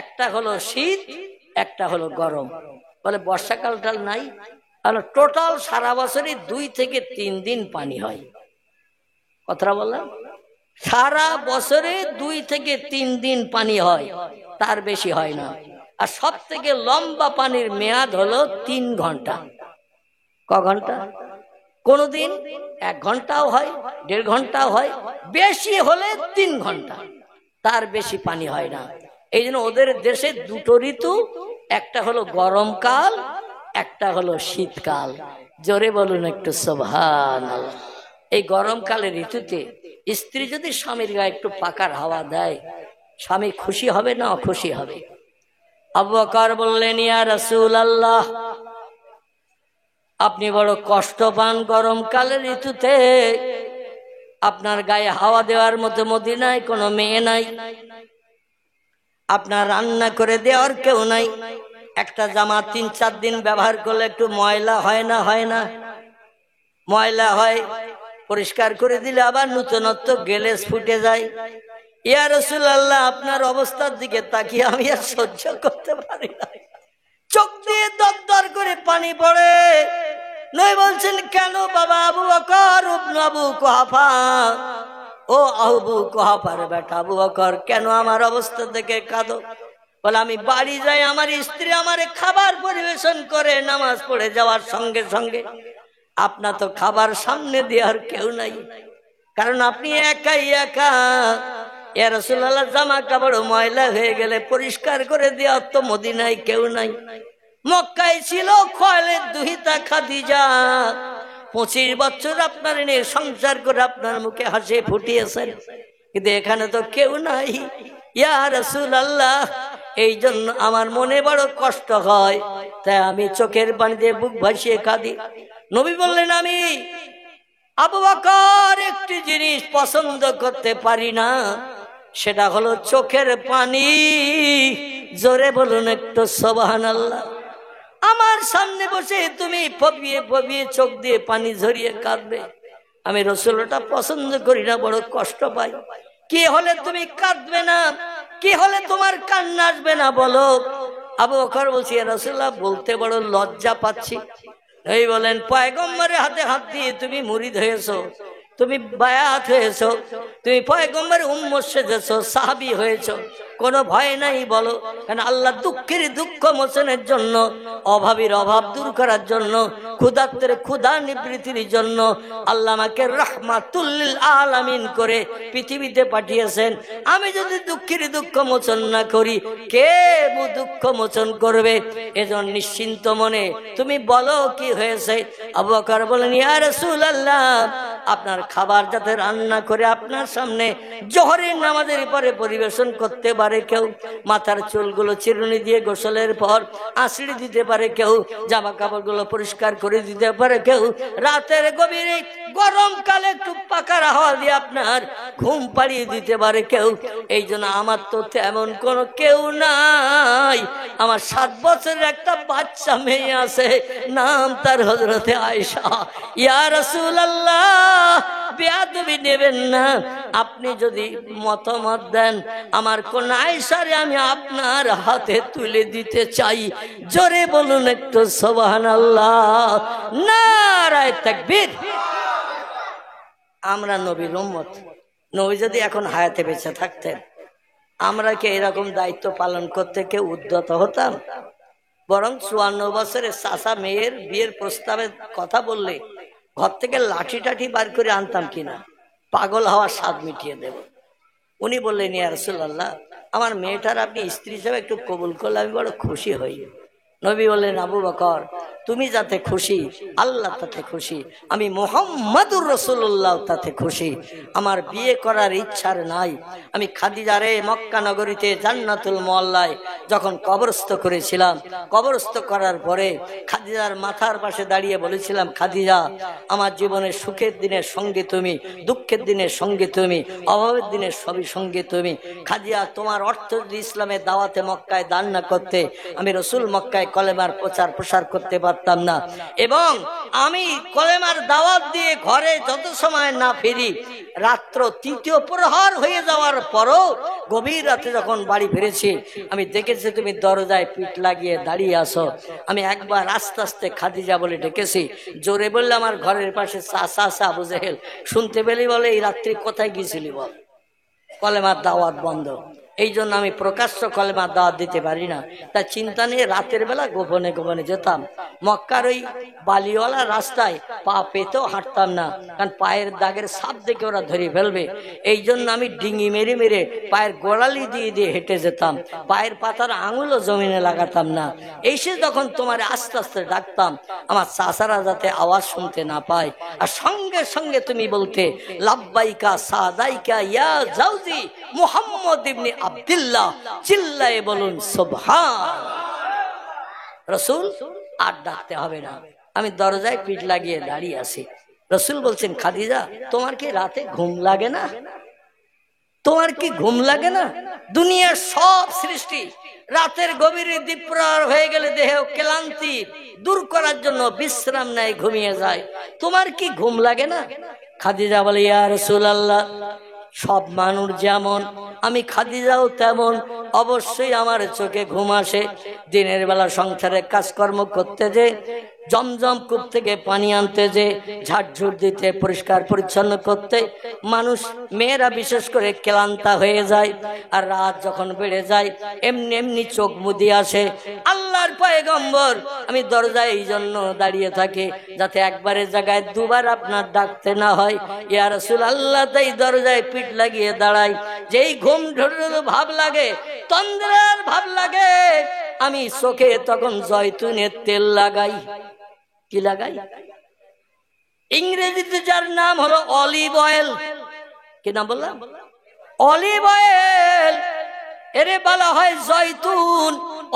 একটা হলো শীত, একটা হলো গরম। বলে বর্ষাকালটাল নাই? টোটাল সারা বছরে 2 থেকে 3 দিন পানি হয়। কথা বললাম, সারা বছরে 2 থেকে 3 দিন পানি হয়, তার বেশি হয় না। আর সব থেকে লম্বা পানির মেয়াদ হলো 3 ঘন্টা। ক ঘন্টা? কোনদিন 1 ঘন্টাও হয়, 1.5 ঘন্টাও হয়, বেশি হলে 3 ঘন্টা, তার বেশি পানি হয় না। এই জন্য ওদের দেশে 2টো ঋতু, একটা হলো গরমকাল, একটা হলো শীতকাল। জোরে বলুন একটু সুবহানাল্লাহ। এই গরমকালের ঋতুতে স্ত্রী যদি স্বামীর গায়ে একটু পাকার হাওয়া দেয়, স্বামী খুশি হবে না অখুশি হবে? আবু বকর বললেন, ইয়া রাসূলুল্লাহ, আপনি বড় কষ্ট পান গরমকালের ঋতুতে, আপনার গায়ে হাওয়া দেওয়ার মতো মদিনায় কোনো মেয়ে নাই, আপনার রান্না করে দেওয়ার কেউ নাই, একটা জামা 3-4 দিন ব্যবহার করলে একটু ময়লা হয় না? হয় না? ময়লা হয়, পরিষ্কার করে দিলে আবার নূতনত্ব গেলেস ফুটে যায়। ইয়া রাসূলুল্লাহ, আপনার অবস্থার দিকে তাকিয়ে আমি আর সহ্য করতে পারি না, চোখ দিয়ে দরদর করে পানি পড়ে। নই বলছেন, কেন বাবা আবু বকর ইবনে আবু কুহাফা, ও আবু কুহাফার বেটা আবু বকর, কেন আমার অবস্থা দেখে কাঁদো? বলে, আমি বাড়ি যাই, আমার স্ত্রী আমারে খাবার পরিবেশন করে নামাজ পড়ে যাওয়ার সঙ্গে সঙ্গে আপনার তো খাবার সামনে দেওয়ার কেউ নাই, কারণ আপনি একাই একা। ইয়া রাসূলুল্লাহ, জামা কাপড় ময়লা হয়ে গেলে পরিষ্কার করে দেওয়ার তো মদিনায় কেউ নাই। মক্কায় ছিল খোয়ালের দুহিতা খাদিজা, 25 বছর আপনার নিয়ে সংসার করে আপনার মুখে হাসি ফুটিয়েছেন, কিন্তু এখানে তো কেউ নাই। ইয়া রাসূলুল্লাহ, এই জন্য আমার মনে বড় কষ্ট হয়, তাই আমি চোখের পানি দিয়ে বুক ভাসিয়ে কাঁদি। নবী বললেন, আমি আবু বকর একটি জিনিস পছন্দ করতে পারি না, সেটা হলো চোখের পানি। জোরে বলুন একটু সুবহানাল্লাহ। আমার সামনে বসে তুমি ফবিয়ে ফবিয়ে চোখ দিয়ে পানি ঝরিয়ে কাঁদবে, আমি রাসূল ওটা পছন্দ করি না, বড় কষ্ট পাই। কি হলে তুমি কাঁদবে না? কি হলে তোমার কান্না আসবে না বলো? আবু বকর বলছি, ইয়া রাসূলুল্লাহ, বলতে বড় লজ্জা পাচ্ছি। এই বলেন, পয়গম্বরের হাতে হাত দিয়ে তুমি মুরিদ হয়েছো, তুমি বায়াত হয়েছো, তুমি পয়গম্বরের উম্মত সেজেছো, সাহাবী হয়েছো, কোনো ভয় নাই বলো? কারণ আল্লাহ দুঃখের দুঃখ মোচনের জন্য, অভাবীর অভাব দূর করার জন্য, ক্ষুধার্তের ক্ষুধা নিবৃত্তির জন্য আল্লাহ আমাকে রাহমাতুল লিল আলামিন করে পৃথিবীতে পাঠিয়েছেন। আমি যদি দুঃখের দুঃখ মোচন না করি, কে দুঃখ মোচন করবে? এজন্য নিশ্চিন্ত মনে তুমি বলো কি হয়েছে। আবু বকর বলেন, ইয়া রাসূলুল্লাহ, আপনার খাবার যাতে রান্না করে আপনার সামনে জোহরের নামাজের পরে পরিবেশন করতে পারে কেউ, মাথার চুলগুলো চিরুনি দিয়ে গোসলের পর আঁচড়ে দিতে পারে কেউ, জামা কাপড়গুলো পরিষ্কার করে দিতে পারে কেউ, রাতের গভীরে গরমকালে একটু পাকার হাওয়া দিয়ে আপনার ঘুম পাড়িয়ে দিতে পারে কেউ। এই জন্য আমার তো তেমন কোনো কেউ নাই। আমার 7 বছরের একটা বাচ্চা মেয়ে আছে, নাম তার হযরতে আয়েশা। ইয়া রাসূলুল্লাহ, বেয়াদবি নেবেন না, আপনি যদি মতামত দেন আমার কোন আয়েশারে আমি আপনার হাতে তুলে দিতে চাই। জোরে বলুন একটু সুবহানাল্লাহ, নারায়ে তাকবীর। আমরা নবীর উম্মত, নবী যদি এখন হায়াতে বেঁচে থাকতেন, আমরা কি এরকম দায়িত্ব পালন করতে কেউ উদ্যত হতাম? বরং 54 বছরের চাচা মেয়ের বিয়ের প্রস্তাবের কথা বললে ঘর থেকে লাঠি টাঠি বার করে আনতাম কিনা, পাগল হওয়ার স্বাদ মিটিয়ে দেব। উনি বললেন, ইয়া রাসূলুল্লাহ, আমার মেয়েটার আপনি স্ত্রী হিসেবে একটু কবুল করলে আমি বড় খুশি হই। নবী বললেন, আবু বকর, তুমি যাতে খুশি, আল্লাহ তাতে খুশি, আমি মুহাম্মাদুর রাসূলুল্লাহ তাতে খুশি। আমার বিয়ে করার ইচ্ছার নাই। আমি খাদিজারে মক্কা নগরীতে জান্নাতুল মুআল্লায় যখন কবরস্থ করেছিলাম, কবরস্থ করার পরে খাদিজার মাথার পাশে দাঁড়িয়ে বলেছিলাম, খাদিজা, আমার জীবনের সুখের দিনের সঙ্গে তুমি, দুঃখের দিনের সঙ্গে তুমি, অভাবের দিনের সবই সঙ্গে তুমি। খাদিজা, তোমার অর্থ যদি ইসলামের দাওয়াতে মক্কায় দান না করতে, আমি রাসূল মক্কায় কলেমার প্রচার প্রসার করতে পারতাম না। এবং আমি কলেমার দাওয়াত দিয়ে ঘরে যত সময় না ফিরি, রাত্র 3য় প্রহর হয়ে যাওয়ার পরও গভীর রাতে যখন বাড়ি ফিরেছি, আমি দেখেছি তুমি দরজায় পিঠ লাগিয়ে দাঁড়িয়ে আসো। আমি একবার আস্তে আস্তে খাদিজা বলে ডেকেছি, জোরে বললে আমার ঘরের পাশে চাচা আবু জেহেল শুনতে পেলি, বলে এই রাত্রি কোথায় গিয়েছিলি বল? কলেমার দাওয়াত বন্ধ। এই জন্য আমি প্রকাশ্য কলেমার দাওয়াত দিতে পারি না। তা চিন্তা নিয়ে রাতের বেলা গোপনে গোপনে যেতাম। মক্কার ওই বালিওয়ালা রাস্তায় পা পেতেও হাঁটতাম না, কারণ পায়ের দাগের ছাপ দেখে ওরা ধরে ফেলবে। এই জন্য আমি ডিঙি মেরে মেরে পায়ের গোড়ালি দিয়ে দিয়ে হেঁটে যেতাম, পায়ের পাতার আঙুলও জমিনে লাগাতাম না। এসে যখন তোমার আস্তে আস্তে ডাকতাম, আমার চাচারা যাতে আওয়াজ শুনতে না পায়, আর সঙ্গে সঙ্গে তুমি বলতে, লাব্বাইকা সাদাইকা ইয়া জাউজি মুহাম্মদ ইবনে আব্দুল্লাহ, চিল্লায়ে বলুন সুবহান। রাসূল আর ডাকতে হবে না। আমি দরজায় পিঠ লাগিয়ে দাঁড়িয়ে আছি। রাসূল বলছেন, খাদিজা, তোমার কি রাতে ঘুম লাগে না? তোমার কি ঘুম লাগে না? দুনিয়ার সব সৃষ্টি রাতের গভীরে দ্বীপ্রহর হয়ে গেলে দেহ ক্লান্তি দূর করার জন্য বিশ্রাম নেয়, ঘুমিয়ে যায়। তোমার কি ঘুম লাগে না? খাদিজা বলে, ইয়া রাসূলুল্লাহ, সব মানুষ যেমন আমি খাদিজাও তেমন। অবশ্যই আমার চোখে ঘুম আসে। দিনের বেলা সংসারে কাজকর্ম করতে যে, জমজম কূপ থেকে পানি আনতে যে, ঝাড়ঝুড় দিতে, পরিষ্কার পরিচ্ছন্ন করতে মানুষ, মেয়েরা বিশেষ করে ক্লান্তা হয়ে যায়। আর রাত যখন বেড়ে যায়, এমনি এমনি চোখ মুদি আসে। আল্লাহর পয়গম্বর, আমি দরজায় এই জন্য দাঁড়িয়ে থাকি যাতে একবারের জায়গায় দুবার আপনার ডাকতে না হয়। ইয়া রাসূলুল্লাহ, তাই দরজায় পিঠ লাগিয়ে দাঁড়াই। যেই ঘুম ঢোড়ো ভাব লাগে, তন্দ্রার ভাব লাগে, আমি চোখে তখন জয়তুনের তেল লাগাই। কি লাগাই? ইংরেজিতে যার নাম হলো অলিভ অয়েল। কি নাম বললাম? Olive oil. এরে বলা হয় জয়তুন।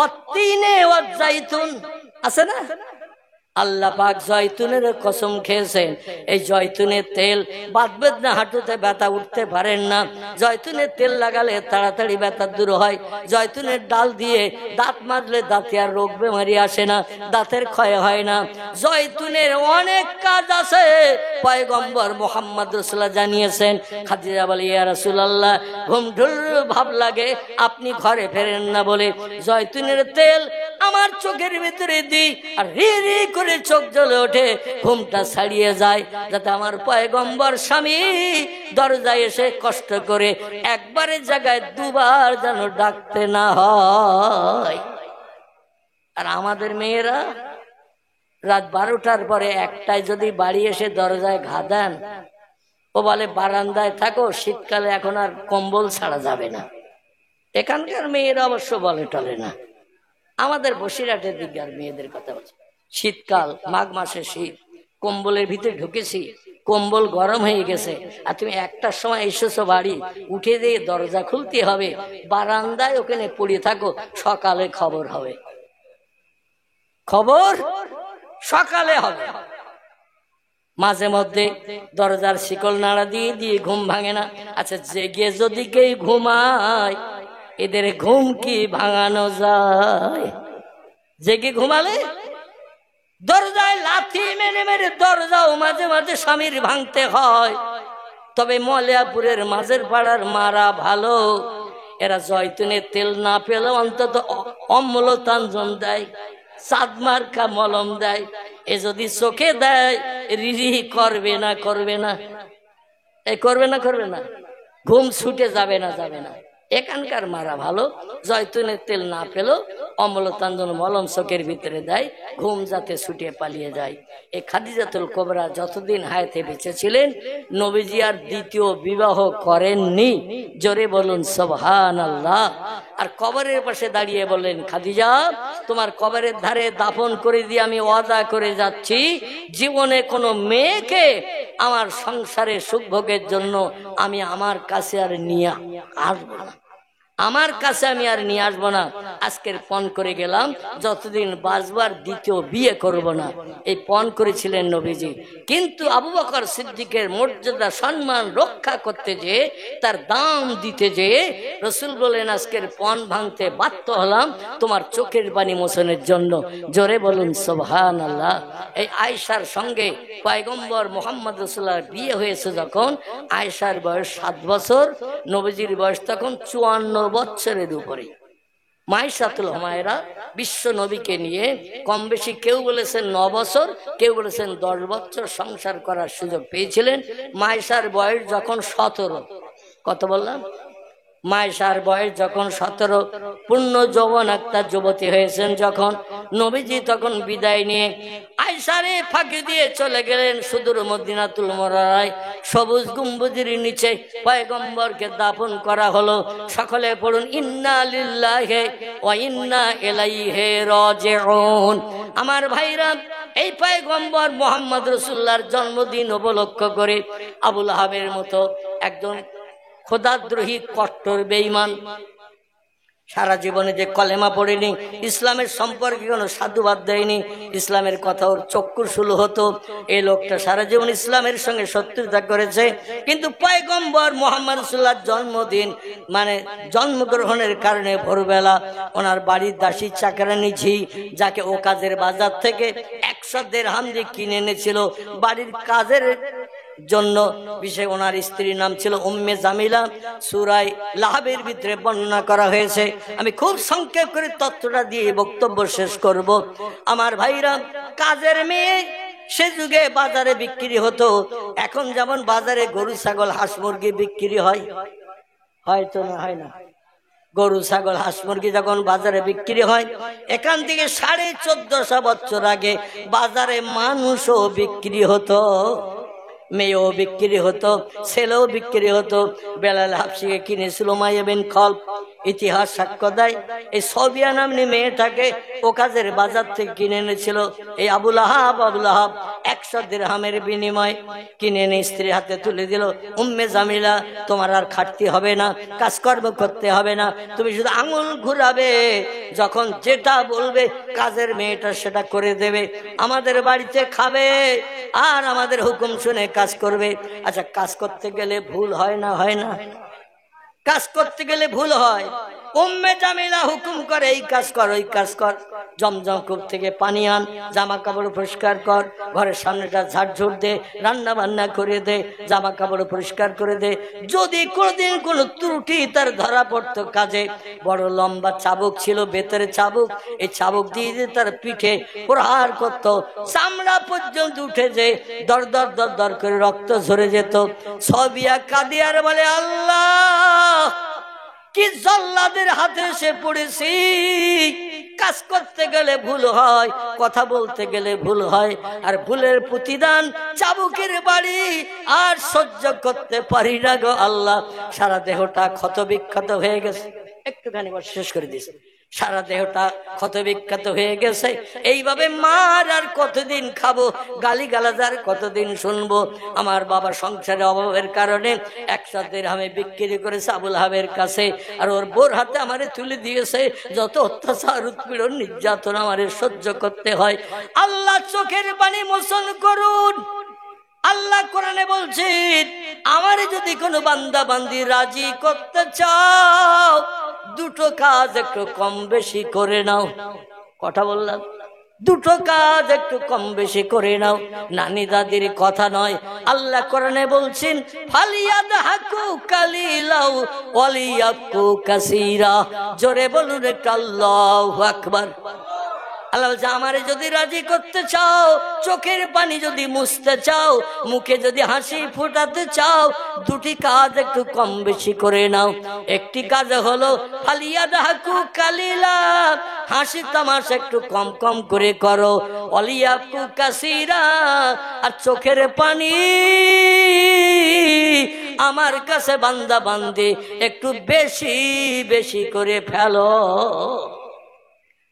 অত্তিনে ওয়াজ্জাইতুন আছে না, আল্লাহ পাক জয়তুনের কসম খেয়েছেন। এই জয়তুনের তেল বাঁধবে না, হাঁটুতে ব্যথা উঠতে পারেন না, জয়তুনের তেল লাগালে তাড়াতাড়ি ব্যথা দূর হয়। জয়তুনের ডাল দিয়ে দাঁত মাজলে দাঁতে আর রোগ বেমারি আসে না, দাঁতের ক্ষয় হয় না। জয়তুনের অনেক কাজ আছে, পয়গম্বর মুহাম্মদ রাসূলুল্লাহ জানিয়েছেন। খাদিজা বলে, ইয়া রাসূলুল্লাহ, ঘুম ঢুল ভাব লাগে, আপনি ঘরে ফেরেন না বলে জয়তুনের তেল আমার চোখের ভিতরে দিই, আর রি রি করে চোখ জ্বলে ওঠে, ঘুমটা ছাড়িয়ে যায়, যাতে আমার পয়গম্বর স্বামী দরজায় এসে কষ্ট করে একবারের জায়গায় দুবার যেন ডাকতে না হয়। আর আমাদের মেয়েরা রাত 12টার পরে একটায় যদি বাড়ি এসে দরজায় ঘা দেন, ও বলে বারান্দায় থাকো, শীতকালে এখন আর কম্বল ছাড়া যাবে না। এখানকার মেয়েরা অবশ্য বলে টলে না, আমাদের বসিরহাটের দিককার মেয়েদের কথা বলছি। শীতকাল, মাঘ মাসে শীত, কম্বলের ভিতরে ঢুকেছি, কম্বল গরম হয়ে গেছে, আর তুমি একটার সময় এসেছো বাড়ি, উঠে দিয়ে দরজা খুলতে হবে, বারান্দায় ওখানে পড়ে থাকো, সকালে খবর হবে, খবর সকালে হবে। মাঝে মধ্যে দরজার শিকল নাড়া দিয়ে দিয়ে ঘুম ভাঙে না। আচ্ছা, জেগে যদি কেউ ঘুমায়, এদের ঘুম কি ভাঙানো যায়? জেগে ঘুমালে দরজায় লাথি মেরে মেরে দরজাও মাঝে মাঝে স্বামীর ভাঙতে হয়। তবে মলিয়াপুরের মাঝের পাড়ার মারা ভালো, এরা জয়তুনের তেল না পেলে অন্তত অম্লতাঞ্জন দেয়, চাঁদমার্কা মলম দেয়। এ যদি চোখে দেয়, রিরি করবে না, করবে না, এই করবে না, করবে না, ঘুম ছুটে যাবে না, যাবে না। এখানকার মারা ভালো, জয়তুনের তেল না পেলেও অম্লতাঞ্জন মলম চোখের ভিতরে দেয়, ঘুম যাতে ছুটে পালিয়ে যায়। এই খাদিজাতুল কুবরা যতদিন হায়াতে বেঁচে ছিলেন, নবীজি আর দ্বিতীয় বিবাহ করেননি। জোরে বলুন সুবহানাল্লাহ। আর কবরের পাশে দাঁড়িয়ে বললেন, খাদিজা, তোমার কবরের ধারে দাফন করে দিয়ে আমি ওয়াদা করে যাচ্ছি, জীবনে কোনো মেয়েকে আমার সংসারে সুখ ভোগের জন্য আমি আমার কাছে আর নিয়ে আসবো না, আমার কাছে আমি আর নিয়ে আসবো না। আজকের পণ করে গেলাম, যতদিন বাঁচবার দ্বিতীয় বিয়ে করব না, এই পণ করেছিলেন নবীজি। কিন্তু আবু বকর সিদ্দিকের মর্যাদা সম্মান রক্ষা করতে যে, তার দাম দিতে যে, রসুল বলেন, আজকের পণ ভাঙতে বাধ্য হলাম তোমার চোখের পানি মোচনের জন্য। জোরে বলুন সুবহানাল্লাহ। এই আয়েশার সঙ্গে পয়গম্বর মুহাম্মদ রাসূলুল্লাহর বিয়ে হয়েছে যখন, আয়েশার বয়স 7 বছর, নবীজির বয়স তখন 54 বছরের উপরে। মাইশাতুল হুমায়রা বিশ্ব নবীকে নিয়ে কম বেশি কেউ বলেছেন 9 বছর, কেউ বলেছেন 10 বছর সংসার করার সুযোগ পেয়েছিলেন। মাইশার বয়স যখন 17, কত বললাম? মাইশার বয়স যখন 17, পূর্ণ যৌবন একটা যুবতী হয়েছেন যখন, নবীজি তখন বিদায় নিয়ে আয়েশারে ফাঁকি দিয়ে চলে গেলেন সুদূর মদিনাতুল মুনাওয়ারায়। সবুজ গম্বুজের নিচে পয়গম্বরকে দাফন করা হলো। সকলে পড়ুন, ইন্না লিল্লাহি ওয়া ইন্না ইলাইহি রাজিউন। আমার ভাইরা, এই পয়গম্বর মুহাম্মদ রাসূলুল্লাহর জন্মদিন উপলক্ষ করে আবুল আহাবের মতো একজন খোদাদ্রোহী কট্টর বেঈমান, সারা জীবনে যে কলেমা পড়েনি, ইসলামের সম্পর্কে কোনো সাধুবাদ দেয়নি, ইসলামের কথা ওর চক্ষুশুলো হতো, এই লোকটা সারা জীবন ইসলামের সঙ্গে শত্রুতা করেছে। কিন্তু পয়গম্বর মুহাম্মদ রাসূলুল্লাহর জন্মদিন মানে জন্মগ্রহণের কারণে ভোরবেলা ওনার বাড়ির দাসী চাকরানি ঝি, যাকে ও কাজের বাজার থেকে 100 দিরহাম দিয়ে কিনে এনেছিল বাড়ির কাজের জন্য, বিশেষ ওনার স্ত্রীর নাম ছিল উম্মে জামিলা। সূরা লাহাবের ভিতরে বর্ণনা করা হয়েছে। আমি খুব সংক্ষেপ করে তথ্যটা দিয়ে বক্তব্য শেষ করব। আমার ভাইরা, কাজের মেয়ে সে যুগে বাজারে বিক্রি হতো। এখন যেমন বাজারে গরু ছাগল হাঁস মুরগি বিক্রি হয়, হয়তো না, হয় না? গরু ছাগল হাঁস মুরগি যখন বাজারে বিক্রি হয়, এখান থেকে 1450 বছর আগে বাজারে মানুষও বিক্রি হতো, মেয়েও বিক্রি হতো, ছেলেও বিক্রি হতো। বেলাল হাবশিকে কিনেছিল উমাইয়া বিন খালফ, ইতিহাস সাক্ষ্য দেয়। এই সবিয়া নামনি মেয়েটাকে ও কাজের বাজার থেকে কিনে এনেছিল এই আবুল আহাব। 100 100 দিরহামের বিনিময় কিনে এনে স্ত্রীর হাতে তুলে দিল। উম্মে জামিলা, তোমার আর খাটতে হবে না, কাজকর্ম করতে হবে না, তুমি শুধু আঙুল ঘুরাবে, যখন যেটা বলবে কাজের মেয়েটা সেটা করে দেবে, আমাদের বাড়িতে খাবে আর আমাদের হুকুম শুনে কাজ করবে। আচ্ছা, কাজ করতে গেলে ভুল হয় না? হয় না? কাজ করতে গেলে ভুল হয়। উম্মে জামিলা হুকুম করে, এই কাজ কর, ওই কাজ কর, জমজম কূপ থেকে পানি আন, জামা কাপড় পরিষ্কার কর, ঘরের সামনেটা ঝাড়ঝুড় দে, রান্না বান্না করে দে, জামা কাপড় পরিষ্কার করে দে। যদি কোনোদিন কোনো ত্রুটি তার ধরা পড়তো কাজে, বড় লম্বা চাবুক ছিল, বেতের চাবুক, এই চাবুক দিয়ে দিয়ে তার পিঠে প্রহার করত, চামড়া পর্যন্ত উঠে যে দর দর দর দর করে রক্ত ঝরে যেত। সবিয়া কাদিয়ার বলে, আল্লাহ, কি জল্লাদের হাতে সে পড়েছি। কাজ করতে গেলে ভুল হয়, কথা বলতে গেলে ভুল হয়, আর ভুলের প্রতিদান চাবুকের বাড়ি আর সহ্য করতে পারি না গো আল্লাহ। সারা দেহটা ক্ষত বিক্ষত হয়ে গেছে, একটুখানি শেষ করে দিয়েছে, সারা দেহটা ক্ষত বিক্ষত হয়ে গেছে। এইভাবে মার আর কতদিন খাবো, গালি গালাজার কতদিন শুনবো। আমার বাবা সংসারে অভাবের কারণে 100 দিরহামে বিক্রি করেছে আবুল আহাবের কাছে, আর ওর বোর হাতে আমারে তুলে দিয়েছে। যত অত্যাচার, উৎপীড়ন, নির্যাতন আমারে সহ্য করতে হয়। আল্লাহ চোখের পানি মোচন করুন। আল্লাহ কোরআনে বলছেন, আমারে যদি কোনো বান্দা বান্দি রাজি করতে চাও, দুটো কাজ একটু কম বেশি করে নাও। কথা বললাম, দুটো কাজ একটু কম বেশি করে নাও, নানি দাদির কথা নয়। আল্লাহ কোরআনে বলছেন, ফালিয়াদহাকু কালিলাও ওয়ালিয়াবকু কাসীরা। জোরে বলুন একটু আল্লাহু আকবার। আল্লাহ বলছে, আমারে যদি রাজি করতে চাও, চোখের পানি যদি মুছতে চাও, মুখে যদি হাসি ফোটাতে চাও, দুটি কাজ একটু কম বেশি করে নাও। একটি কাজ হলো ফালিয়াদহাকু কালিলা, হাসি তামাশা একটু কম কম করে করো, ওয়ালিয়াবকু কাসীরা, আর চোখের পানি আমার কাছে বান্দা বান্দি একটু বেশি বেশি করে ফেলো।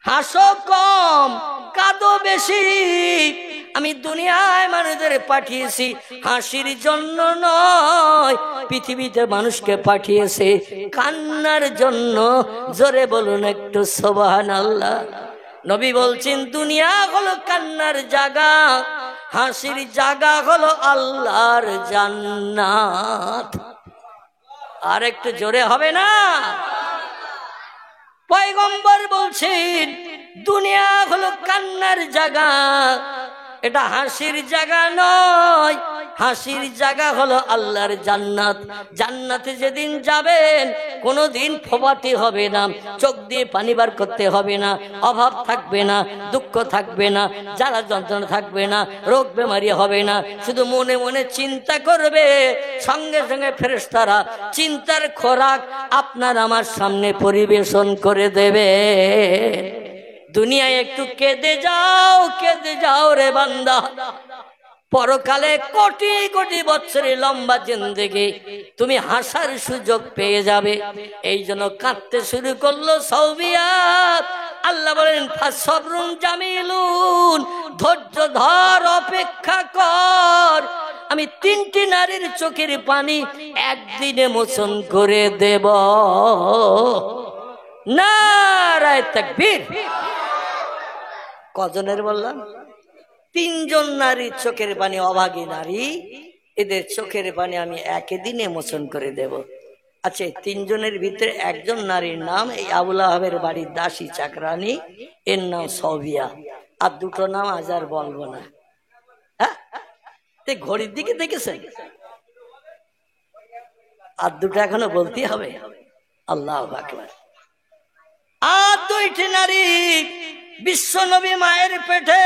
হাসো কম, কাঁদো বেশি। আমি দুনিয়ায় মানুষদের পাঠিয়েছি হাসির জন্য নয়, পৃথিবীতে মানুষকে পাঠিয়েছে কান্নার জন্য। জোরে বলুন একটু সুবহানাল্লাহ। নবী বলছেন, দুনিয়া হলো কান্নার জায়গা, হাসির জায়গা হলো আল্লাহর জান্নাত। আর একটু জোরে হবে না? পয়গম্বর বলছেন, দুনিয়া হলো কান্নার জায়গা, এটা হাসির জায়গা নয়। হাসির জায়গা হলো আল্লাহর জান্নাত। জান্নাতে যেদিন যাবেন কোনোদিন ফোবাতে হবে না, চোখ দিয়ে পানি বার করতে হবে না, অভাব থাকবে না, দুঃখ থাকবে না, জ্বালা যন্ত্রণা থাকবে না, রোগ বেমারি হবে না। শুধু মনে মনে চিন্তা করবে, সঙ্গে সঙ্গে ফেরেশতারা চিন্তার খোরাক আপনার আমার সামনে পরিবেশন করে দেবে। দুনিয়ায় একটু কেঁদে যাও রে বান্দা, পরকালে কোটি কোটি বছরের লম্বা জিন্দেগি তুমি হাসার সুযোগ পেয়ে যাবে। এই জন্য কাঁদতে শুরু করলো সৌবিয়া। আল্লাহ বলেন, ফাসবরুন জামিলুন, ধৈর্য ধর, অপেক্ষা কর, আমি 3টি নারীর চোখের পানি একদিনে মোচন করে দেব। নারায়ে তাকবীর। কজনের বললাম? 3 জন নারীর চোখের পানি, অভাগী নারী, এদের চোখের পানি আমি একদিনে মোচন করে দেব। আচ্ছা, 3 জনের ভিতরে একজন নারীর নাম এই আবুল আহাবের বাড়ির দাসী চাকরানী, এর নাম সবিয়া, আর 2টো নাম আজ আর বলবো না। হ্যাঁ, ঘড়ির দিকে দেখেছেন? আর 2টো এখনো বলতে হবে। আল্লাহু আকবার। আর 2টি নারী বিশ্ব নবী মায়ের পেটে,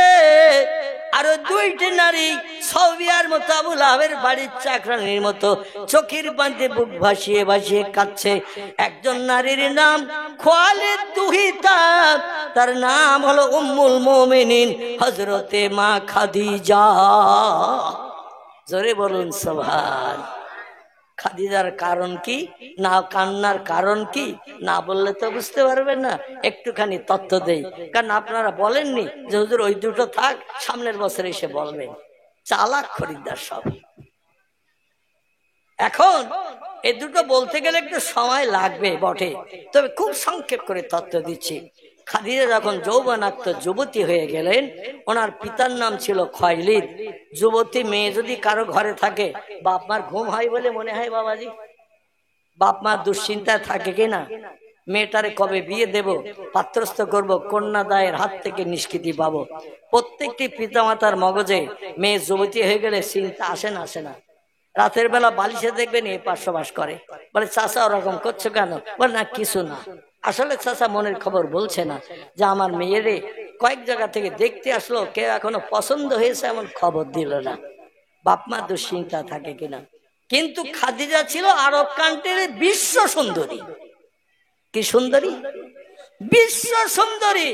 আরো 2টি নারী সৌবিয়ার মতো আবুল আহাবের বাড়ির চাকরানির মতো চোখের পানিতে বুক ভাসিয়ে ভাসিয়ে কাঁদছে। একজন নারীর নাম খালিদ দুহিতা, তার নাম হলো উম্মুল মুমিনিন হযরতে মা খাদিজা। জোরে বলুন সুবহান। খাদিজার কারণ কি, না কান্নার কারণ কি, না বললে তো বুঝতে পারবেন না। একটুখানি তথ্য দেই, কারণ আপনারা বলেননি যে হুজুর ওই 2টো থাক, সামনের বছর এসে বলবেন। চালাক খরিদ্দার সব। এখন এই দুটো বলতে গেলে একটু সময় লাগবে বটে, তবে খুব সংক্ষেপ করে তথ্য দিচ্ছি। খাদিজা যখন যৌবনাক্ত যুবতী হয়ে গেলেন, ওনার পিতার নাম ছিল খয়লিদ। যুবতী মেয়ে যদি কারো ঘরে থাকে, বাপ মার ঘুম হয় বলে মনে হয় বাবাজি? বাপ মার দুশ্চিন্তায় থাকে কিনা? মেয়েটারে কবে বিয়ে দেব, পাত্রস্থ করব, কন্যা দায়ের হাত থেকে নিষ্কৃতি পাবো। প্রত্যেকটি পিতামাতার মগজে মেয়ে যুবতী হয়ে গেলে চিন্তা আসে না? আসে না? রাতের বেলা বালিশে দেখবেন এ পার্শ্ববাস করে, বলে চাচা ওরকম করছো কেন? বলে না কিছু না। আসলে চাচা মনের খবর বলছে না যে আমার মেয়েরে কয়েক জায়গা থেকে দেখতে আসলো, কেউ এখনো পছন্দ হয়েছে এমন খবর দিল না। বাপ মা দুশ্চিন্তা থাকে কিনা। কিন্তু খাদিজা ছিল আরব কান্ট্রির বিশ্ব সুন্দরী। কি সুন্দরী? বিশ্ব সুন্দরী।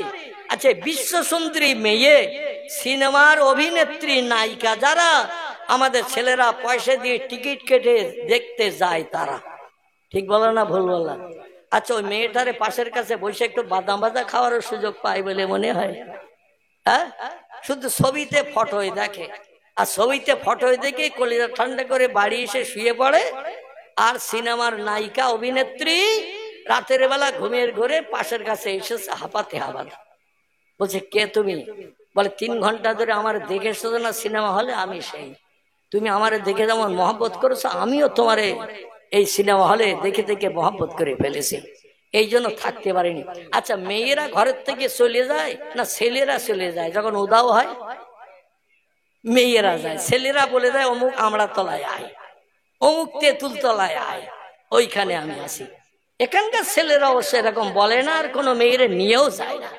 আচ্ছা, বিশ্ব সুন্দরী মেয়ে, সিনেমার অভিনেত্রী, নায়িকা যারা আমাদের ছেলেরা পয়সা দিয়ে টিকিট কেটে দেখতে যায়, তারা ঠিক বলো না ভুল বললাম? আচ্ছা, ওই মেয়েটারে পাশের কাছে বসে একটু বাদাম ভাজা খাওয়ার সুযোগ পায় বলে মনে হয়? হ্যাঁ, শুধু ছবিতে ফটোই দেখে, আর ছবিতে ফটোই দেখে কলিজা ঠান্ডা করে বাড়ি এসে শুয়ে পড়ে। আর সিনেমার নায়িকা অভিনেত্রী রাতের বেলা ঘুমের ঘরে পাশের কাছে এসেছে হাঁপাতে হাঁপাতে, বলছে কে তুমি? বলে 3 ঘন্টা ধরে আমার দেখেছো না সিনেমা হলে, আমি সেই। তুমি আমারে দেখে যেমন মহব্বত করেছো, আমিও তোমারে এই সিনেমা হলে দেখে দেখে মহব্বত করে ফেলেছি, এই জন্য থাকতে পারিনি। আচ্ছা, মেয়েরা ঘরের থেকে চলে যায় না ছেলেরা চলে যায়? যখন উদাও হয় মেয়েরা যায়, ছেলেরা বলে দেয় অমুক আমড়া তলায় আয়, অমুক তেঁতুল তলায় আয়, ওইখানে আমি আসি। এখানকার ছেলেরা অবশ্য এরকম বলে না, আর কোনো মেয়েরা নিয়েও যায় না।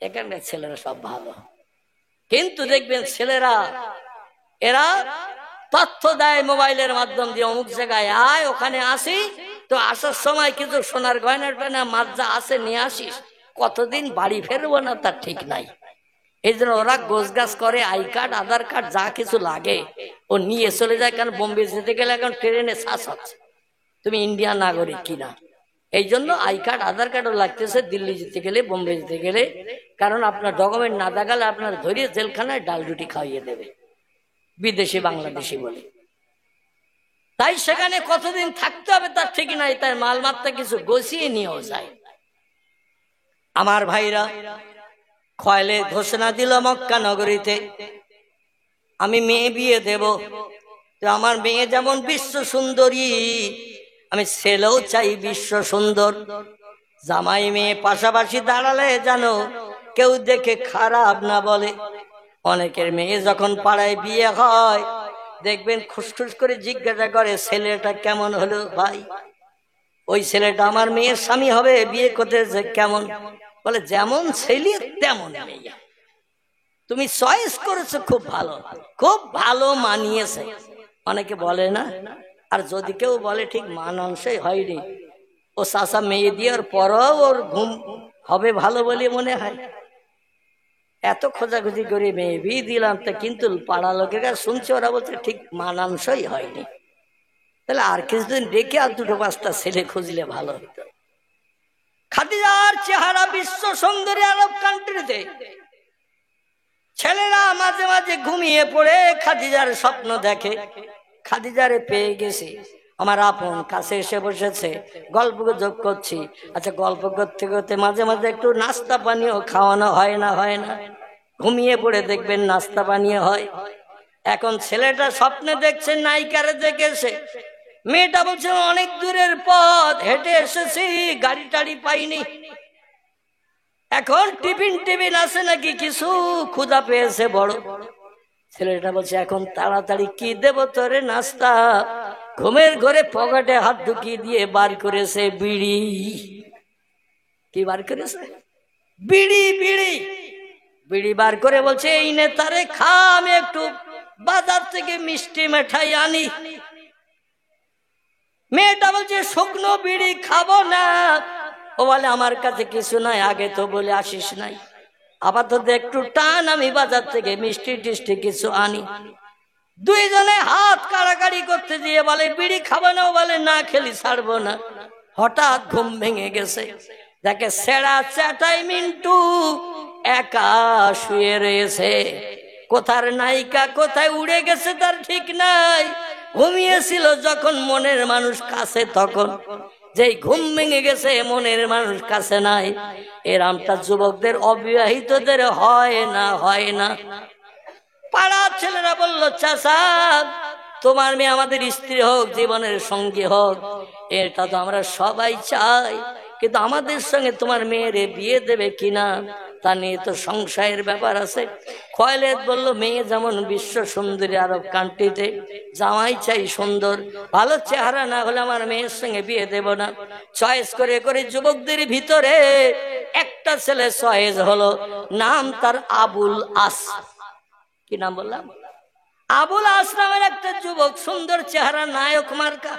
এখানকার ছেলেরা সব ভালো। কিন্তু দেখবেন ছেলেরা এরা তথ্য দেয় মোবাইলের মাধ্যম দিয়ে, অমুক জায়গায় আয়, ওখানে আসি। তো আসার সময় কিছু সোনার গয়না টয়না মাছ যা আছে নিয়ে আসিস, কতদিন বাড়ি ফেরবো না তার ঠিক নাই। এই জন্য ওরা গোছগাছ করে, আই কার্ড আধার কার্ড যা কিছু লাগে ও নিয়ে চলে যায়। কারণ বোম্বে যেতে গেলে এখন ট্রেনে শ্বাস হচ্ছে, তুমি ইন্ডিয়ান নাগরিক কিনা। এই জন্য আই কার্ড আধার কার্ডও লাগতেছে দিল্লি যেতে গেলে, বোম্বে যেতে গেলে। কারণ আপনার ডকুমেন্ট না দেখালে আপনার ধরিয়ে জেলখানায় ডাল রুটি খাইয়ে দেবে, বিদেশি বাংলাদেশি বলে। তাই সেখানে কতদিন থাকতে হবে তার ঠিক নাই, তাই মালমাত্রা কিছু গছিয়ে নিয়েও যায়। আমার ভাইরা, খয়লিদ ঘোষণা দিল মক্কা নগরীতে, আমি মেয়ে বিয়ে দেব। তো আমার মেয়ে যেমন বিশ্ব সুন্দরী, আমি ছেলেও চাই বিশ্ব সুন্দর। জামাই মেয়ে পাশাপাশি দাঁড়ালে জানো কেউ দেখে খারাপ না বলে। অনেকের মেয়ে যখন পাড়ায় বিয়ে হয় দেখবেন খুসখুস করে জিজ্ঞাসা করে ছেলেটা কেমন হলো ভাই? ওই ছেলেটা আমার মেয়ের স্বামী হবে, বিয়ে করতেছে কেমন? বলে যেমন ছেলে তেমন মেয়ে, তুমি চয়েস করেছো, খুব ভালো, খুব ভালো মানিয়েছে। অনেকে বলে না। আর যদি কেউ বলে ঠিক মানানসই হয়নি, ও চাচা মেয়ে দেওয়ার পরও ওর ঘুম হবে ভালো বলে মনে হয়। এত খোঁজাখুঁজি করে মেয়ে বিয়ে দিলাম, তা কিন্তু পাড়া লোকেরা শুনছে, ওরা বলছে ঠিক মানানসই হয়নি। তাহলে আর কিছুদিন ডেকে আর 2-5টা ছেলে খুঁজলে ভালো হতো। খাদিজার চেহারা বিশ্ব সুন্দরী আরব কান্ট্রিতে। ছেলেরা মাঝে মাঝে ঘুমিয়ে পড়ে খাদিজার স্বপ্ন দেখে, খাদিজারে পেয়ে গেছে, আমার আপন কাছে এসে বসেছে, গল্প গুজব করছি। আচ্ছা, গল্প করতে করতে মাঝে মাঝে একটু নাস্তা পানীয় খাওয়ানো হয় না? হয় না? ঘুমিয়ে পড়ে দেখবেন নাস্তা পানীয় হয়। এখন ছেলেটা স্বপ্নে দেখছে নায়িকারে দেখেছে, মেয়েটা বলছে অনেক দূরের পথ হেঁটে এসেছি, গাড়ি টাড়ি পাইনি। এখন টিফিন আছে নাকি কিছু, ক্ষুধা পেয়েছে বড়। ছেলেটা বলছে এখন তাড়াতাড়ি কি দেব তোরে নাস্তা? ঘুমের ঘরে পকেটে হাত ঢুকিয়ে দিয়ে বার করেছে বিড়ি। কি বার করেছে? বিড়ি। বিড়ি বিড়ি বার করে বলছে এই নেতারে খা, আমি একটু বাজার থেকে মিষ্টি মিঠাই আনি। মেয়েটা বলছে শুকনো বিড়ি খাবো না। ও বলে আমার কাছে কিছু নাই, আগে তো বলে আসিস নাই, আপাতত একটু টান, আমি বাজার থেকে মিষ্টি টিষ্টি কিছু আনি। দুইজনে হাত কাড়াকাড়ি করতে দিয়ে বলে বিড়ি খাবো না, ও বলে না খেলি ছাড়বো না। হঠাৎ ঘুম ভেঙে গেছে, দেখে সেরা চ্যাটাই মিন্টু একা শুয়ে রয়েছে। কোথার নায়িকা কোথায় উড়ে গেছে তার ঠিক নাই। ঘুমিয়েছিল যখন মনের মানুষ কাছে, তখন যেই ঘুম ভেঙে গেছে মনের মানুষ কাছে নাই। এরামটা যুবকদের অবিবাহিতদের হয় না, হয় না। পাড়ার ছেলেরা বলল, চাচা তোমার মেয়ে আমাদের স্ত্রী হোক, জীবনের সঙ্গী হোক, এটা তো আমরা সবাই চাই, কিন্তু আমাদের সঙ্গে তোমার মেয়ের বিয়ে দেবে কিনা তা নিয়ে তো সংশয়ের ব্যাপার আছে। খোয়াইলেদ বলল, মেয়ে যেমন বিশ্ব সুন্দরী আরব কান্ট্রিতে, জামাই চাই সুন্দর, ভালো চেহারা না হলে আমার মেয়ের সঙ্গে বিয়ে দেব না। চয়েস করে করে যুবকদের ভিতরে একটা ছেলে চয়েস হলো, নাম তার আবুল আস। কি নাম বললাম? আবুল আস নামের একটা যুবক, সুন্দর চেহারা, নায়ক মার্কা।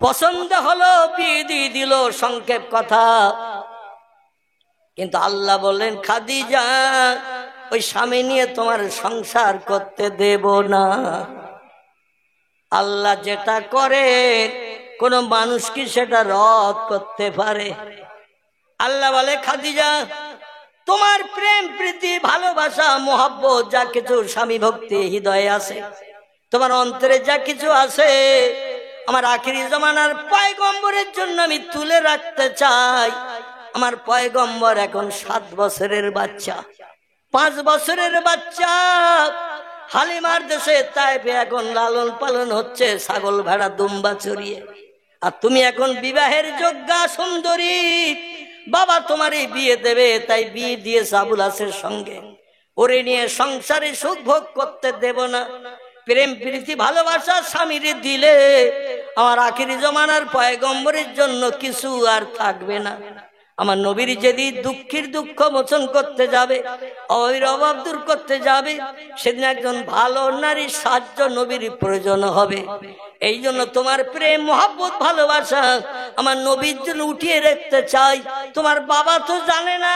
পছন্দ হলো, বিয়ে দিয়ে দিল। সংক্ষেপ কথা, কিন্তু আল্লাহ বললেন, খাদিজা ওই স্বামী নিয়ে তোমার সংসার করতে দেব না। আল্লাহ যেটা করে কোন মানুষ কি সেটা রদ করতে পারে? আল্লাহ বলে, খাদিজা তোমার প্রেম প্রীতি ভালোবাসা মোহাব্বত যা কিছু স্বামী ভক্তি হৃদয়ে আছে, তোমার অন্তরে যা কিছু আছে, আমার আখিরি জামানার পয়গম্বরের জন্য আমি তুলে রাখতে চাই। আমার পয়গম্বর এখন 7 বছরের বাচ্চা, 5 বছরের বাচ্চা। হালিমার দেশে তাইফে এখন লালন পালন হচ্ছে, ছাগল ভেড়া দুম্বা চড়িয়ে। আর তুমি এখন বিবাহের যোগ্যা সুন্দরী, বাবা তোমার এই বিয়ে দেবে, তাই বিয়ে দিয়েছে আবুল আসের সঙ্গে। ওরে নিয়ে সংসারে সুখ ভোগ করতে দেব না। প্রেম প্রীতি ভালোবাসা স্বামীরে দিলে আমার আখিরি জমানার পয়গম্বরের জন্য কিছু আর থাকবে না। আমার নবীর যেদিন দুঃখের দুঃখ মোচন করতে যাবে, অভাবের অভাব দূর করতে যাবে, সেদিন একজন ভালো নারীর সাহায্য নবীর প্রয়োজন হবে। এই জন্য তোমার প্রেম মহব্বত ভালোবাসা আমার নবীর জন্য উঠিয়ে রাখতে চাই। তোমার বাবা তো জানে না,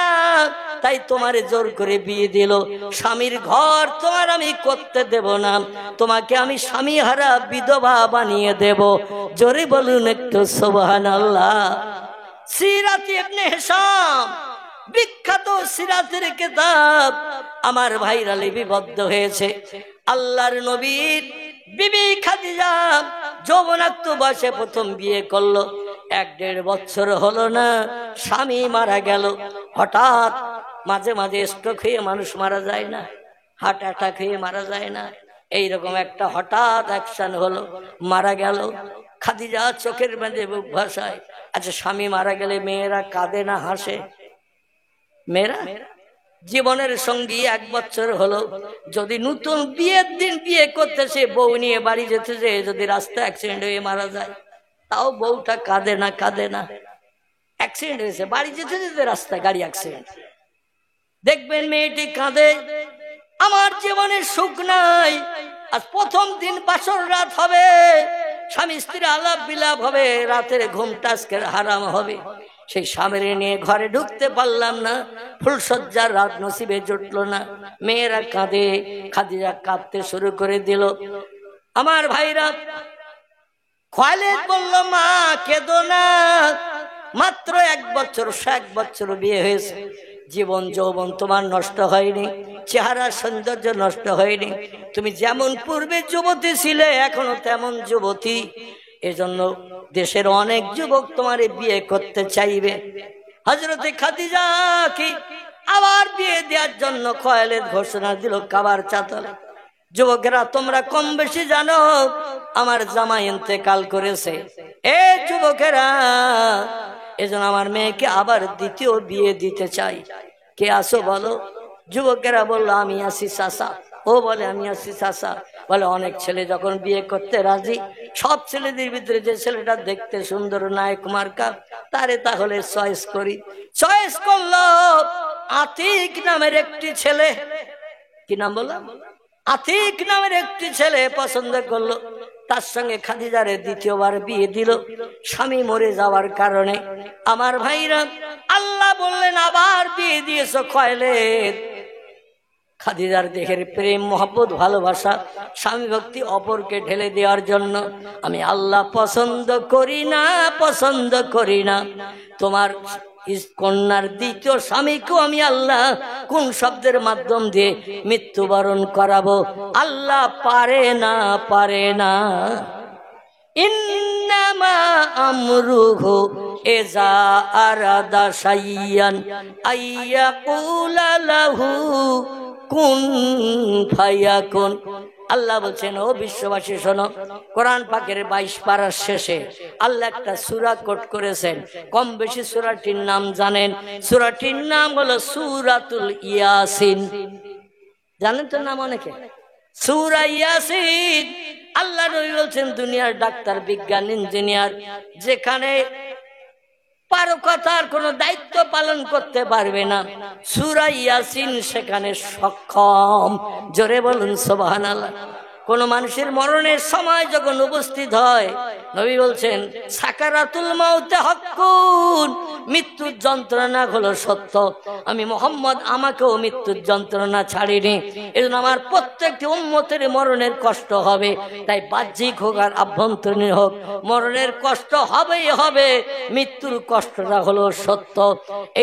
তাই তোমারে জোর করে বিয়ে দিল। স্বামীর ঘর তোমার আমি করতে দেব না, তোমাকে আমি স্বামী হারা বিধবা বানিয়ে দেব। জোরে বলুন একটু সুবহানাল্লাহ। সিরাত ইবনে হিশাম, বিখ্যাত সিরাতের কিতাব, আমার ভাইরা লিপিবদ্ধ হয়েছে। আল্লাহর নবীর বিবি খাদিজা যৌবনাক্ত বয়সে প্রথম বিয়ে করলো। 1-1.5 বছর হলো না, স্বামী মারা গেল। হঠাৎ মাঝে মাঝে স্ট্রোক হয়ে মানুষ মারা যায় না, হার্ট অ্যাটাক হয়ে মারা যায় না, এইরকম একটা হঠাৎ অ্যাকশন হলো, মারা গেল। খাদিজা চোখের মাঝে বুক ভাসায়। আচ্ছা, স্বামী মারা গেলে মেয়েরা কাঁদে না হাসে? মেয়েরা জীবনের সঙ্গী 1 বছর হলো, যদি নতুন বিয়ের দিন বিয়ে করতেছে, বউ নিয়ে বাড়ি যেতেছে, যদি রাস্তা অ্যাক্সিডেন্ট হয়ে মারা যায়, তাও বউটা কাঁদে না? কাঁদে না? অ্যাক্সিডেন্ট হয়েছে, বাড়ি যেতে যেতে রাস্তায় গাড়ি অ্যাক্সিডেন্ট, দেখবেন মেয়েটি কাঁদে, আমার জীবনের সুখ নাই। আজ প্রথম দিন বাসর রাত হবে, স্বামী স্ত্রীর আলাপ বিলাপ হবে, রাতের ঘুমটা আজকে হারাম হবে। সেই স্বামীর নিয়ে ঘরে ঢুকতে পারলাম না, ফুলসজ্জার রাত নসিবে জুটলো না। মেয়েরা কাঁদে, খাদিজা কাঁদতে শুরু করে দিল। আমার ভাইরা, খোয়াইলেদ বলল, মা কেঁদো না, মাত্র 1 বছর 1 বছর বিয়ে হয়েছে, জীবন যৌবন তোমার নষ্ট হয়নি, চেহারা সৌন্দর্য নষ্ট হয়নি, তুমি যেমন পূর্বে যুবতী ছিলে এখনো তেমন যুবতী। এজন্য দেশের অনেক যুবক তোমার বিয়ে করতে চাইবে। হযরতে খাদিজা কি আবার বিয়ে দেওয়ার জন্য খোয়াইলেদ ঘোষণা দিল কাবার চাতলে। যুবকেরা তোমরা কম বেশি জানো আমার জামাই ইন্তেকাল করেছে। এ যুবকেরা, এজন্য আমার মেয়েকে আবার দ্বিতীয় বিয়ে দিতে চাই। কে আসো বলো? যুবকেরা বলল, আমি আসি চাচা। ও বলে, আমি আসি চাচা। বলে, অনেক ছেলে যখন বিয়ে করতে রাজি, সব ছেলেদের ভিতরে যে ছেলেটা দেখতে সুন্দর, নায়ক মার্কা, তারে তাহলে চয়েস করি। চয়েস করলো আতিক নামের একটি ছেলে। কি নাম বললাম? আতিক নামের একটি ছেলে পছন্দ করলো, তার সঙ্গে খাদিজারে দ্বিতীয়বার বিয়ে দিল। স্বামী মরে যাওয়ার কারণে আমার ভাইরা, আল্লাহ বললেন আবার বিয়ে দিয়েছ খোয়াইলেদ। খাদিজার দেহের প্রেম মহব্বত ভালোবাসা স্বামী ভক্তি অপরকে ঢেলে দেওয়ার জন্য আমি আল্লাহ পছন্দ করি না, পছন্দ করি না। তোমার কন্যার দ্বিতীয় স্বামীকেও আমি আল্লাহ কোন শব্দের মাধ্যম দিয়ে মৃত্যুবরণ করাবো? আল্লাহ পারে না, পারে না। ইন্নামা আমরুহু ইযা আরাদা শাইয়ান আইয়াকুলা লাহু কুন ফায়াকুন। আল্লাহ বলছেন, ও বিশ্ববাসী শোনো, কোরআন পাকের 22 পারার শেষে আল্লাহ একটা সূরা কোট করেছেন। কম বেশি সূরাটির নাম জানেন? সূরাটির নাম হলো সূরাতুল ইয়াসিন। জানেন তো নাম অনেকে? সূরা ইয়াসিন। আল্লাহ নবী বলছেন, দুনিয়ার ডাক্তার, বিজ্ঞান, ইঞ্জিনিয়ার যেখানে পারকতার কোনো দায়িত্ব পালন করতে পারবে না, সূরা ইয়াসিন সেখানে সক্ষম। জোরে বলুন সুবহানাল্লাহ। কোন মানুষের মরণের সময় যখন উপস্থিত হয়, নবী বলছেন সাকারাতুল মাউতে হাক্কুন, মৃত্যুর যন্ত্রণা হলো সত্য। আমি মুহাম্মদ আমাকেও মৃত্যুর যন্ত্রণা ছাড়িনি। এজন্য আমার প্রত্যেকটি উম্মতের মরণের কষ্ট হবে, তাই বাহ্যিক হোক আর আভ্যন্তরীণ হোক, মরণের কষ্ট হবেই হবে। মৃত্যুর কষ্টটা হলো সত্য।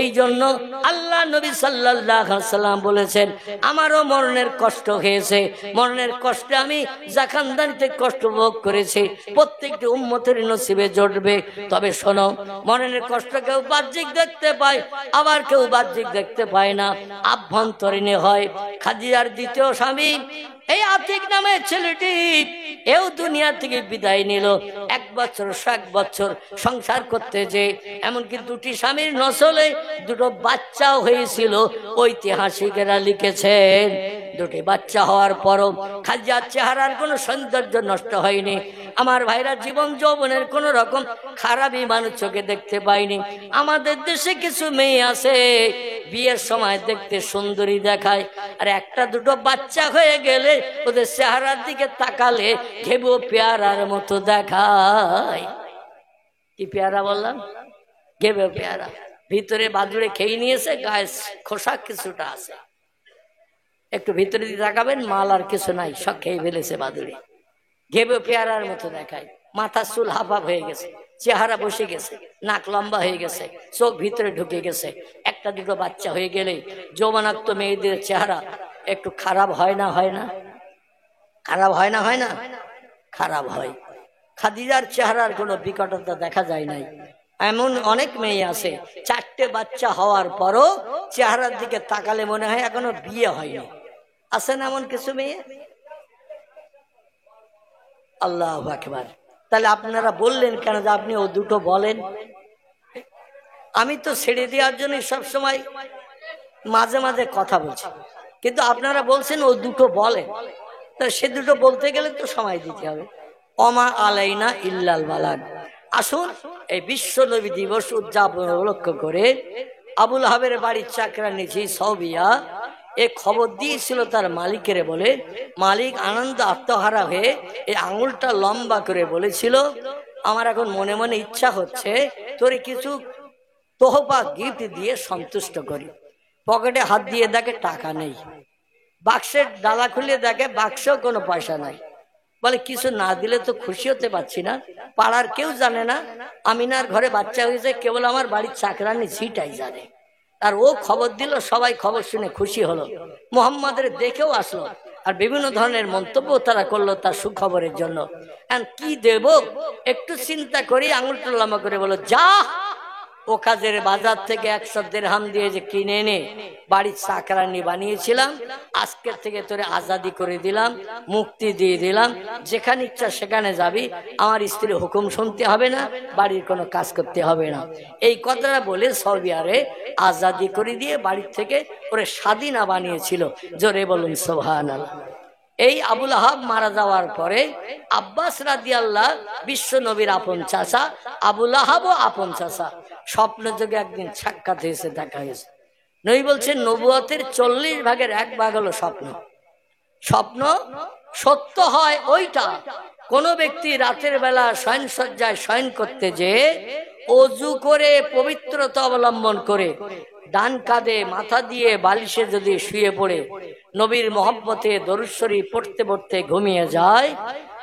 এই জন্য আল্লাহ নবী সাল্লাল্লাহু আলাইহি ওয়াসাল্লাম বলেছেন, আমারও মরণের কষ্ট হয়েছে। মরণের কষ্টে আমি জাখানদানিতে কষ্ট ভোগ করেছি, প্রত্যেকটি উম্মতের নসিবে জুটবে। তবে শোনো, মরণের কষ্ট কেউ বাহ্যিক দেখতে পায়, আবার কেউ বাহ্যিক দেখতে পায় না, আভ্যন্তরীণ হয়। খাদিজার দ্বিতীয় স্বামী এই আতিক নামের ছেলেটি এও দুনিয়া থেকে বিদায় নিল। 1 বছর 1 বছর সংসার করতে যে এমনকি 2টি স্বামীর নসলে 2টো বাচ্চাও হয়েছিল। ঐতিহাসিকেরা লিখেছেন, 2টি বাচ্চা হওয়ার পরও খাদিজার চেহারার কোনো সৌন্দর্য নষ্ট হয়নি। আমার ভাইরা, জীবন যৌবনের কোন রকম খারাপই মানুষ চোখে দেখতে পাইনি। আমাদের দেশে কিছু মেয়ে আছে, বিয়ের সময় দেখতে সুন্দরী দেখায়, আর 1-2 বাচ্চা হয়ে গেলে ওদের চেহারার দিকে তাকালে ঘেবো পেয়ারার মতো দেখায়। কি পেয়ারা বললাম? ঘেবো পেয়ারা। ভিতরে বাদুড়ে খেয়ে নিয়েছে, গায়ে খোসা কিছুটা আছে। একটু ভিতরে দিয়ে তাকাবেন, মাল আর কিছু নাই, সব খেয়ে ফেলেছে বাদুড়ে। ঘেবো পেয়ারার মতো দেখায়। মাথার চুল হাফ হয়ে গেছে, চেহারা বসে গেছে, নাক লম্বা হয়ে গেছে, চোখ ভিতরে ঢুকে গেছে। 1-2 বাচ্চা হয়ে গেলে যৌবনাক্ত মেয়েদের চেহারা একটু খারাপ হয় না? হয় না? খারাপ হয় না? হয় না? খারাপ হয়। খাদিজার চেহারার কোনো বিকটতা দেখা যায় নাই। এমন অনেক মেয়ে আছে, 4টে বাচ্চা হওয়ার পরও চেহারার দিকে তাকালে মনে হয় এখনো বিয়ে হয়নি। আছে না এমন কিছু মেয়ে? আল্লাহু আকবার। তাহলে আপনারা বললেন কেন যে আপনি ও 2টো বলেন? আমি তো ছেড়ে দেওয়ার জন্য সবসময় মাঝে মাঝে কথা বলছি, কিন্তু আপনারা বলছেন ও 2টো বলেন। তা সে 2টো বলতে গেলে তো সময় দিতে হবে। ওমা আলাইনা ইল্লাল বালাগ। আসুন, এই বিশ্ব নবী দিবস উদযাপন উপলক্ষ করে আবুল আহাবের বাড়ির চাকরানি সৌবিয়া এ খবর দিয়েছিল তার মালিকের, বলে মালিক আনন্দ আত্মহারা হয়ে এই আঙুলটা লম্বা করে বলেছিল, আমার এখন মনে মনে ইচ্ছা হচ্ছে তোরে কিছু তোহফা গিফট দিয়ে সন্তুষ্ট করি। পকেটে হাত দিয়ে দেখে টাকা নেই, বাক্সের ডালা খুলে দেখে বাক্সেও কোনো পয়সা নাই। বলে কিছু না দিলে তো খুশি হতে পারছি না, পাড়ার কেউ জানে না আমিনার ঘরে বাচ্চা হয়েছে, কেবল আমার বাড়ির চাকরানি ঝিটাই জানে। আর ও খবর দিল, সবাই খবর শুনে খুশি হলো, মুহাম্মাদের দেখেও আসলো, আর বিভিন্ন ধরনের মন্তব্য তারা করলো তার সুখবরের জন্য। কি দেব একটু চিন্তা করি আঙুলটা লম্বা করে বলো, যা ও কাজের বাজার থেকে 100 দিরহাম দিয়ে যে কিনে এনে বাড়ির চাকরানি বানিয়েছিলাম, আজকের থেকে তোরে আজাদি করে দিলাম, মুক্তি দিয়ে দিলাম, যেখানে ইচ্ছা সেখানে যাবি, আমার স্ত্রীর হুকুম শুনতে হবে না, বাড়ির কোনো কাজ করতে হবে না। এই কথাটা বলে সৌদি আরবে আজাদি করে দিয়ে বাড়ির থেকে ওরে স্বাধীনা বানিয়েছিল। জোরে বলুন সুবহানাল্লাহ। এই আবুল আহাব মারা যাওয়ার পরে আব্বাস রাদিয়াল্লাহু বিশ্ব নবীর আপন চাচা, আবুল আহাবও আপন চাচা, স্বপ্ন যোগে একদিন সাক্ষাৎ হয়েছে, দেখা হয়েছে। নবী বলছেন নবুয়তের 40 ভাগের 1 ভাগ হলো স্বপ্ন। স্বপ্ন সত্য হয় ওইটা, কোন ব্যক্তি রাতের বেলা শয়নসজ্জায় শয়ন করতে যে অজু করে পবিত্রতা অবলম্বন করে ডান কাঁধে মাথা দিয়ে বালিশে যদি শুয়ে পড়ে নবীর মহব্বতে দরুদ শরীফ পড়তে পড়তে ঘুমিয়ে যায়,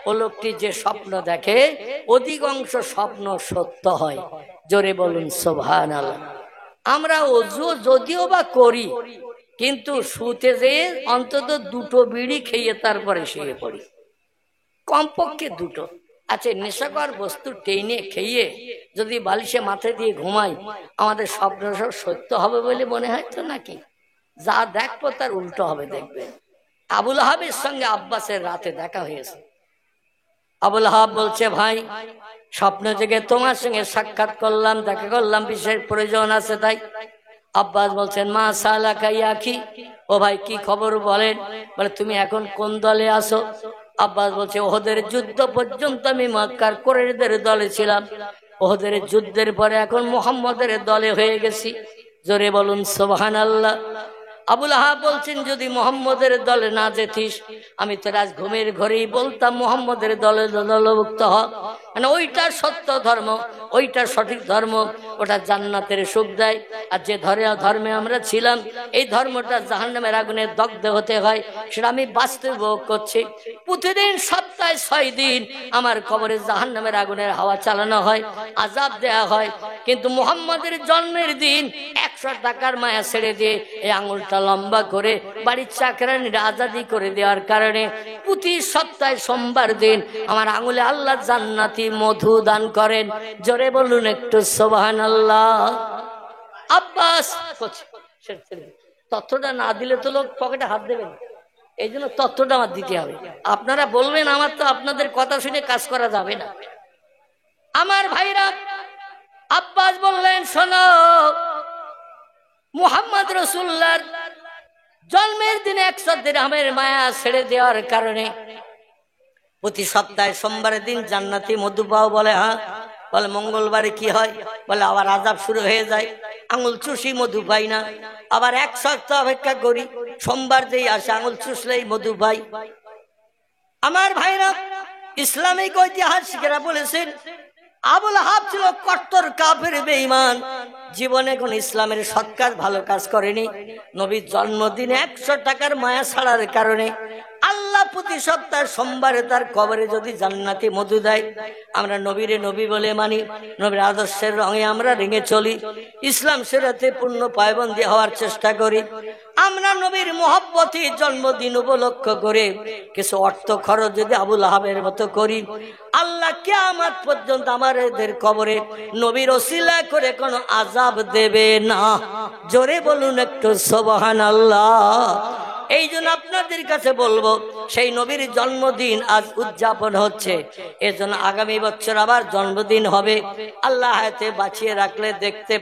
ও লোকটি যে স্বপ্ন দেখে অধিকাংশ স্বপ্ন সত্য হয়। জোরে বলুন সুবহানাল্লাহ। আমরা ওযু যদিও বা করি, কিন্তু শুতে যেয়ে অন্তত 2টো বিড়ি খেয়ে তারপরে শুয়ে পড়ি, কমপক্ষে 2টো। আচ্ছা, নেশাকর বস্তু টেনে খেয়ে যদি বালিশে মাথা দিয়ে ঘুমাই, আমাদের স্বপ্ন সব সত্য হবে বলে মনে হয় তো নাকি? যা দেখবো তার উল্টো হবে দেখবেন। আবুল আহাবের সঙ্গে আব্বাসের রাতে দেখা হয়েছে। আবুল আহাব বলছে, ভাই স্বপ্ন জেগে তোমার সঙ্গে সাক্ষাৎ করলাম, দেখা করলাম, বিশেষ প্রয়োজন আছে তাই। আব্বাস বলছেন, মা সালাকা ইয়া আখি, ও ভাই কি খবর বলেন। বলে, তুমি এখন কোন দলে আছো? আব্বাস বলছে, ওহদের যুদ্ধ পর্যন্ত আমি মক্কার কুরাইশদের দলে ছিলাম, ওহদের যুদ্ধের পরে এখন মুহাম্মদের দলে হয়ে গেছি। জোরে বলুন সুবহানাল্লাহ। আবুল আহাব বলছেন, যদি মুহাম্মদের দলে না যেতিস, আমি তো আজ ঘুমের ঘরেই বলতাম মুহাম্মদের দলে দলভুক্ত হ, মানে ওইটা সত্য ধর্ম, ওইটা সঠিক ধর্ম, ওটা জান্নাতের সুখ দেয়। আর যে ধর্মে আমরা ছিলাম, এই ধর্মটা জাহান্নামের আগুনে দগ্ধ হতে হয়, সেটা আমি বাস্তব করছি। প্রতিদিন সপ্তাহে 6 দিন আমার কবরে জাহান্নামের আগুনের হাওয়া চালানো হয়, আযাব দেয়া হয়। কিন্তু মুহাম্মদের জন্মের দিন 100 টাকার মায়া ছেড়ে দিয়ে এই আঙুলটা লম্বা করে বাড়ির চাকরানিরা আজাদি করে দেওয়ার কারণে প্রতি সপ্তাহে সোমবার দিন আমার আঙুলে আল্লাহ জান্নাতি মধু দান করেন। জোরে বলুন একটু সুবহানাল্লাহ। আব্বাস তথ্যটা না দিলে তো লোক পকেটে হাত দেবেন, এই জন্য তথ্যটা আমার দিতে হবে। আপনারা বলবেন, আমার তো আপনাদের কথা শুনে কাজ করা যাবে না। আমার ভাইরা, আব্বাস বললেন, শোনো, মুহাম্মদ রাসূলুল্লাহর জন্মের দিনে 100 দিরহামের মায়া ছেড়ে দেওয়ার কারণে প্রতি সপ্তাহে সোমবারের দিন জান্নাতি মধু পাও। বলে, হ্যাঁ। বলে, মঙ্গলবারে কি হয়? বলে, আবার আযাব শুরু হয়ে যায়, আঙুল চুষি মধু পাই না। আবার 1 সপ্তাহ অপেক্ষা করি, সোমবার যেই আসে আঙুল চুষলেই মধু পাই। আমার ভাইরা, ইসলামিক ঐতিহাসিকেরা বলেছেন, আবুল আহাব ছিল কট্টর কাফের, বেঈমান, জীবনে কোন ইসলামের সৎ কাজ ভালো কাজ করেনি। নবীর জন্মদিনে 100 টাকার মায়া ছাড়ার কারণে আল্লাহ প্রতি সপ্তাহে সোমবারে তার কবরে যদি জান্নাতি মধু দেয়, আমরা নবীরে নবী বলে মানি, নবীর আদর্শের রঙে আমরা রেঙে চলি, ইসলাম শরীয়তে পূর্ণ পায়বন্দী হওয়ার চেষ্টা করি। আমরা নবীর মহব্বতে জন্মদিন উপলক্ষ করে কিছু অর্থ খরচ যদি আবুল আহাবের মতো করি, আল্লাহ কিয়ামত পর্যন্ত আমাদের কবরে নবীর ওসিলা করে কোনো আযাব দেবে না। জোরে বলুন একটু সুবহানাল্লাহ। এই জন্য আপনাদের কাছে বলবো, সেই নবীর জন্মদিন আজ উদযাপন হচ্ছে, এজন্য আগামী বছর আবার জন্মদিন হবে। আল্লাহ হায়াতে বাঁচিয়ে রাখলে দেখতে